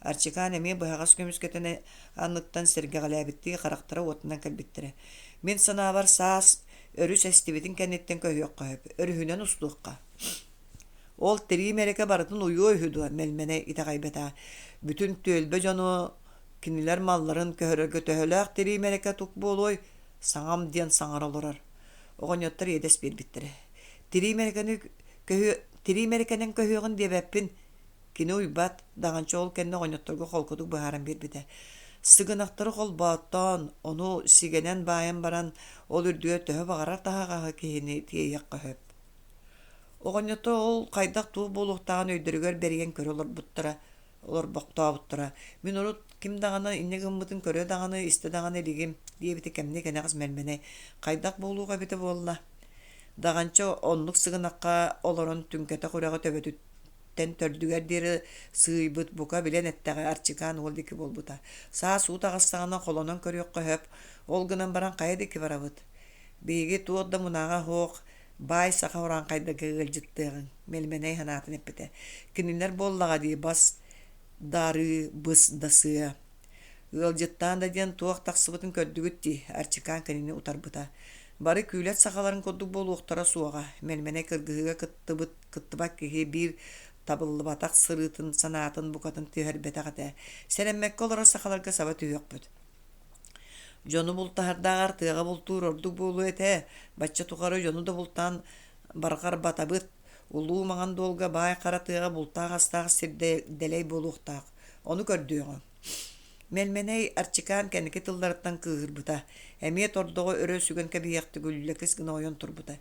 Арчыкаан эмиэ быһаҕас көмүскөтөне анныттан сэргэҕэлээбиттии харахтара уотунан кэлбиттэрэ. Мин санаабар саас өрүс эстибитин кэнниттен көһүөккө höp, өрүһүнэн устуукка. Ол тириимэрэкэ барытын уйуо үһүдуа мэлмэне итэҕайбэтаа. Бүтүн түөлбэ дьону кинилэр малларын көһөрөргө төһөлөөх тириимэрэкэ тук буолуой саҥам диэн саҥар олорор. Оҕонньоттор иэдэс биэрбиттэрэ. Тириимэрикэнэн көһүөҕүн диэбэппин кини уйбат даҕанча ол кэннэ оҕонньотторго холкутук быһааран биэрбитэ. Сыгынахтары холбааттан ону сигэнэн баайан баран ол үрдүгө төһө баҕарар таһааҕаһы киһини тиэйэкка höp. Оҕонньото ол хайдах туу буолуохтаҕын өйдөрүгөр бериген көрө олорбуттара, олорбохтообуттара. Мин урут ким даҕаны инне гыммытын көрө даҕаны, истэ даҕаны лигим диэбити кэмни кэнэҕас мэлмэне хайдах буолууга бите буолла. Даҕанча оннук сыгынахха олорон түҥкэтэ хураҕа төбөтүттэн төрдүгэр диэри сыыйбыт бука билэн эттэҕэ Арчыкаан уол дики буолбута. Саа суу таҕастаҕынан холонон көрүөккө höp, ол гынан баран хайа дики барабыт. Биһиги туорда мунааҕа хуох баай саха уран кайда гыгылжыттыгын мелменей ханаатын эппите. Кинилер боллага дии бас дары быс дасыя. Гыгылжыттаан да диэн туох тахсыбытын көрдүгүт ди Арчыкаан кинини утарбыта. Бары күйлет сахаларын кодук болуохтара суага. Мелменей кыргыһыга кыттыбак киһи бир табыллыбатак сырытын санаатын букатын тыһарбетагата. Сереммекке олора сахаларга саба түйөкпүт. Жону бултаһардаагар тыаға бултуур ордук буолуу эте, бачча тухары жону да бултаан баргар батабыт, улуу маҥан дуолга баай хара тыаға бултаах астаах сирделей буолуохтаах. Ону көрдүөҕө. Мэлменей Арчыкаан кэнники тылларыттан кыыһырбыта. Эмиэ тордоҕо өрө сүгэн кэбиэхти гүллэкис гына ойон турбута.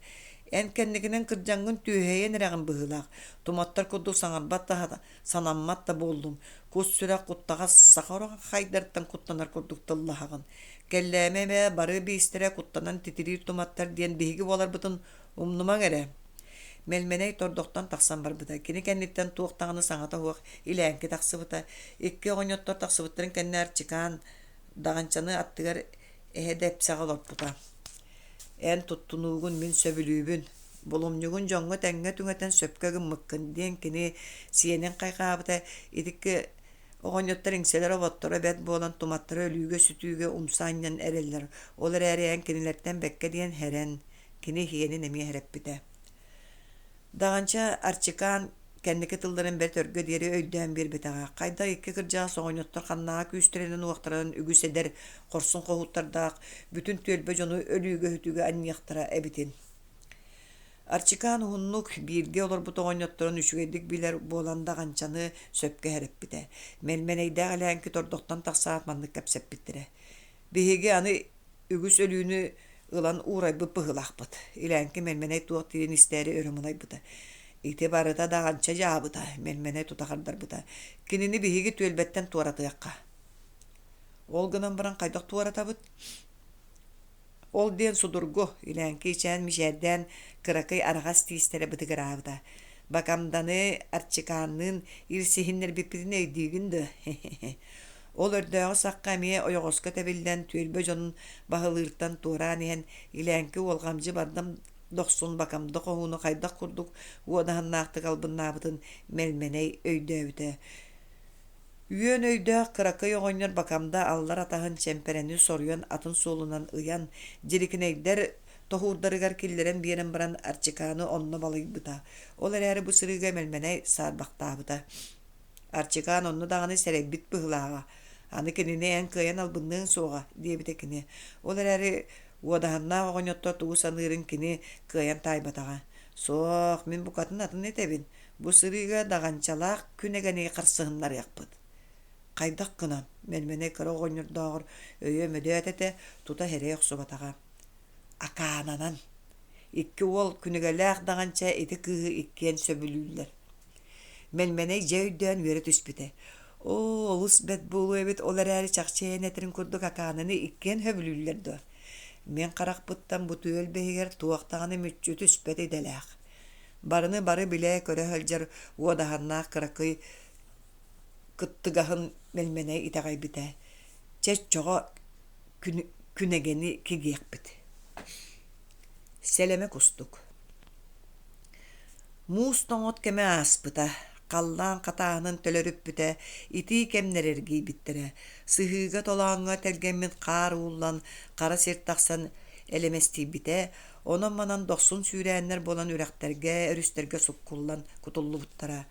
Эн кэнникинэн кырдьаҥҥын түүһэйэн эрэҕин быһыылаах. Туматтар курдук саҥарбат да санаммат да буоллум. Кус сүрэх куттаҕас сахаран хайдартан куттанар курдук тыллаһаҕын. Келлээме бары биистерэ куттанан титирир туматтар диэн биһиги буоларбытын умнумаң эрэ. Мэлменей тордохтан тахсан барбыта. Кини кэнниттэн туохтаҕаны саҥата хуох илээнки тахсыбыта. Икки оҕонньоттор тахсыбыттарын кэннэ Арчыкаан даҕанчаны аттыгар эһэ-дэпсэҕэ олорбута. Эн туттунуугун мин сөбүлүүбүн. Булумньугун жоҥҥо тэҥҥэ түҥэтэн сөпкө гыммыккын диэн кини сиэнэн хайхаабыта итикки оҕонньоттор иҥсэлэр оботторо бэт буолан туматтары өлүүгө сүтүүгө умсаанньан эрэллэр. Ол эрээриэн кинилэртэн бэккэ диэн хэрэн. Кини хиэнин эмиэ хэрэппитэ. Даҕанча Арчыкаан кэнники тылларын бэр төргө диэри өйдөөн биэрбитэҕэ. Хайда икки кырдьаҕас оҕонньоттор ханнааҕа күүстэрэнэн уахтаран үгүс эдэр хорсун хоһуттардаах бүтүн түөлбө дьону өлүүгө хүтүүгө анньыахтара эбитин. Arçıkan hunnuk birge olur bu toğonyottorun üçügedik biler bolanda gançanı söpke herip bite. Melmeneyde alənki tordoktan taqsaat manlık kapsep bittire. Bihige anı ügüs ölüğünü ılan uğray bu pıhılaq bıt. İlənki melmeney tuğ tirin isteri örümünay bıta. İtibarıta da gança jağı bıta. Melmeney tutakardar bıta. Kinini bihige tüelbetten tuaratıyakka. Ol gınan baran kaydak tuarata bıt. Ol den sudurgu ilänki içen mişerden kırakay arğas tiistere bıtıgıravda. Bakamdanı arçıkanın irsihinler bipirin öydüğündü. Ol ördöğü saqqamiye oyogoska tebilden tüelbö jonun bahılırtan tuğranihen ilänki olgamcı bardam 90 bakamda qohunu kaydak kurduk. Uodahan naqtı kalbın melmeney öydöğüde. Üyen öydö kırakay oğonyor bakamda allar atahın çempereni soruyan atın solunan ıyan jirikineyder tohurdarıgar killeren biren baran arçıkanı onunla balıybıta. Olar eri bu sırıga melmeney sarbaqtabıta. Arçıkan onu dağını serebbit bıhlağa. Anı kinine en kıyan albındığın soğa diye bitekini. Olar eri uadahanna oğonyotta tuğu sanırın kini kıyan taybatağa. Soğuk min bu katın atın etebin. Bu sırıga dağançalaq künegeni qarsığınlar yakpıt. Kaydak kınam, melmene kara oğonyor dağır, öye mödöt ete, tuta here yoxsobatağa. Akaananan. İkki ol künügelek dağança eti kığı ikkien söbülüller. Melmene jöydön veri tüspüte. O, olus bet bulu evet olar äri çakçayan etirin kurduk akaananı ikkien höbülüllerdi. Men qarak bıttan bu tüöl behiger tuaqtağını mütçü tüspet edelek. Barını barı bile köre hölcer uodahanna kırakıy kıttıgahın melmene itagay bite. Çeç çoğa künegeni kigiyek bite. Seleme kustuk. Muuston ot keme aspıta. Kallan katağının tölörüp büte. İti kemnerergi bittere. Sıhıga tolağına telgemmin kar uullan kara sirtaqsan elemesti bite. Onun manan 90 sürəyenler bolan ürekterge, örüsterge sokkullan kutullu buttara.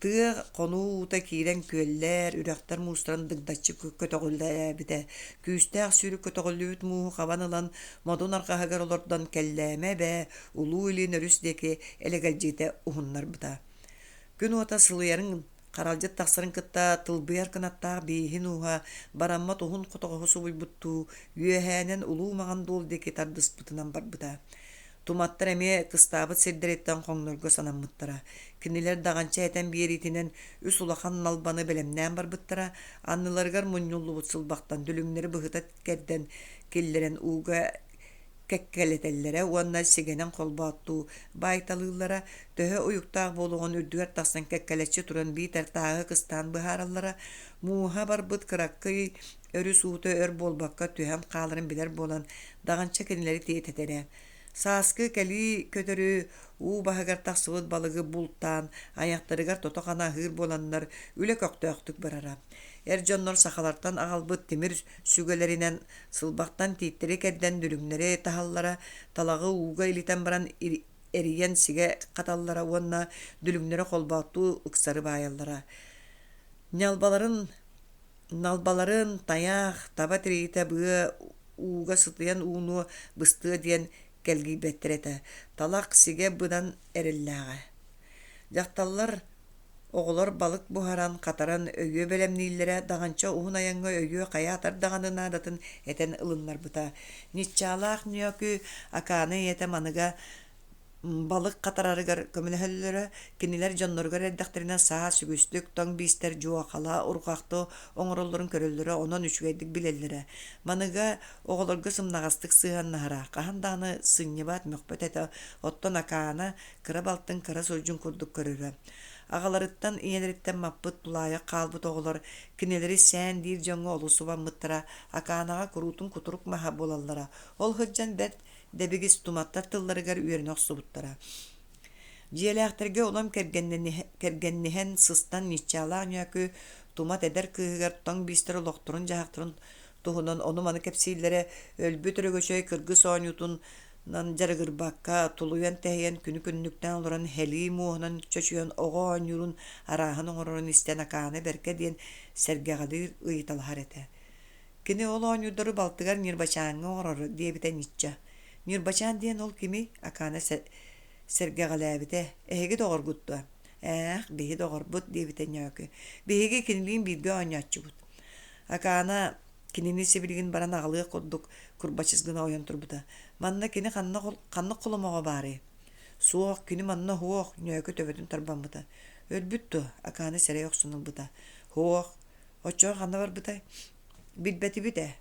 Tığ konu uta kiren köller, ürekter muustran dıgdaççı kötögülle bite. Küstəq sürü kötögüllüt muğu qabanılan modun arqahagar olordan kelleme be ulu ilin örüsteki elegaljite uhunlar bita. Gün ota sılıyarın qaralcıt taqsarın kıtta tılbıyar kınatta bihin uha baramma tohun kotoğusu buybuttu yühänen ulu mağan dol deki tardыс bıtınan bar bita. Tumattar eme kıstabıt sedderetten qoңнорго sanammuttara. Kiniler dağança eten bir itinen üs ulakan nalbanı belemnen bar bıttara. Anılargar munyullu bıtsılbaqtan dülümleri bıhıtat kerden killeren uga kekkeletelere uanna sigenen kolbattu baytalığlara töhe uyuktağ boluğun ürdüger taqsan kekkeletçi turan biter tağı kıstan bıharallara muha bar bıt kırakkı örü suutu ör bolbakka tühem qalırın biler bolan dağança kinileri teyit etere. Saskı keli kötörü u bahagar taqsıvıt balığı bulttan ayaktarıgar totoqana hır bolanlar üle köktöktük barara. Erjonlar sakalardan ağalbıt timir sügelerinden sılbaktan tittiri kedden dülümleri tahallara talağı uga iliten baran eriyen sige katallara onna dülümleri kolbattu ıksarı bayallara. Nalbaların tayak taba tirite bığı uga sıtıyan unu bıstığı diyen kelgi bettirete. Talak sige bıdan erillağa. Jaktallar oğullar balık buharan kataran öýe belemnillere dağança uhun ayanга öýe kaya atar dağanına datın eten ılınlar bıta. Nitçalaq niyokü akаны ete manıga balık katararıgar kömülehellere kiniler jonnorgar eddakterine sağa sügüstük ton bister juakala urqaqto oңorolların köröllere ondan üçgeydik bilellere. Manıga oğullarga sımnağastık sığannahara. Qahandağını sınnibat mökbet ete otton akana kıra baltın kıra sojun kurduk köröre. Ağalarıttan iğneleritten mappıt bulaya qalbıt oğular kineleri sen dir jonga olusu mıttıra akanağa kurutun kuturuk maha bolallara. Ol hıccan bet debigis tumattar tıllarıgar üyerin oqsubuttara. Jiyelekterge olam kergennihen sıstan nitçalağın yakı tumat eder kıhıgar ton bister olokturun jahakturun tuhunan onu manı kepsillere ölbü törögöçöy kırgı soğanyutun nan jargır bakka tuluyan teheyen günü künnükten oluran heli muğunan çöçüyen oğan yurun arahın oğurun isten akağını berke diyen sergeğalir ıyıtal harete. Kini olan yudarı baltıgar nirbaçağını oğurur diye biten nitça. Nirbaçağın diyen ol kimi akağını sergegalabite ehegi doğurguttu. Bihi doğurbut diye nökü. Bihigi kiniliğin bilgi oynatçıbut. Akana kinini sibilgin baran ağlığı kodduk kurbachızgına oyan turbuta. Manna kini kanna kulumağa bari. Soğuk kini manna hoğuk nökü töbetün tarbambuta. Ölbüttü akana sere yoksunul buta. Hoğuk. Oçor kanna var buta. Bilbeti bite.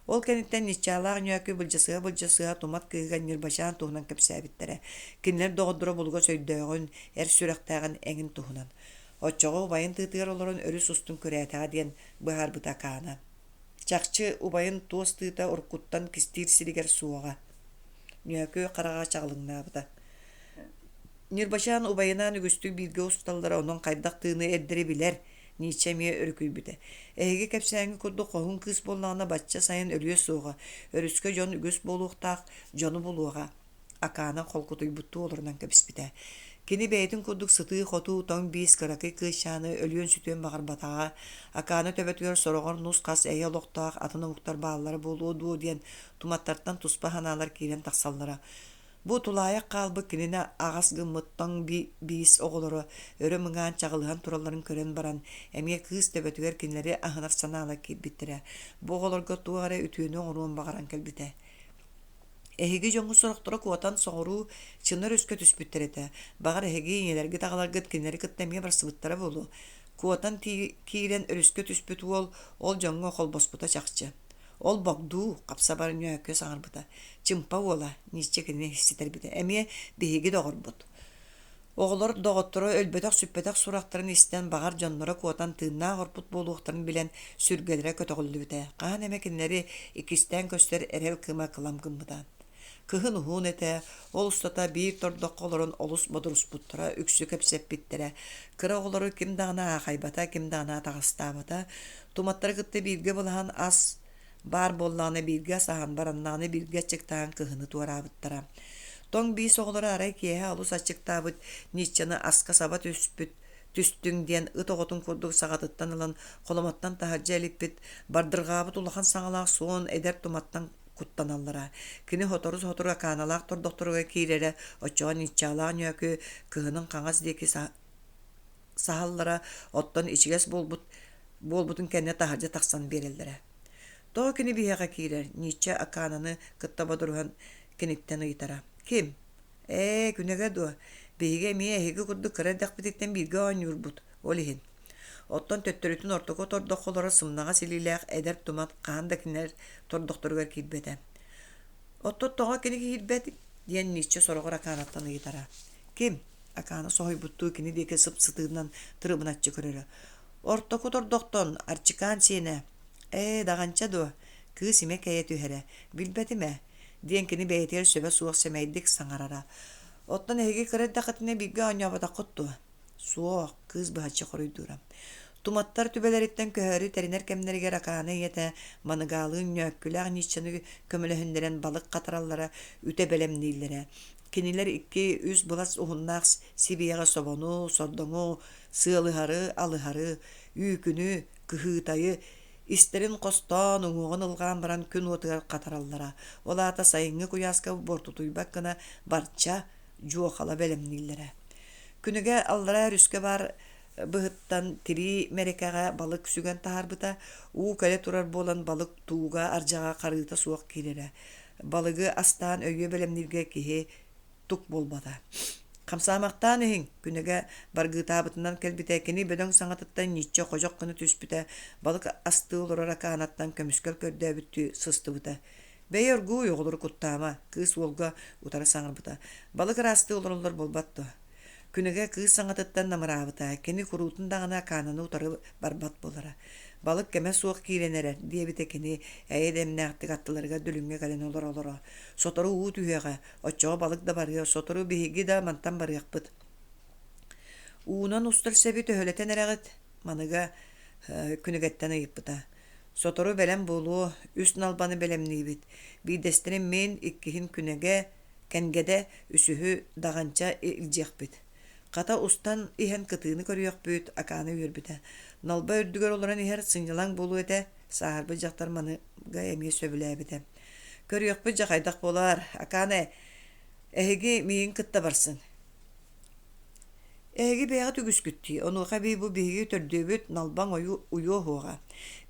Ol kenitten nişçalaq nökü bulcasığa tomat kıygan nirbaşan tuğunan kapsabittere. Kinler doğdura bulga söydöğün sürəktəğin engin tuğunan. Oçoğu ubayın tığtığır olurun örü sustun kürätäğə diyen bıhar buta kana. Çakçı ubayın toz tığta urkuttan kistir siliger suağa. Nökü qarağa çağlığına buta. Nirbaşan ubayına nügüstü bilgi ustallara onun qaydaktığını eddiri biler. Niçemiye örüküybüde. Ege kepsängi kurdu kohun kız bollarına batça sayın ölüye soğa. Örüskö jon ügüs boluqtaq, jonu boluğa. Akana kolkutuy buttu olurundan kepispite. Kini beytin kurduk sıtığı xotu ton bis kırakı kışanı ölüyen sütüyen bağır batağa. Akana töbetüyor soroğun nus kas eye loqtaq atını muhtar bağları boluğu diyen tumattarttan tuspa hanalar kiren taqsallara. Bu tulaya qalbı kinine ağas gımmıttan bis oğuluru, örü mıngağın çağılıhan turalların kören baran, emye kız töbetüger kinleri ahınar sanala ki bittire. Bu oğulurga tuğara ütüyünü oğruğun bağıran kelbite. Ehigi jongu soruqtura kuatan soğuru çınır üskö tüspütterete. Bağır ehigi yelergi tağalar gıt kinleri kıttemeye bir sıvıttara bolu. Kuatan kiren örüskö tüspütü ol jongu oğul bosputa çaqçı. Ol bogdu kapsa barın nökö sağırbuta. Çımpa ola nisçe kendine hisseder bide. Emiye bihigi doğurbut. Oğullar doğutturu ölbetak süppetak suraqtарын isten bağar jonlara kuatan tığına horput boluqtарын bilen sürgelere kötögüldü bide. Qahan emekinleri ikisten köster erel kıma kılam gımbudan. Kıhın uhun ete, ol ustata bir tordok olurun olus modurus buttura, üksü köpsep bittere. Kıra oluru kim dağına ağaybata, kim dağına tağıstabata. Tumatları gıttı bilgi bulahan az bar bollağına bilgi sahan barannağına bilgi çıktağın kıhını tuara bıttara. Ton bir soğuları aray kiyehe alus açıktabıt, niçcanı aska sabat üspüt, tüstün diyen ıt oğutun kurduk sağatıttan alan kolomattan tahacca elipit, bardırgabıt ulahan sağalaq soğun eder tumattan kuttanallara. Kini hotoru kanalaq tor doktoruga kirere, oçoğun iççalağın yökü, kıhının kanaz deki sahallara, ottan içiges bolbutun kenne tahacca taqsan berildere. Doğu kini biheqa kirer, niçe akananı kıttaba duruhan kinitten ıytara. Kim? Günege do. Bihige miye ehigi kurdu kıradak bitikten bilgi oynur but. Olihin. Ottan töttürütün ortoko tordok olara sımnağa sililaq eder tumat qahandakiler tordoktoruga kilbete. Otto toğa kini kilbet diyen niçe soruğur akanattan ıytara. Kim? Akana sohoy buttu kini deke sıp sıtığından tırıbınatçı körörü. Ortoko tordokton arçıkan sine. Dağança do. Kız ime keye tühere. Bilbetime. Diyenkini beyter söbe suaq semeydik sanarara. Ottan ehegi kırı dakatine bilgi anyabata kuttu. Suaq kız bahçı koruyduram. Tumattar tübeleritten köhörü teriner kemlerige rakağına yete manıgalığın nökküler niçanı kömülehünderen balık katarallara üte belemnillere. Kiniler 200 bulas uhunnaq sibiyaga sobonu, sordonu, sığılıharı, alıharı, yükünü, kıhıtayı, İsterin kostan uğun ılgan baran kün otugar katarallara. Olata sayıngı kuyaska bortutuybak gına barça juoqala belemnillere. Günüge allara rüske bar bıhıttan tiri merekaga balık sügen taharbuta u kale turar bolan balık tuğga arjaga qarıta suaq kirere. Balıgı astan öyye belemnilge kihe tuk bolbada. Kamsamaqtan ehin günege bargıtabıtından kelbitekini bedön sangatıttan niçe qojok kını tüspüte balık astığı olarak kanattan kömüskel kördü büttü sıstıbıta. Beyorgu yoğulur kuttama kız olga utara sanırbuta. Balık rastı olurlar bolbattı. Günege kız sangatıttan namırabıta keni kurutun dağına kanını utarı barbat bolara. Balık keme suaq kirenerer diye bitekini edemnaqtık attılarga dülünge galen olur. Sotoru uğu tühege, oçoğa balık da barıyor, sotoru bihigi da mantan barıyakpıt. Uğunan ustur sebi töhöleten ereğit, manıga künegetten ayıppıta. Sotoru belem bolu, üst nalbanı belemniyibit. Bir destinin men ikkihin künege, kengede üsühü dağança iljekbit. Kata ustan ihen kıtığını körüyok büyüt, akanı yürbüte. Nalba ördügör olaran iher sınyalan bolu ete, saharbı jaktar manı gayemiye söbülebite. Körüyok bu jakaydaq bolar, akanı ehegi miyin kıtta barsın. Эги бэга түгүскүтти. Онуха би бу биги төрдөбүт налбаң уйу хуга.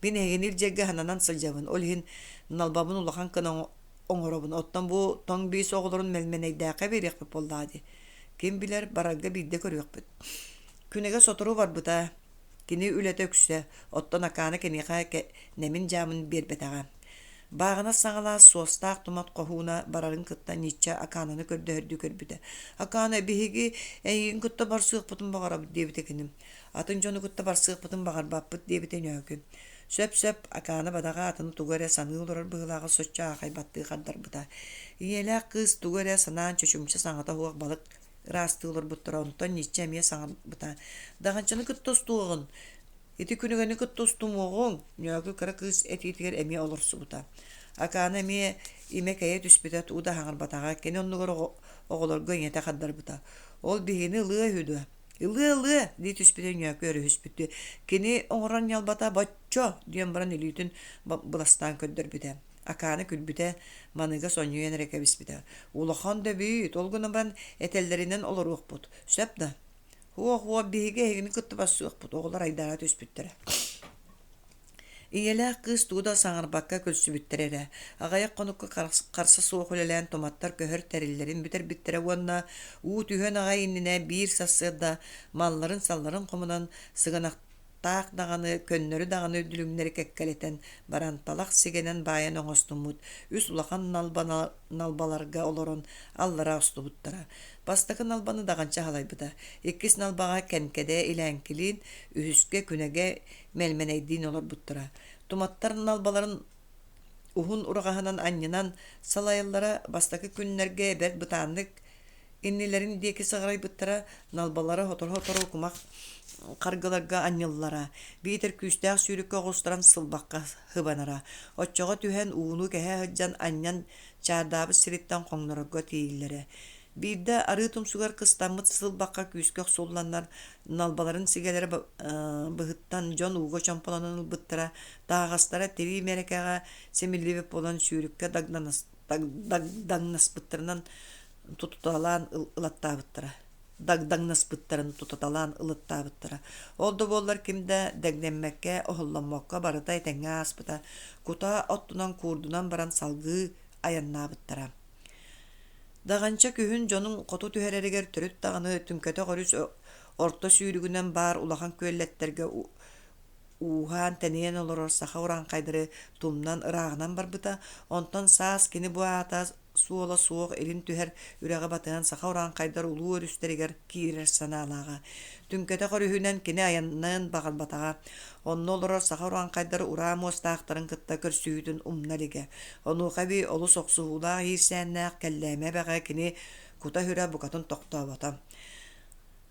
Бин эгенил жегге хананан сылжабын. Ол хин налбабын улахан кына оңоробун. Оттан бу тоң бис оголорун мелменейдээка берекпи боллаади. Ким билер барагга бидде көрөкпүт. Күнеге сотору бар бута. Кини үлете өксө. Оттан аканы кениха немин жамын бербетага. Багына саңала суостаак тумат кохуна барарын кытта ничча акананы көрдөрдү көрбүтэ. Акана биһиги эйин кытта барсык бутун багара дебите киним. Атын жону кытта барсык бутун багар баппыт дебите нөкү. Сөп акана бадага атын тугары саныылар быгылага сочча акай батты каддар бута. Иеле кыз тугары санаан чөчүмчө саңата хуак балык растылар буттара онтон ничча мие саңа бута. Даганчаны кыттостугун ити күнүгәне кыттостумугун нөкү кара кыз этитигер эми олорсу бута. Акана ми име кая түспүтат уда хаңар батага кени оннугор оголорго еңете каддар бута. Ол бигини лыа хүдү. Лы ди түспүтен нөкү өрү хүспүтү. Кени оңоран ялбата баччо диен баран илүтүн буластан көддөр бүтэ. Аканы күлбүтэ маныга сонюен рекебис бүтэ. Улахан да бүйт олгуна баран этеллеринен олорук бут. Сөпда. Хуа биге эгини кытты басык бут оголар айдара түспүттер. Иеле кыз туда саңар бакка көлсүбүттерере. Агаяк конукка карсы суок үлелен томаттар көһөр териллерин битер уонна уу түһөн агай иннине бир сасыда малларын салларын комунан сыганактаак даганы көннөрү даганы дүлүмнери кеккелетен баран талак сигенен баян оңостумут үс улахан налбаларга олорон аллара устубуттара. Бастакы налбаны даганча халайбыта. Иккис налбага кенкеде иләнкилин үһүскө күнеге мелменейдин олор буттара. Туматтар налбаларын ухун урагаханан аннынан салайыллара бастакы күннерге бет бутаннык иннилерин деки сыгырай буттара налбалары хотор кумак каргаларга анныллара. Битер күстәк сүйрүккө гостран сылбакка хыбанара. Отчого түһен ууну кеһе хыджан аннан чардабы сириттен коңнорго тииллере. Бидде ары тумсугар кыстаммыт сылбакка күйскөк солланнар налбаларын сигелери быһыттан жон уго чампаланын быттара таагастара теби мерекега семилибеп болан сүүрүккө дагнас быттарынан тутуталан ылаттабыттара. Дагнас быттарын тутуталан ылаттабыттара. Олду боллар кимде дегнеммекке охолламмакка барытай теңге аспыта. Кута оттунан курдунан баран салгы аяннабыттара. Даганча күһүн жонун коту түһәререгер төрүт таганы түмкөтө горүс орто сүүрүгүнөн бар улахан көллеттерге ухан тенен олорор саха уран кайдыры тумнан ыраагынан барбыта. Онтон саас кини буата суола суок элин түһэр үрәгә батыган саха уран кайдар улуу өрүстеригер киирер санаалаага. Түмкөтө горүһүнөн кини аяннан багал батага. Онно олорор саха уран кайдар ураа мостаактарын кытта көрсүүтүн умналиге. Ону хаби олу соксуула ийсәннәк келлеме бага кини кута хүрә букатын токтообата.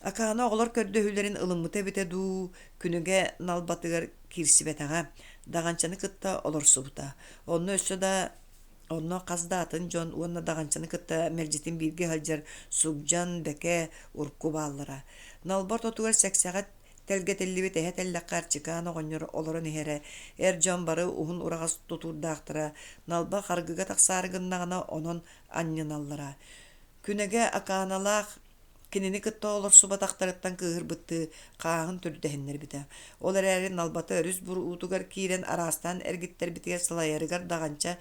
Акана оголор көрдөһүлерин ылыммыта бите ду күнүгө налбатыгар кирсибетага даганчаны кытта олорсубута. Онно каздаатын жон уонна даганчаны кытта мержитин бирге халжар сугжан беке урку бааллара. Налбар тотугар сексагат телгетеллибит эхетеллеккар чикаан оҕонньор олорон иһэре жон бары уһун урагас тутурдаактара налба харгыга таксаарыгыннагана онон анньыналлара. Күнеге акааналаах кинини кытта олорсубатактарыттан кыыһырбытты кааһын түрдэһиннер бите. Ол эрээри налбата өрүс бур уутугар киирен араастан эргиттер битигер салайарыгар даганча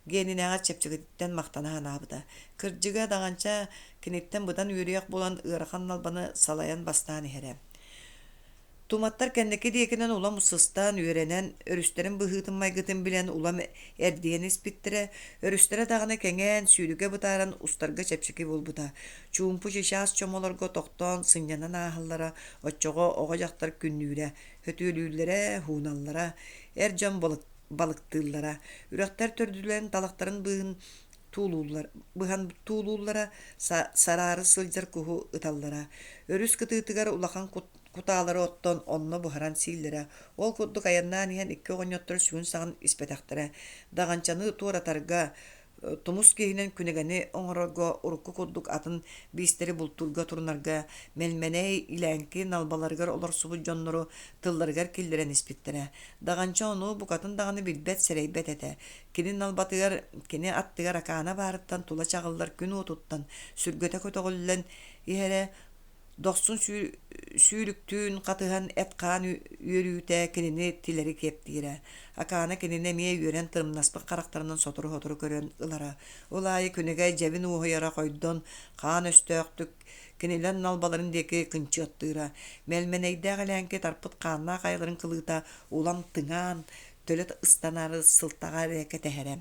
генинега чепчигиттен мактана ханаабыта. Кырдьыга даганча киниттен быдан үөрүөк булан ыарахан налбаны салаян бастаан иһэре. Туматтар кеннеки диекинен улам усыстан үөренен өрүстерин быһыытын майгытын билен улам эрдиен испиттере өрүстере даганы кеңен сүүрүгө бытааран устарга чепчики булбута. Чуумпу шишаас чомолорго токтон сыньянан аахаллара оччого ого жактар күннүүрэ хөтүүлүүллере хууналлара жон балыктыыллара үрактар төрдүлен талактарын быхан туулууллара сарары сылжар куху ыталлара өрүс кытыытыгар улахан кутаалары оттон онно бухаран сииллере. Ол курдук аяннаан иһэн икки оҕонньоттор сүгүн саҕын испэтэхтэрэ. Даганчаны туоратарга тумус киһинэн күнэгэни оҥорорго урукку курдук атын биистери бултурга турунарга мелменэй илээнки налбаларыгар олорсубут дьоннору тылларыгар киллэрэн испиттерэ. Даганча ону букатын даганы билбэт сэрэйбэт этэ. Кини налбатыгар кини аттыгар акаана баарыттан тула чаҕыллар күн уутуттан сүргөтө көтөҕүллэн иһэрэ Доқсын сүйріктүүн қатыған әтқан үйрүүтә кенені тилері кептігірі. Акана кенені мие үйрен тырымнаспық қарақтарынан сотыру-хотыру көрен ылара. Олайы күнігай жәбін уғыяра қойдон қан өстөқтік кенелен налбаларын декі кынчы оттыра. Мәлменейді ғалянке тарпыт қанна қайыларын қылыта улам тыңан төлет ыстанары сылтаға рәке тәхәрем.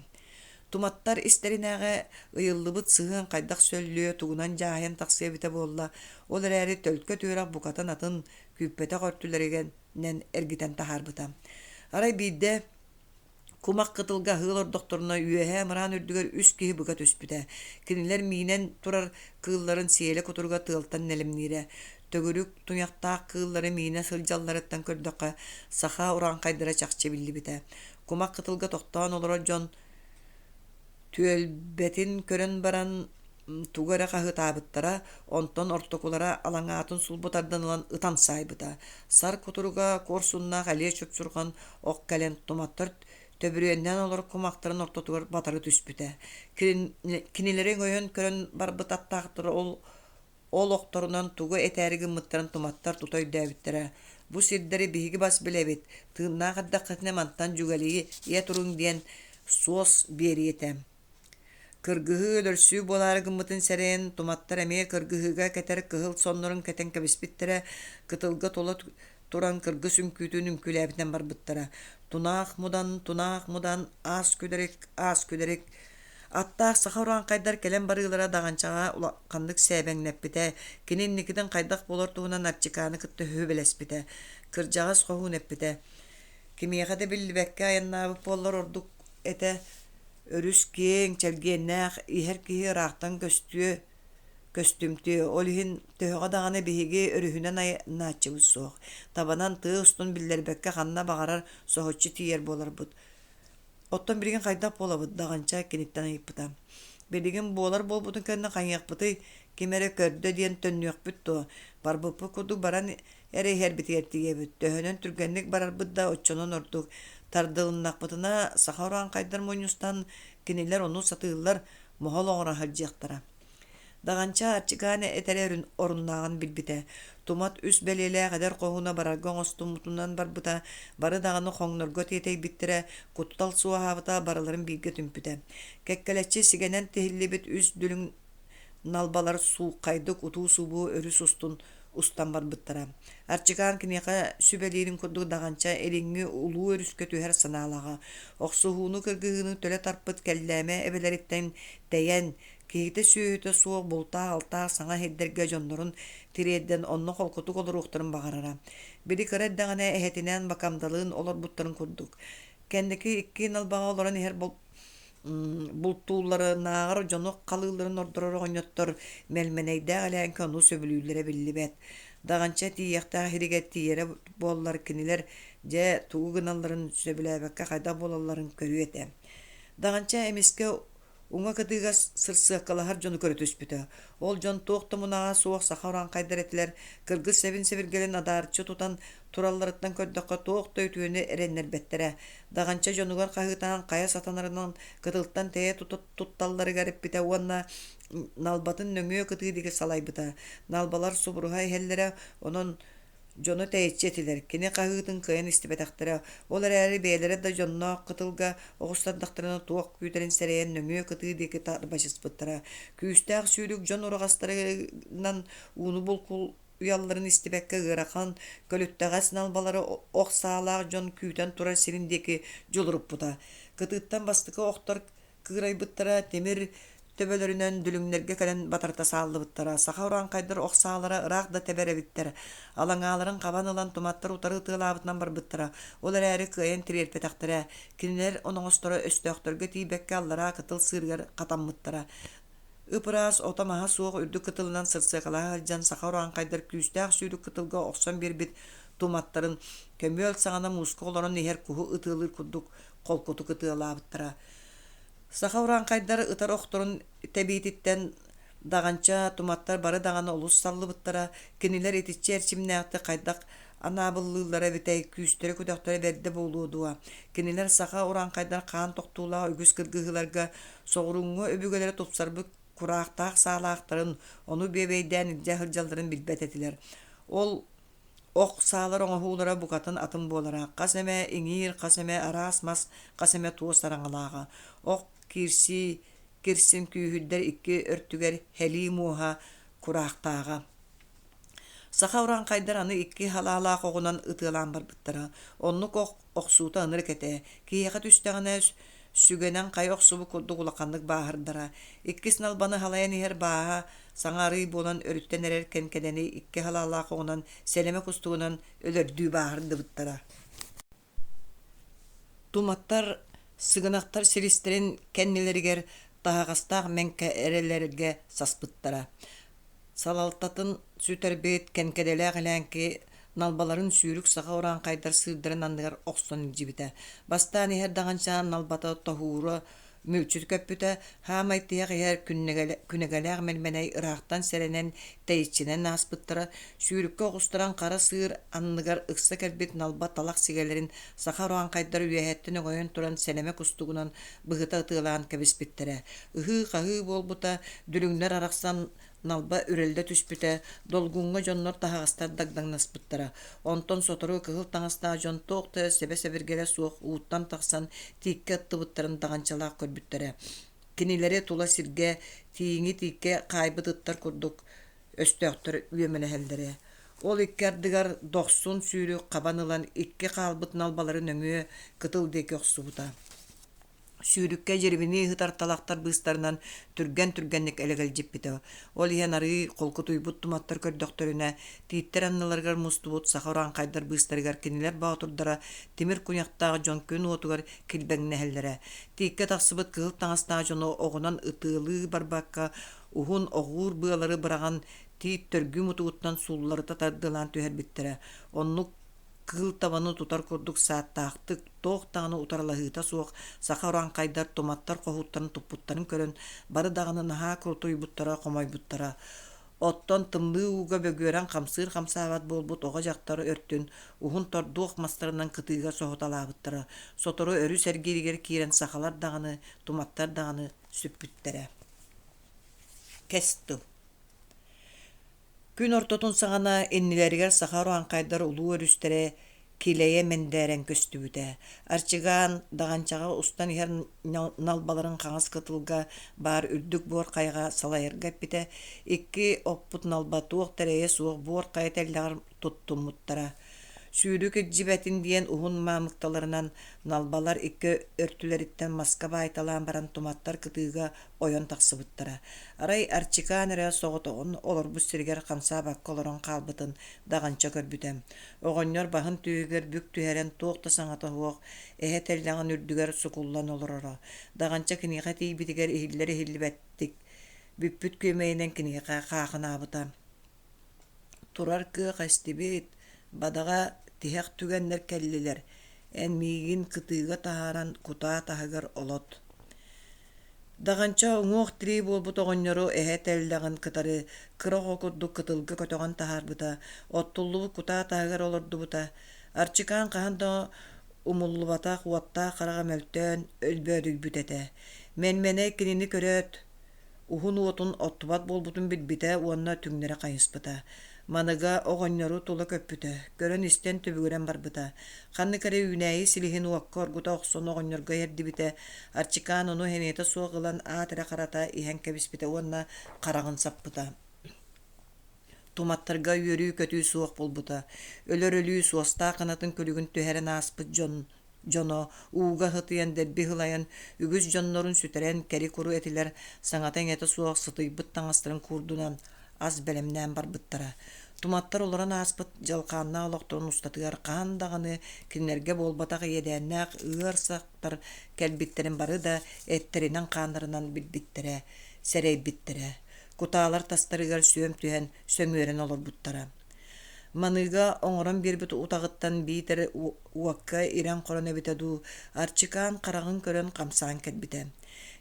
Туматтар истеринәгә ыйыллыбыт сыгын кайдак сөллүө тугунан жааһын таксыя бите болла. Ол эрәри төлкө түөрак букатын атын күппете кортүләргәннән эргитен тахарбыта. Арай бидде кумак кытылга хыл ордокторуна үөһэ мыран үрдүгөр үс киһи буга түспүтэ. Кинилер минен турар кыылларын сиэле кутурга тыылтан нелемнире. Төгүрүк туняктаак кыыллары мине сылжалларыттан көрдөккө саха уран кайдыра чакчы биллибите. Кумак кытылга токтоон олоро жон түөлбетин көрөн баран тугара кахытаабыттара, онтон ортокулара алаңаатын сулбутардан ылан ытан сайбыта. Сар кутуруга корсунна халия чөпсурган ок кален туматтар төбүрүөннен олор кумактарын ортотугар батары түспүтэ. Кинилерин өйөн көрөн барбыт аттаактыр ол окторунан тугу этээриги мыттарын туматтар тутой дэбиттере. Бу сирдери биһиги бас билебит. Тыыннаа каддаккатне мантан жүгалии ия туруң диэн суос биэриетем. Кыргыһы өлөрсүү болары гыммытын сәрен туматтар эмие кыргыһыга кетер кыһыл соннорун кетен кэбиспиттере кытылга тола туран кыргы сүмкүүтүн үмкүлээбитен барбыттара. Тунаах мудан аас күдерек Аттаах саха уран кайдар келен барыылара дағанчаға улакканнык сәбәңнәппите, кининникиден кайдах болор туһунан арчикааны кытты хөбелеспите, кыржагас хохун эппите. Кимиэхэ да биллибэкке аяннаабык боллар ордук эте өрүс кең чэлгеннээх иһэр киһи ыраахтан көстүмтү олиһин төһөҕө даҕаны биһиги өрүһүнэн нааччыбыт суох. Табанан тыы устун биллэрбэкке ханна баҕарар соһуччу тиийэр буоларбыт. Оттон бириген кайдах буолабыт даҕанча киниттэн айыппыта. Бириген буолар буолбутун кэннэ хайыахпыты кимере көрдө диэн төннүөхпүт туо. Барбыппы курдук баран эрэйһэрбит иэртигэбит. Төһөнөн түргэнник барарбыт да оччонон ордук тардылыннакпытына саха уран кайдар мойнустан кинилер ону сатыыллар мохол оҥора хаджыахтара. Даҕанча арчыгааны этере оруннаагын билбите. Тумат үс бэлиэлээ кадар коһуна барарга оҥостуммутунан барбыта, бары даҕаны хоҥнорго тиэтей биттире, куттал суаһаабыта барыларын бииргэ түмпүтэ. Кэккэлэччи сигэнэн тиһиллибит үс дүлүң налбалар сууккайдык утуу субуу өрүс устан барбыттара. Арчыгаан киниэхэ сүбэлиирин курдук даҕанча элиҥҥи улуу өрүскө түһэр санаалаҕа. Охсуһууну кыргыһыны төлө тарпыт кэллээме эбэлэриттэн тэйэн киһитэ сүүһүтэ суох бултаа алтаа саҥа хэддэргэ дьоннорун тириэддэн онно холкутук олоруохтарын баҕарара. Били кыра даҕаны эһэтинээн бакамдалыын олорбуттарын курдук. Кэнники икки налбаҕа олорон иһэр бултууллары наагар дьонук калыыларын ордорор оҕонньоттор мэлмэнэйдээх элээнки ону сөбүлүүлэрэ биллибэт. Даҕанча тиийиэхтээх иригэ тиийэрэ буоллар кинилер дьэ тугу гыналларын сөбүлээбэккэ хайдах буолалларын көрүө этэ. Даҕанча эмиске уҥа кытыыга сырсыаккалаһар дьону көрөтүспүтэ. Ол дьон туохтамунааҕа суох саха уран кайдар этилэр кыргыз сэбин сэбиргэлэн адаарчы тутан туралларыттан көрдөккө туохтой түүнү эреннербэттерэ. Даҕанча дьонугар хаһыытаан кая сатанарынан кытылтан тэйэ тутталларыгар эппитэ уонна налбатын нөҥүө кытыыдыгы салайбыта. Налбалар субуруһа иһэллэрэ онон дьону тэйиччи этилэр. Кини хаһыытын кыйан истибэтэхтэрэ. Ол эрээри бэйэлэрэ да дьонноох кытылга оҕустардахтарына туох күүтэрин сэрэйэн нөҥүө кытыыдыгы тарбачыспыттара. Күүстээх сүүрүк дьон ураҕастарынан ууну булкул уялларын истибэкке ыарахан көлүttäҕэс налбалары охсаалаах дьон күүтэн турар сириндиэки дьулуруппута. Кытыыттан бастыка охтор кыырайбыттара темир төбөлөрүнөн дүлүҥнэргэ кэлэн батарта сааллыбыттара. Саха уран кайдар охсаалара ыраах да тебэребиттер. Алаңааларын кабан ылан туматтар утары тыылаабытынан барбыттара. Ол эрээри кыайан тириэрпэтэхтэрэ. Кинилер оноҥосторо өстөөхтөргө тиийбэкке аллара кытыл сыырыгар катаммыттара. Ыпыраас отамаһа суох үрдүк кытылынан сырсыакалаһа алдьан саха уран кайдар күүстээх сүүрүк кытылга охсон биэрбит туматтарын көмүөл саҥана мууска олорон иһэр куһу ытыылыр курдук холкуту кытыалаабыттара. Саха уран кайдар ытар охторун тэбиититтэн даҕанча туматтар бары даҕаны олус саллыбыттара. Кинилер итиччи эрчимнээхти кайдах анаабыллыыллара битэй күүстөрө күдөхтөрө берде болуудуа. Кинилер саха уран кайдар хаан тохтуулаах үгүс кыргыһыларга соҕуруҥҥу өбүгөлөрө тупсарбыт курақтақ салақтарын, onu бебейден илдьэ хырдьалларын билбэт этилэр. Ол ох саалар оҥоһуулара букатын атын буолара. Хас эмэ иҥиир, хас эмэ араас мас, хас эмэ туос тараҥалааҕа. Ох кирсин күүһүддэр икки өртүгэр хэлии мууһа кураахтааҕа. Саха уран кайдар аны икки халаалаах оҕунан ытыалаан барбыттара. Оннук охсуута ыныр кэтэ. Киһиэхэ түстэҕинэ сүгэнэн кай охсубу курдук улаканнык бааһырдара. Иккис налбаны халайан иһэр бааһа саҥаарыы буолан өрүттэн эрэр кэнкэдэни икки халаалаах оҕунан сэлэмэ кустугунан өлөрдүү бааһырдыбыттара. Туматтар сыгынактар сиристерин кэннилэригэр таһаҕастаах мэнкэ эрэлэргэ саспыттара. Салалтатын сүтэрбэт кэнкэдэлээх элээнки налбаларын сүүрүк саха уран кайдар сыырдарын анныгар охсон илдьибитэ. Бастаан иһэр даҕанчаан налбата тоһуура мүлчүт көппүтэ хаамайтыйах иһэр күнэгэлээх мэлмэнэй ыраахтан сэрэнэн тэйиччинэн ааспыттара. Сүүрүккэ оҕустаран хара сыыр анныгар ыкса кэлбит налба талах сигэлэрин саха уран кайдар үөһэттин оҕойон туран сэлэмэ кустугунан быһыта ытыылаан кэбиспиттэрэ. Ыһыы-хаһыы буолбута дүлүҥнэр арахсан налба үрэлдэ түспүтэ, долгуңга дьоннор таһаҕастар дагдаҥнаспыттара. Онтон сотору кыһыл таҥастаа дьонтуохта себэ-себиргэрэ суох ууттан тахсан тиикке ыттыбыттарын даҕанчалаах көрбүттэрэ. Кинилэри тула сиргэ тииҥи тиикке хаайбыт ыттар курдук өстөөхтөр үөмэнэһэллэрэ. Ол икки ардыгар дохсун сүүрү хабан ылан икки хаалбыт налбаларын өҥүө кытыл диэки охсубута. Сүүрүккэ жерибини ыһытарталаахтар быыстарынан түргэнник элэгэлдьиппитэ. Ол иһэн арыы холкутуйбут туматтар көрдөхтөрүнэ тииттэр анныларыгар мустубут саха уран кайдар быыстарыгар кинилэр баатурдара тимир куньяхтааҕы дьон күн уотугар килбэҥнэһэллэрэ. Тиикке тахсыбыт кыһыл таҥастаа дьоно оҕунан ытыылыы барбакка уһун оҕуур быалары быраган тиит төргүм утугуттан суулларыта тардылаан түһэрбиттэрэ. Оннук кыыл табаны тутар курдук сааттаахтык тоох тааны утаралаһыыта суох саха уран кайдар томаттар кохуттарын туппуттарын көрөн бары даганы наһаа курутуйбуттара хомойбуттара. Оттон тымлыы ууга бөгүөрэн хамсыыр хамсаабат буолбут ого дьахтары өртүн уһун тордуох мастарынан кытыыга соһуталаабыттара. Сотору өрү сэргииригэр киирэн сахалар даганы туматтар даганы сүппүттэрэ. Кэстыл күн ортотун саҕана иннилэригэр саха уран кайдар улуу өрүстэрэ килэйэ мендээрэн көстүбүтэ. Арчыгаан даҕанчаҕа устан иһэр налбаларын хаҥас кытылга баар үрдүк буор хайга салайырга эппитэ. Икки оппут налба туох тэрэйэ суох буор хай теллэҕэр туттуммуттара. Сүүрүк икдьибэтин диэн уһун маамыкталарынан налбалар икки өртүлэриттэн маска баайталаан баран туматтар кытыыга ойон тахсыбыттара. Арай арчыкаан эрэ соҕотоҕун олорбут сиригэр хамсаабакка олорон хаалбытын даҕанча көрбүтэ. Оҕонньор баһын түүгэр бүк түһэрэн туохта саҥата хуох эһэ теллэҕин үрдүгэр сукуллан олороро. Даҕанча киниэхэ тиийбитигэр иһиллэр иһиллибэттик бүппүт күөмэйинэн киниэхэ хаахынаабыта. Турар кыах эстибит бадаға тиһэх түгэннэр кэллилэр, эн миигин кытыыга таһааран кутаа таһыгар олот. Даҕанча уҥуох тирии буолбут оҕонньору эһэ теллэҕин кытары кырах окурдук кытылга көтөҕөн таһаарбыта, оттуллубут кутаа таһыгар олордубута. Арчыкаан хаһан да умуллубатаах уоттаах хараҕа мөлтөөн өлбөөрүйбүт этэ. Мэнмэнэй кинини көрөөт уһун уотун оттубат буолбутун билбитэ уонна түҥнэрэ хайыспыта. Маныга оҕонньору тула көппүтэ, көрөн истэн төбүгөрэн барбыта. Ханны кэрэ үүнээйи силиһин уокка оргута охсон оҕонньорго эрдибитэ. Арчыкаан ону хэмиэте суох ылан аатырэ харата иһэн кэбиспитэ уонна хараҕын саппыта. Туматтарга үөрүү көтүү суох булбута. Өлөрөлүү суостаа канатын көлүгүн түһэрэн ааспыт дьоно ууга хытыйан дэрби хылайан үгүс дьоннорун сүтэрэн кэри куру этилэр саҥата эҥэтэ суох сытыйбыт таҥастарын куурдунан аз бэлэмнээн барбыттара. Туматтар олорон ааспыт жалкаанна олохторун устатыгар хаан даҕаны кинилэргэ буолбатах иэдээннээх ыар сактар кэлбиттерин бары да эттеринэн хааннарынан билбиттерэ, сэрэйбиттерэ. Кутаалар тастарыгар сүөм түһэн сөҥүөрэн олорбуттара. Маныга оңорон бирбит утагыттан биитер уакка ирен корона битеду арчыкаан карагын көрөн камсаан кетбите.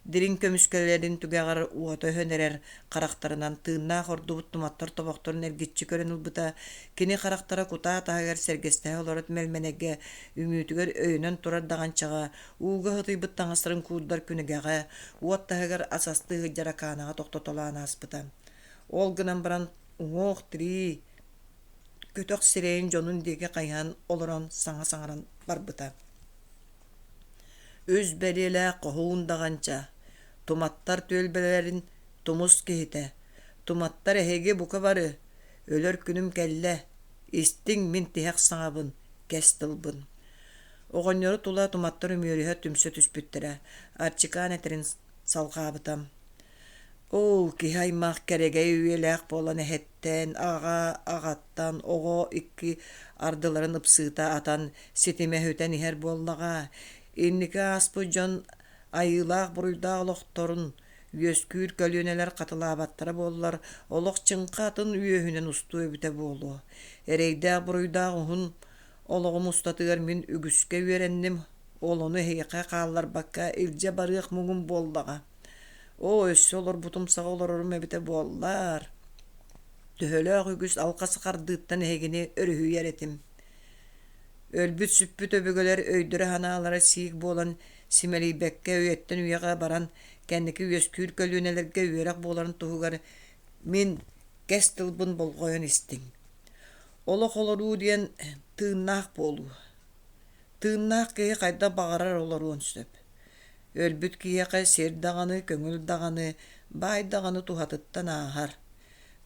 Дирин көмүскөлерин түгәгәр уото хөнерер карактарынан тыынна хордубут туматтар тобокторун эргитчи көрөн улбута кини карактара кута тагар сергесте олорот мелменеге үмүтүгөр өйнөн турар даганчага ууга хытыйбыт таңастырын кууддар күнүгәгә уоттагар асасты жараканага токтотолаан аспыта. Ол гынан баран уох три көтөк сирейин жонун деге кайхан олорон саңа-саңаран барбыта. Өз бәлелә қоһуындаганча, туматтар төлбелерин тумус кихите. Туматтар эһеге бука бары, өлөр күнүм кәллә, истиң мин тиһәк саңабын, кәстылбын. Оғоньору тула туматтар өмөрүһө түмсө түспүттәрә, арчыкаан этерин салғабытам. Ол кихаймах кәрегей үйеләк болан әһеттен, ағаттан, оғо икки ардыларын ыпсыта атан сетиме хөтен ихер боллаға. Инники аспы жон айылақ бұруйда олоқторын, үйескүйір көлөнелер қатылабаттары болылар, олоқ чыңқа атын үйөһүнен усту өбіте болу. Эрейдә бұруйда ұхын олоғым ұстатығар мен үгіске үйереннім, олоны хейқа қалар баққа илже барық мұғым болдаға. О, өссі олар бұтымсаға оларырым өбіте боллар. Төхөлі үгіс алқасы қардыттан егіне өріху еретім. Өлбүт сүппүт өбөгөлөр өйдөрө ханаалара сиик болан симелийбекке өйеттен үйеға баран кәнники үйескүүр көлүнелерге үйерак боларын туһугар мен кэстылбын болгойон истиң. Олох олоруу диэн тыыннаах болу. Тыыннаах кеһи кайда багарар олоруон сөп. Өлбүт киэхэ сер даганы, көңүл даганы, бай даганы тухатыттан аахар.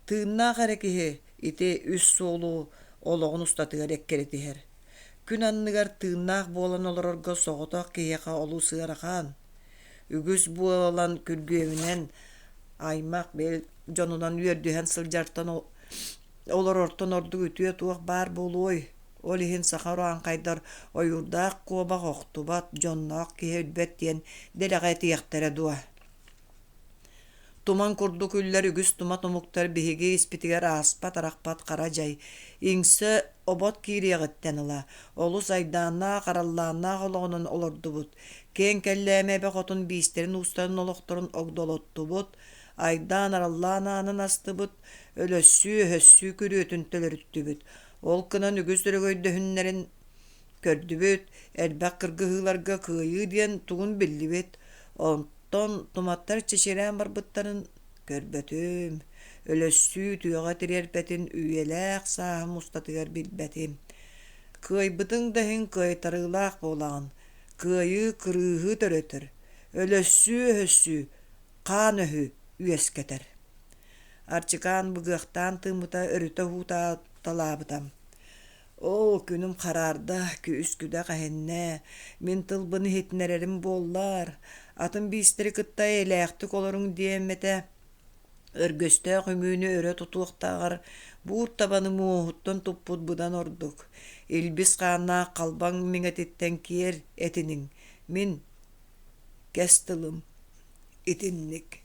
Тыыннаах эрекиһи ити үс соолу ологун устатыгар эккеретиһер. Күн анныгар тыыннаах болан олорорго соҕотоох киэхэ олуу сыарахан. Үгүс буолан күргүөмүнен аймак бел жонунан үөрдүһэн сылдьартан олорортон ордук үтүө туох баар болуой. Ол иһин сахаруан кайдар ойурдаах куобах охтубат дьонноох киһи үдбэт диэн дэлэҕэ тиэхтэрэ дуа. Туман курдук үллэр үгүс тума тумуктар биһиги испитигэр ааспат арахпат кара жай. Иңсэ обот киириэҕиттэн ыла. Олус айдааннаах араллааннаах ологонун олордубут. Кен кэллээмэбэ хотун биистерин устарын олохторун огдолоттубут. Айдаан араллаанаанын астыбут. Өлөссүү өһөссүү күрүөтүн төлөрүттүбүт. Ол кынан үгүс өрөгөйдөһүннэрин көрдүбүт. Элбэх кыргыһыыларга кыайыы диэн тугун биллибит. Онтон туматтар чечерään барбыттарын көрбөтүм. Өлөссүү түйөҕө тириэрбэтин үйэлээх сааһым устатыгар билбэтим. Кыайбытың даһин кыайтарыылаах буолаҕын. Кыайыы кырыыһы төрөтөр. Өлөссүү өһөссүү хаан өһү үөскэтэр. Арчыкаан быгыахтаан тыымыта өрүтө хуутаа талаабытам. О, күнүм хараарда күүс күдэ хаһиннэ. Мин тылбыны хитнерерим буоллар. Атын биистери кытта элээхтик олоруң диэммэтэ. Өргөстөөх үмүүнү өрө тутуохтаагар буут табаны муоһуттан туппут быдан ордук. Илбис хааннаах халбаң миҥэтиттэн киэр этиниң. Мин кэстылым итинник.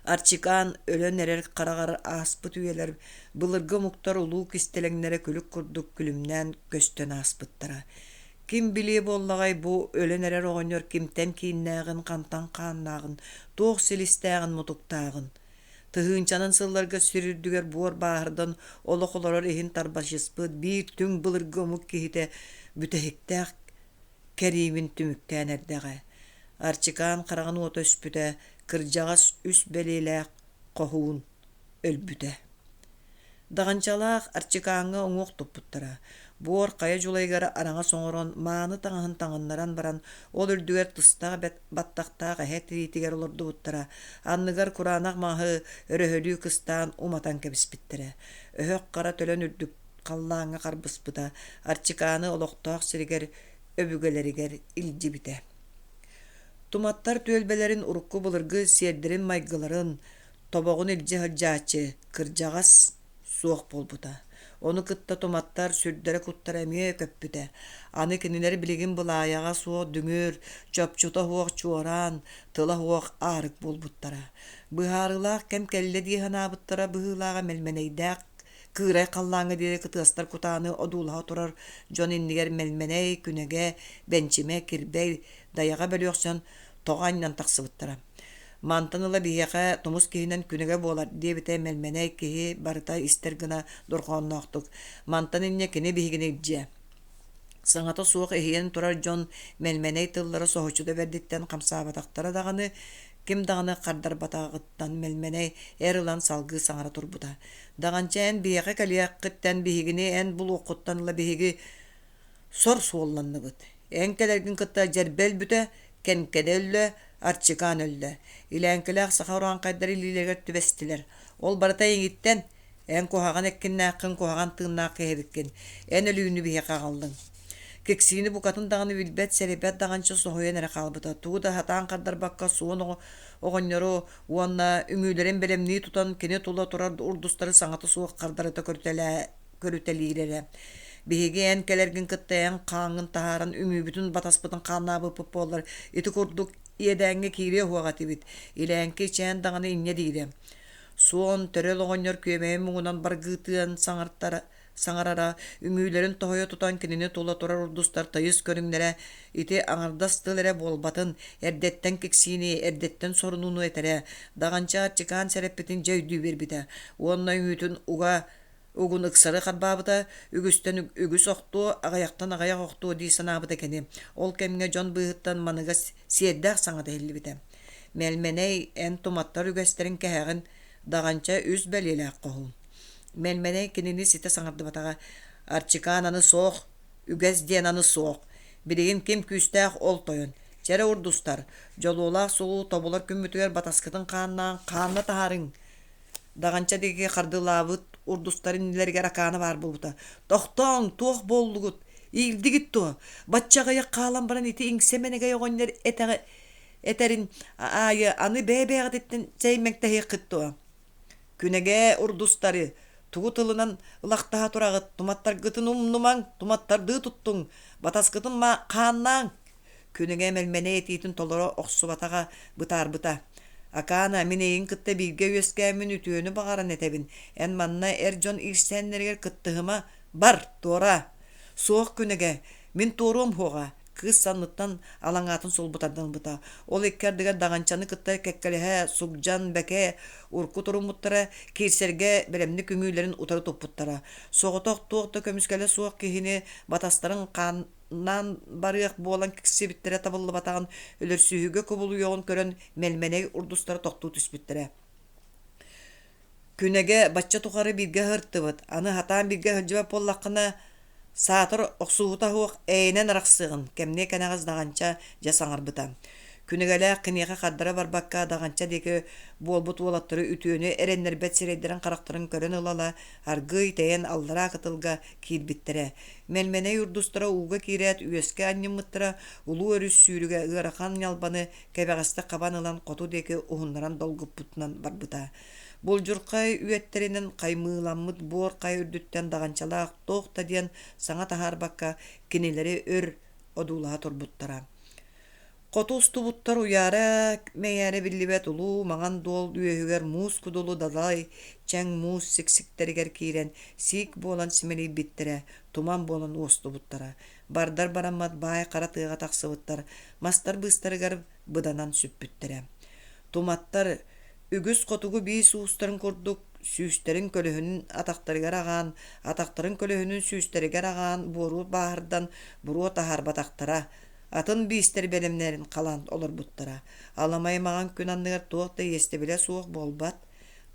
Арчыкаан өлөн эрер карагар ааспыт үйелер былыргы муктар улуу кистелеңнере күлүк курдук күлүмнään көстөн ааспыттара. Ким билие боллагай бу өлөн эрер оҕоньор кимтен кииннээҕин хантан хааннаагын туох силистээҕин мутуктаагын. Тыһыынчанын сылларга сүрүрдүгэр буор бааһырдан олох олорор иһин тарбашыспыт биир түң былыргы мук киһитэ бүтэһиктээх кэриимин түмүккээн эрдэҕэ. Арчыкаан караган уото өспүтэ кырдьаҕас үс бэлиэлээх хоһуун өлбүтэ. Даҕанчалаах Арчыкааҥҥа оҥуох туппуттара. Буор кая жулайгара араҥа соҥорон мааны таҥаһын таҥыннаран баран ол үрдүгэр тыстаах баттахтаах эһэ тириитигэр олордубуттара. Анныгар кураанах маһы өрөһөлүү кыстаан уматан кэбиспиттэрэ. Өһөх кара төлөн үрдүк халлааҥҥа харбыспыта. Арчыкааны олохтоох сиригэр өбүгэлэригэр илдьибитэ. Туматтар түөлбэлэрин урукку былыргы сиэрдэрин майгыларын тобоҕун илдьэ хылдьааччы кырдьаҕас суох болбута. Ону кытта туматтар сүрдэрэ куттар эмиэ көппүтэ. Аны кинилэр билигин былааяҕа суох дүҥүр, чопчута хуох чуораан, тыла хуох аарык болбуттара. Быһаарылаах кэм кэллэ дии ханаабыттара быһыылааҕа мэлмэнэйдээх Кыырай қаллаңы дере кытыстар кутааны одуулаға турар жон иннигер мелменей күнеге бенчиме кирбей даяға бөлөксөн тоғаннан тақсыбыттара. Мантаныла бияқа тумус киһинен күнеге болар дебите мелменей киһи барыта истер гына дорхонноқтук. Мантан инне кини бихигини ибже. Саңата суық эхиен турар жон мелменей тыллары соһучуда бердиттен камсаабатактара даганы ким даганы кардар батагыттан мелменей эрылан салгы саңара турбута. Даганча эн бияқа калияккыттан бихигини эн бул окуттанла бихиги сор суолланныбыт. Эн келергин кытта жербел бүте кенкеделле арчыкан өллө. Илэнкелээх сахаруан кайдар илилегер түбестилер. Ол барыта еңиттен эн кухаган эккиннааккын кухаган тыыннаакка эбиккин. Эн өлүүнү бияқа калдың. Кексиини букатын даганы билбет серепет даганча соһуен эре калбыта. Тууда хатаан кардар бакка суон оҕонньору уонна үҥүүлэрин белемнии тутан кини тула турар урдустары саҥата суох кардарыта көрүтэлиирере. Биһиги эн келэргин кытта эн кааҥҥын таһааран үҥүүбүтүн батаспытын хааннаабыппыт буоллар. Ити курдук иэдэҥҥи киирие хуаҕатыбыт. Илээнки чээн даганы инньэ диире. Суон төрөл оҕонньор күөмэйин муҥунан баргыытыан саҥарара үҥүүлэрин тоһойо тутан кинини тула турар урдустар тайыс көрүҥнэрэ ити аҥардас тыл эрэ буолбатын эрдэттэн киксиини эрдэттэн сорунууну этерэ даганча чыкаан сэрэппитин дьөйдүү биэрбитэ. Уонна үҥүүтүн угун ыксары харбаабыта үгүстэн үгүс охтуу аҕайахтан аҕайах охтуу дии санаабыта кини. Ол кэмҥэ дьон быыһыттан маныга сиэрдээх саҥата иллибитэ. Мелменей эн туматтар үгэстерин кэһэҕин даганча үс бэлиэлээх коһуу. Мелменей кинини сите саҥардыбатаҕа арчыкаан аны суох, үгэс диэн аны суох. Билигин ким күүстээх ол тойон. Чэрэ урдустар, дьолуулаах сулуу тобулар күммүтүгэр батаскытын хаанна таһаарыҥ. Даганча диги хардылаабыт урдустарын нилэригэр акаана баар булбута. Тохтоон туох боллугут, иилдигит туо. Батчаҕайа хаалан баран ити иҥсэменэгэй оҕонньор этерин аны бэйбэҕэтиттэн чэймэҥтэһиэ кыттуо. Күнеге урдустары тугу тылынан ылахтаһа турагыт туматтаргытын умнумаң, туматтарды туттуң, батаскытын хааннаң. Күнеге мелменей этиитин толоро охсубатаға бытаарбыта. Акаана минейин кытта бииргэ үөскääммин үтүөнү багаран этебин. Эн манна эрдьон иирсээннэригэр кыттыһыма бар туора. Суох күнеге мин туоруом хуога. Кыыс санныттан алаңаатын сулбутардан бута. Ол иккердигер даганчаны кытта кеккелеһэ сугжан бэкэ урку туруммуттара киирсерге белемни күңүүлэрин утары туппуттара. Соҕотох туохта көмүскеле суох киһини батастарын хааннаан барыах буолан киксибиттере табыллы батаган өлөрсүүһүгө кубулуйоҕун көрөн мелменей урдустары тохтуу түспүттере. Күнеге бачча тухары бирге хырттыбыт. Аны хатаан бирге хылдьыбап боллаххына саатыр оксуута хуох эйнен арахсыгын кемне кенагаз даганча жасаңарбыта. Күнегелэ кыніға қаддара барбакка даганча деге болбут уолаттары үтүөнү эреннербет сирейдерин карактарын көрөн ылала аргый тейен аллара кытылга киирбиттере. Мелменей урдустара uuga киирет үөскэ анньыммыттара улуу өрүссүүрүгэ ыарахан ялбаны кебеҕэстэ кабан ылан хоту деге уһуннаран долгуппутунан барбыта. Булжуркай үеттеринен каймыыламмыт буор кай үрдүттен даганчалаах тоохта диэн саҥа таһаарбакка кинилери өр одуулаһа турбуттара. Хоту устубуттар уяра мэйэри биллибет улуу маҥан дуол үөһүгэр муус кудулу далай чэҥ муус сиксиктеригэр киирен сиик буолан симэлийбиттерэ туман буолан уостубуттара. Бардар бараммат баай кара тыаҕа тахсыбыттар мастар быыстарыгар быданан сүппүттерэ. Туматтар үгүс хотугу биис уустарын курдук сүүстерин көлөһүнүн атактарыгар агаан, атактарын көлөһүнүн сүүстеригер агаан буору баардан буруу таһаарбатахтара. Атын биистер белемнерин калан олорбуттара. Аламай маған күн анныгар туохта естебиле суох болбат.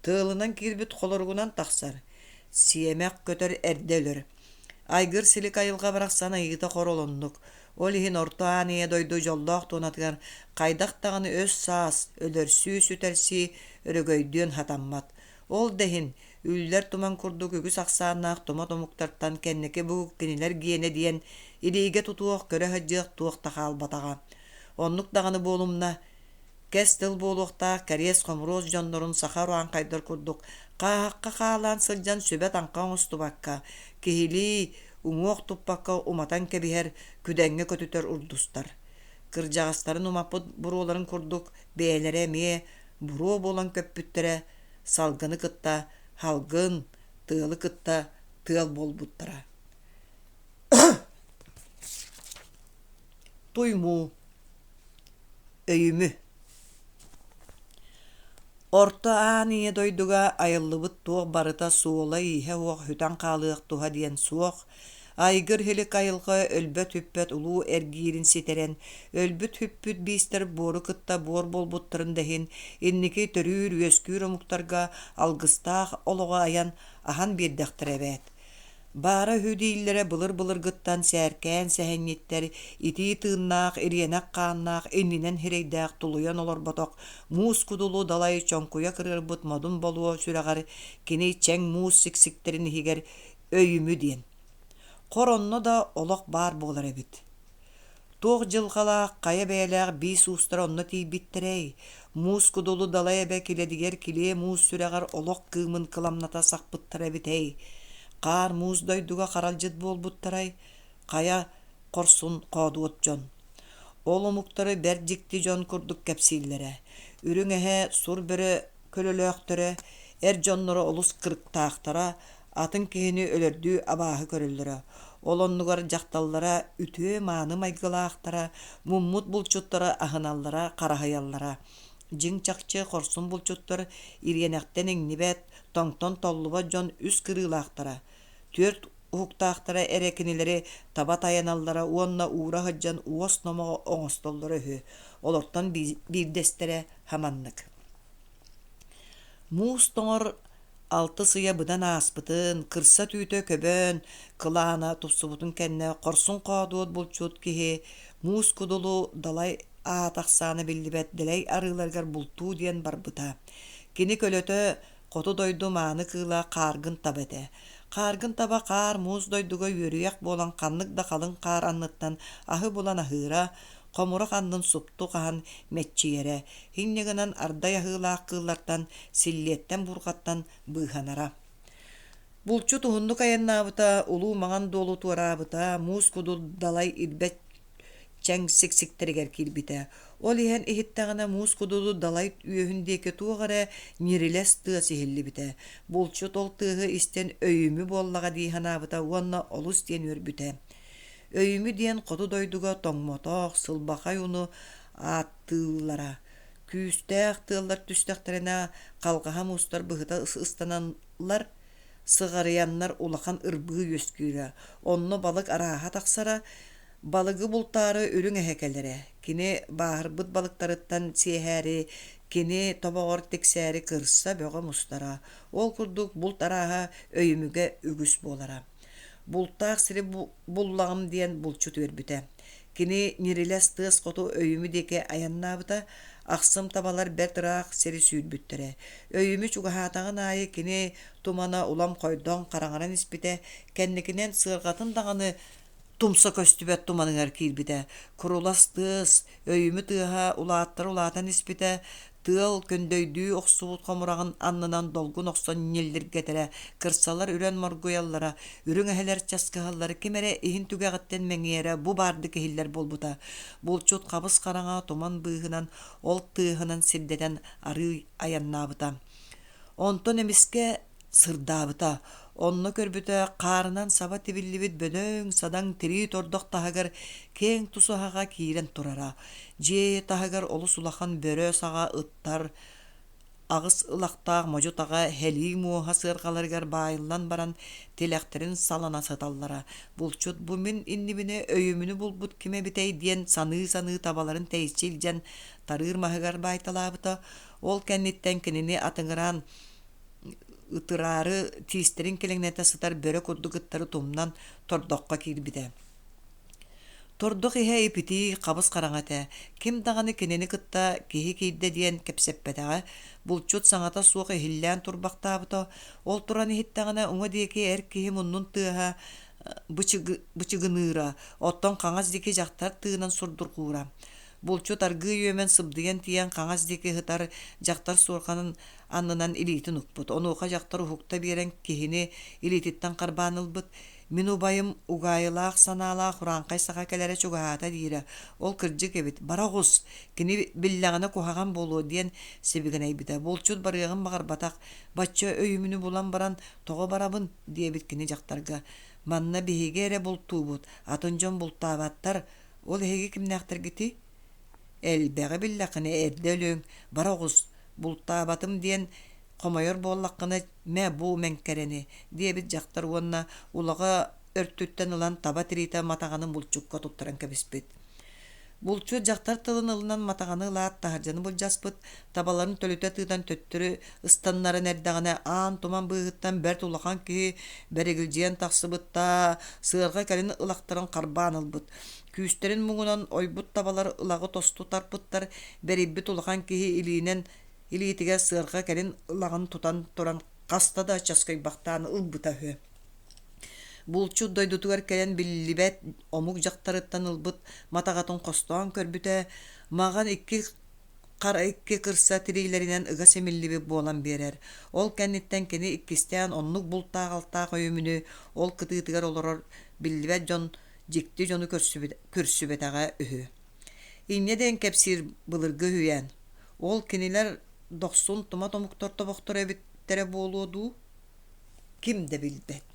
Тыылынан кирбит холоргунан тахсар. Сиемек көтөр эрделер. Айгыр силик айылга бараксана ийгита хоролоннук. Ол иһин ортоаныя дойду жоллоох туунатыгар кайдактаганы өс саас өлөрсүү сүтерси өрөгөйдүөн хатаммат. Ол дехин үллер туман курдук үгүс аксааннаах тума томуктартан кеннеке буг кинилер гиене диен илиге тутуох көрө хаджык туох тахаалбатага. Оннук даганы болумна кестил болуохта кариес хомроз жоннорун сахаруан кайдар курдук каахакка хаалаан сылжан сүбет анкаң устубакка кихили уңуох туппакка уматан кебиһэр күдэҥҥэ көтүтөр урдустар. Кырдьаҕастарын умаппыт буруоларын курдук бэйэлэре мие буруу болан көппүттерэ салгыны кытта халгын тыалы кытта тыал болбуттара. Туйму өйүмү орто ааныя дойдуга айыллыбыт туох барыта суола иһэ уох хүтэн хаалыах туха диэн суох айгыр хилик айылга өлбөт хүппөт улуу эргиирин ситерен өлбүт хүппүт биистер буору кытта буор болбуттарын дэһин инники төрүүр үөскүүр омуктарга алгыстаах олоҕо аян ахан биэрдэхтэр эбээт. Баара хүдииллэрэ былыр-былыргыттан сээркээн сэһэнниттэр итии тыыннаах, ириэнэх хааннаах, иннинэн хирейдээх тулуйан олорботох муус кудулу далай чоҥкуйа кырыарбыт модун болуо сүрэҕэр кини чэҥ муус сиксиктерин иһигэр өйүмү диэн. Хоронно да олох баар буолар эбит. Туох дьылҕалаах, хайа бэйэлээх биис уустара онно тиийбиттерэй. Муус кудулу далай эбэ килэдигэр килиэ муус сүрэҕэр олох кыымын кыламната сахпыттар эбитэй. Қаар муус дойдуга харалдьыт буолбуттарай, хая корсун коодуот дьон. Ол омуктары бэр дьикти дьон курдук кэпсииллэрэ. Үрүҥ эһэ сур бөрө көлөлөөхтөрө, эр дьонноро олус кырыктаахтара, атын киһини өлөрдүү абааһы көрөллөрө. Олоннугар дьахталлара үтүө мааны майгылаахтара, муммут булчуттара аһыналлара, хараһайаллара. Дьиҥ чахчы хорсун булчуттар ириэнэхтэн иҥнибэт, тоҥтон толлуба дьон үс кырыылаахтара. Түөрт уһуктаахтара эрэкинилэри таба таяналлара уонна уура хаджан уос номоҕо оҥостоллоро үһү. Олортон биирдэстерэ хаманнык. Муус тоҥор алты сыя быдан ааспытын, кырса түүтө көбөн, кылаана тупсубутун кэннэ хорсун коодуот булчут киһи муус кудулу далай аатахсааны биллибэт дэлэй арыыларгар бултуу диэн барбыта. Кини көлөтө хоту дойду мааны кыыла кааргын таба этэ. Кааргын таба каар муус дойдуга үөрүйэх буолан ханнык да халын каар анныттан аһы булан аһыыра, хомура ханнын супту хаһан мэччиэрэ, хинньэгынан ардай аһыылаах кыыллартан силлиэттэн бургаттан быыһанара. Булчу туһуннук аяннаабыта, улуу маҥан дуолу туараабыта, муус кудул далай ирбэт чэҥ сиксиктеригэр киирбитэ. Ол иһэн иһиттэҕинэ муус кудулу далай үөһүн диэки туоҕара ньирилэс тыа сиһиллибитэ. Булчут ол тыаһы истэн өйүмү буоллаҕа дииһанаабыта уонна олус диэн үөрбүтэ. Өйүмү диэн хоту дойдуга тоҥмотоох, сылбахай уну ааттыыллара. Күүстээх тыаллар түстэхтэринэ халҕаһа муустар быһыта ыстананлар, сыҕарыйаннар улахан ырбыһы үөскүүрэ. Онно балык арааһа тахсара, балыгы бултаары үрүҥ эһэкэлэрэ. Кини бааһырбыт балыктарыттан сиэһээри, кини тобоҕор тиксээри кырса бөҕө мустара. Ол курдук булт арааһа өйүмүгэ үгүс буолара. Бултаах сири буллаҕым диэн булчут үөрбүтэ. Кини ньирилэс тыас хоту өйүмү диэки аяннаабыта, ахсым табалар бэр тыраах сири сүүрбүттэрэ. Өйүмү чугаһаатаҕын аайы кини тумана улам хойдоҥ хараҥаран испитэ, кэнникинэн сыарҕатын даҕаны тумса көстүбэт туманыҥар киирбитэ. Курулас тыас өйүмү тыаһа улааттар улаатан испитэ, тыал көндөйдүү охсубут хомураҕын аннынан долгун охсон ньиллиргэтэрэ, кырсалар үрэн моргуйаллара, үрүҥ эһэлэр часкыһаллары кимэрэ иһин түгэҕиттэн мэҥиэрэ бу баардык иһиллэр болбута. Булчут хабыс хараҥа туман быыһынан ол тыаһынан сирдэтэн арыы аяннаабыта. Онтон эмиске сырдаабыта. Онно көрбүтэ каарынан саба тибиллибит бөлөң садаң тирии тордох таһыгар кең тусуһаҕа киирэн турара. Дьиэ таһыгар олус улахан бөрө саҕа ыттар, агыс ылахтаах можутаҕа хэлии муоһа сыарҕаларыгар баайыллан баран тилэхтерин салана сыталлара. Булчут бу мин иннибине өйүмүнү булбут кимэбитэй диэн саныы табаларын тэйичил дьэн тарыыр маһыгар баайталаабыта. Ол кэнниттэн кинини атыҥыраан ытырары тиистерин келеңнэте сытар бөрө курдугыттары тумнан тордохха киирбитэ. Тордох иһэ ипити хабыс хараҥатэ. Ким даҕаны кинини кытта киһи киирдэ диэн кэпсэппэтэҕэ. Булчут саҥата суох иһиллээн турбахтаабыта. Ол туран иһиттэҕинэ уҥа диэки эр киһи муннун тыаһа бычыгыныыра, оттон хаҥас дики дьахтар тыынан сурдургуура. Булчут аргыы үөмэн сыбдыйан тиийэн хаҥас дики ыһытар дьахтар суорханын аннынан илиитин укпут. Онуоха дьахтар уһукта биэрэн киһини илиититтэн харбаанылбыт. Мин убайым угайылаах санаалаах хураанхай саха келере чугаата диире. Ол кырдьык эбит. Барагус, кини биллэҕинэ куһаҕан болуо диэн сибигинэйбитэ. Булчут барыаҕын баҕарбатах, бачча өйүмүнү булан баран тоҕо барабын диэбит кини дьахтарга. Манна биһиги эре бултуубут, атын дьон бултаабаттар. Ол эһиги кимнээхтэргити? Элбэҕи биллэххини эрдэ өлөөҥ. Барагус, бултаабатым диэн хомойор буоллаххына мэ буу мэҥкэрэни диэбит дьахтар уонна улаҕа өртүттэн ылан таба тириитэ матаҕаны булчукка туттаран кэбиспит. Булчу дьахтар тылын ылынан матаҕаны ылаат таһырдьаны булдьаспыт, табаларын төлүтэ тыытан төттөрү ыстаннарын эрдэҕинэ аан туман быыһыттан бэрт улахан киһи бэригилдьиэн тахсыбытта сыарга кэлин ылахтарын харбаан ылбыт. Күүстэрин муҥунан ойбут табалар ылагы тосту тарпыттар, бэриббит улахан киһи илиитигэ сыарга кэлин ылагын тутан туран хаста да часкайбахтаан ылбыта үһү. Булчу дойдутугар кэлэн биллибэт омук дьахтарыттан ылбыт матаҕатын хостоон көрбүтэ, маҕан икки кырса тириилэринэн ыга семиллиби буолан биэрэр. Ол кэнниттэн кини иккистээн оннук бултаах-алтаах өйүмүнү ол кытыытыгар олорор биллибэт дьон дьикти дьону көрсүбэтэҕэ үһү. Инне дэйин кэпсиир былыргы үһүйэн. Ол кинилэр дохсун тума томуктор тобохтор эбиттэрэ буолуо дуу? Ким да билбэт.